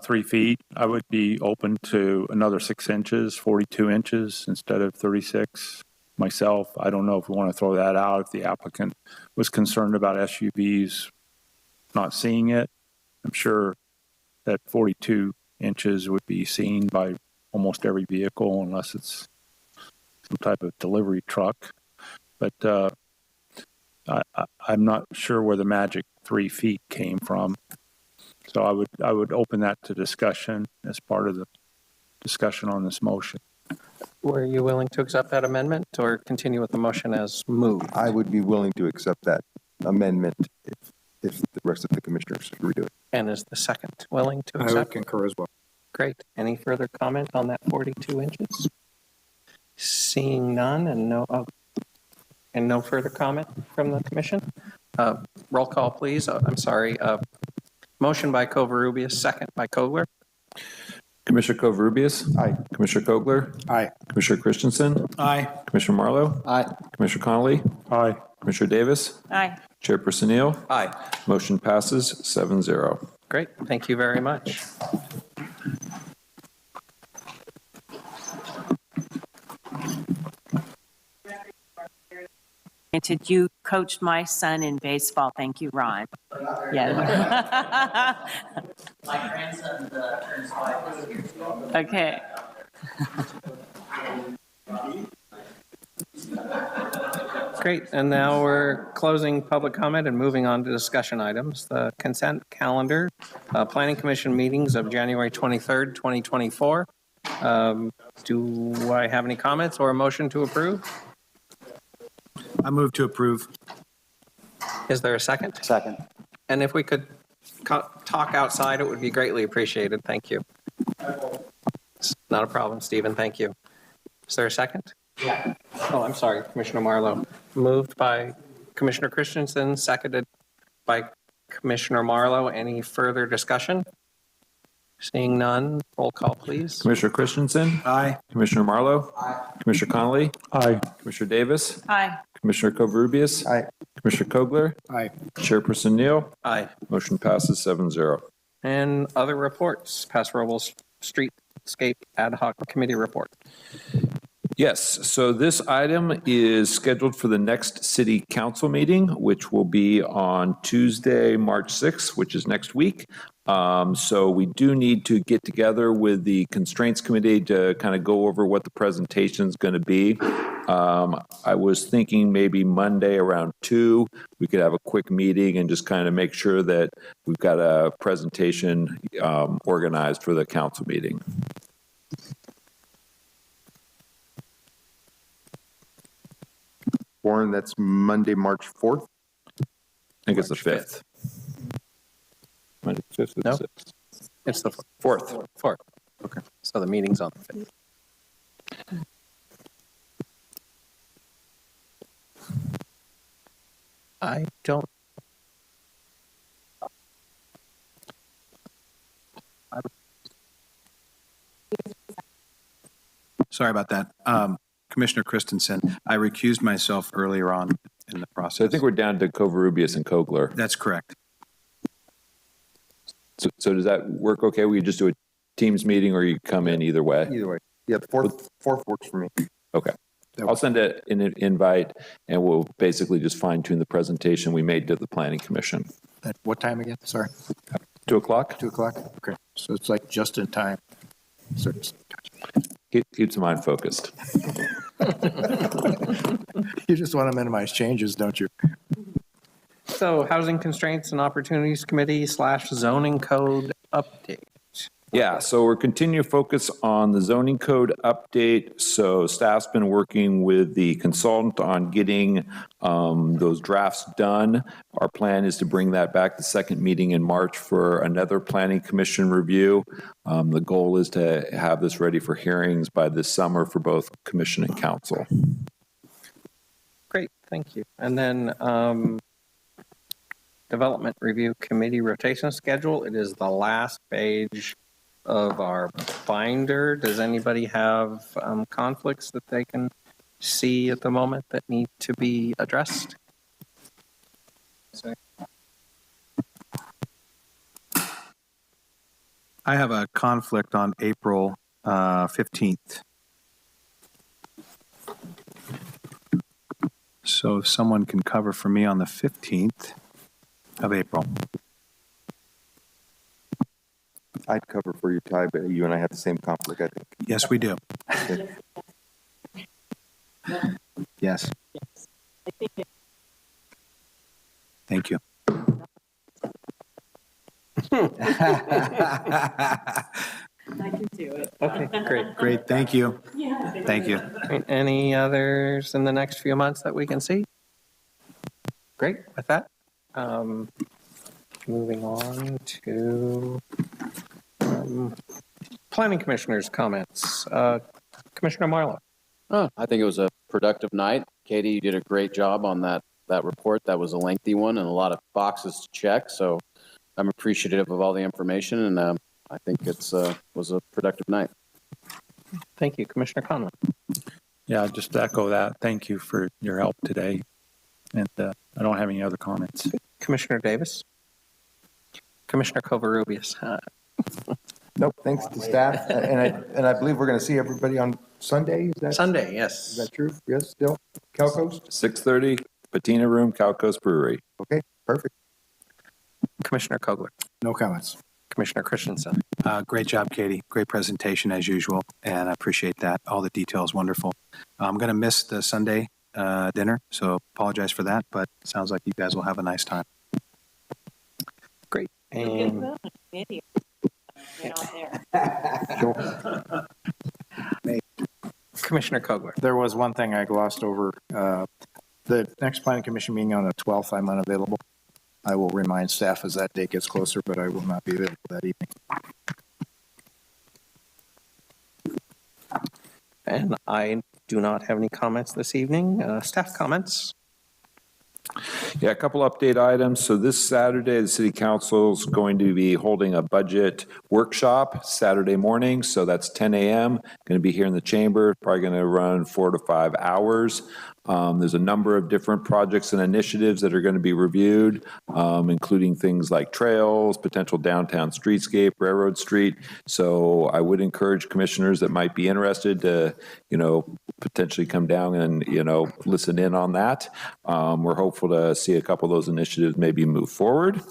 3 feet. I would be open to another 6 inches, 42 inches instead of 36 myself. I don't know if we want to throw that out if the applicant was concerned about SUVs not seeing it. I'm sure that 42 inches would be seen by almost every vehicle unless it's some type of delivery truck. But I'm not sure where the magic 3 feet came from. So I would open that to discussion as part of the discussion on this motion. Were you willing to accept that amendment or continue with the motion as moved? I would be willing to accept that amendment if the rest of the commissioners agree to it. And is the second willing to accept? I would concur as well. Great. Any further comment on that 42 inches? Seeing none and no further comment from the commission. Roll call, please. I'm sorry. Motion by Covarrubias, second by Kogler. Commissioner Covarrubias? Aye. Commissioner Kogler? Aye. Commissioner Christensen? Aye. Commissioner Marlowe? Aye. Commissioner Connolly? Aye. Commissioner Davis? Aye. Chairperson Neal? Aye. Motion passes 7-0. Great, thank you very much. Granted, you coached my son in baseball. Thank you, Ron. Yeah. My grandson turns 5 this year. Okay. Great, and now we're closing public comment and moving on to discussion items. The consent calendar, Planning Commission meetings of January 23rd, 2024. Do I have any comments or a motion to approve? I move to approve. Is there a second? Second. And if we could talk outside, it would be greatly appreciated. Thank you. It's not a problem, Stephen. Thank you. Is there a second? Yeah. Oh, I'm sorry, Commissioner Marlowe. Moved by Commissioner Christensen, seconded by Commissioner Marlowe. Any further discussion? Seeing none, roll call, please. Commissioner Christensen? Aye. Commissioner Marlowe? Aye. Commissioner Connolly? Aye. Commissioner Davis? Hi. Commissioner Covarrubias? Aye. Commissioner Kogler? Aye. Chairperson Neal? Aye. Motion passes 7-0. And other reports, Paso Robles Streetscape Ad Hoc Committee report. Yes, so this item is scheduled for the next city council meeting, which will be on Tuesday, March 6th, which is next week. So we do need to get together with the constraints committee to kind of go over what the presentation is going to be. I was thinking maybe Monday around 2, we could have a quick meeting and just kind of make sure that we've got a presentation organized for the council meeting. Warren, that's Monday, March 4th. I think it's the 5th. Monday, 5th or No. 6th? It's the 4th. 4th. Okay. So the meeting's on the 5th. I don't. Sorry about that. Commissioner Christensen, I recused myself earlier on in the process. So I think we're down to Covarrubias and Kogler. That's correct. So does that work okay? We just do a Teams meeting or you come in either way? Either way. Yeah, the 4th works for me. Okay. I'll send an invite and we'll basically just fine tune the presentation we made to the Planning Commission. At what time again? Sorry. 2 o'clock? 2 o'clock? Okay. So it's like just in time. So Keeps the mind focused. you just want to minimize changes, don't you? So Housing Constraints and Opportunities Committee / zoning code update. Yeah, so we're continuing to focus on the zoning code update. So staff's been working with the consultant on getting those drafts done. Our plan is to bring that back the second meeting in March for another planning commission review. The goal is to have this ready for hearings by this summer for both commission and council. Great, thank you. And then Development Review Committee rotation schedule. It is the last page of our binder. Does anybody have conflicts that they can see at the moment that need to be addressed? I have a conflict on April 15th. So if someone can cover for me on the 15th of April. I'd cover for you, Ty, but you and I have the same conflict, I think. Yes, we do. Okay. Yes. Thank you. I can do it. Okay, great. Great, thank you. Yeah. Thank you. Any others in the next few months that we can see? Great, with that, moving on to Planning Commissioner's comments. Commissioner Marlowe. Oh, I think it was a productive night. Katie, you did a great job on that report. That was a lengthy one and a lot of boxes to check. So I'm appreciative of all the information, and I think it was a productive night. Thank you, Commissioner Conlon. Yeah, just to echo that. Thank you for your help today. And I don't have any other comments. Commissioner Davis? Commissioner Covarrubias? Nope, thanks to staff. And I believe we're going to see everybody on Sunday, is that? Sunday, yes. Is that true? Yes, still? Calco's? 6:30, Patina Room, Calco's Brewery. Okay, perfect. Commissioner Kogler? No comments. Commissioner Christensen? Great job, Katie. Great presentation as usual, and I appreciate that. All the details, wonderful. I'm going to miss the Sunday dinner, so apologize for that, but it sounds like you guys will have a nice time. Great. And Commissioner Kogler? There was one thing I glossed over. The next planning commission meeting on the 12th, I'm unavailable. I will remind staff as that date gets closer, but I will not be available that evening. And I do not have any comments this evening. Staff comments? Yeah, a couple update items. So this Saturday, the City Council is going to be holding a budget workshop Saturday morning. So that's 10 a.m. Going to be here in the chamber, probably going to run 4 to 5 hours. There's a number of different projects and initiatives that are going to be reviewed, including things like trails, potential downtown streetscape, Railroad Street. So I would encourage commissioners that might be interested to, potentially come down and, listen in on that. We're hopeful to see a couple of those initiatives maybe move forward.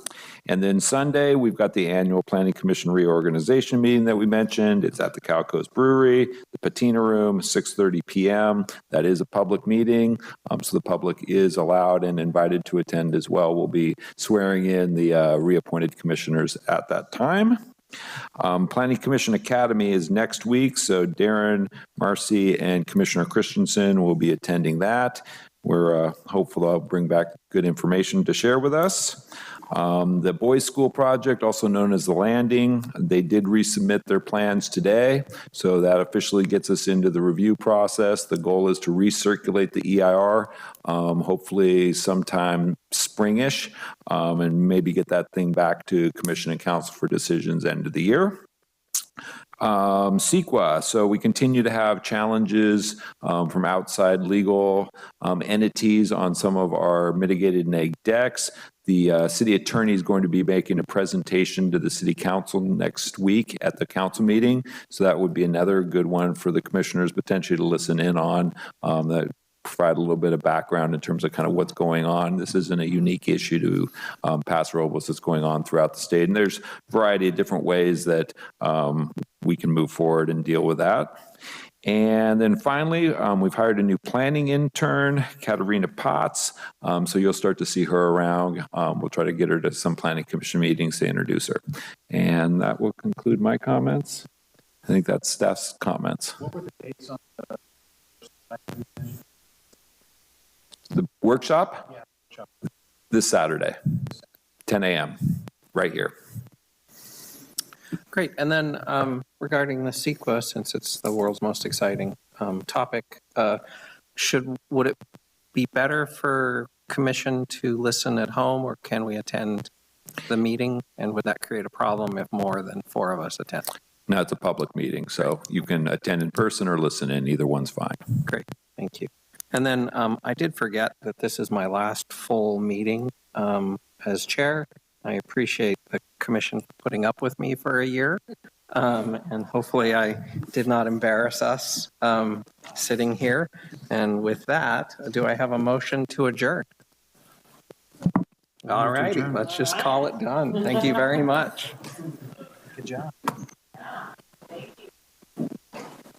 And then Sunday, we've got the annual Planning Commission reorganization meeting that we mentioned. It's at the Calco's Brewery, the Patina Room, 6:30 p.m. That is a public meeting, so the public is allowed and invited to attend as well. We'll be swearing in the reappointed commissioners at that time. Planning Commission Academy is next week, so Darren, Marcy, and Commissioner Christensen will be attending that. We're hopeful I'll bring back good information to share with us. The Boys School Project, also known as The Landing, they did resubmit their plans today, so that officially gets us into the review process. The goal is to recirculate the EIR, hopefully sometime springish, and maybe get that thing back to Commission and Council for decisions end of the year. CEQA, so we continue to have challenges from outside legal entities on some of our mitigated neg decks. The city attorney is going to be making a presentation to the city council next week at the council meeting. So that would be another good one for the commissioners potentially to listen in on, that provide a little bit of background in terms of kind of what's going on. This isn't a unique issue to Paso Robles that's going on throughout the state. And there's a variety of different ways that we can move forward and deal with that. And then finally, we've hired a new planning intern, Katarina Potts. So you'll start to see her around. We'll try to get her to some planning commission meetings to introduce her. And that will conclude my comments. I think that's Steph's comments. What were the dates on The workshop? Yeah, workshop. This Saturday, 10 a.m., right here. Great. And then regarding the CEQA, since it's the world's most exciting topic, would it be better for commission to listen at home, or can we attend the meeting? And would that create a problem if more than 4 of us attend? No, it's a public meeting, so you can attend in person or listen in. Either one's fine. Great. Thank you. And then I did forget that this is my last full meeting as chair. I appreciate the commission putting up with me for a year. And hopefully I did not embarrass us sitting here. And with that, do I have a motion to adjourn? All righty, let's just call it done. Thank you very much. Good job.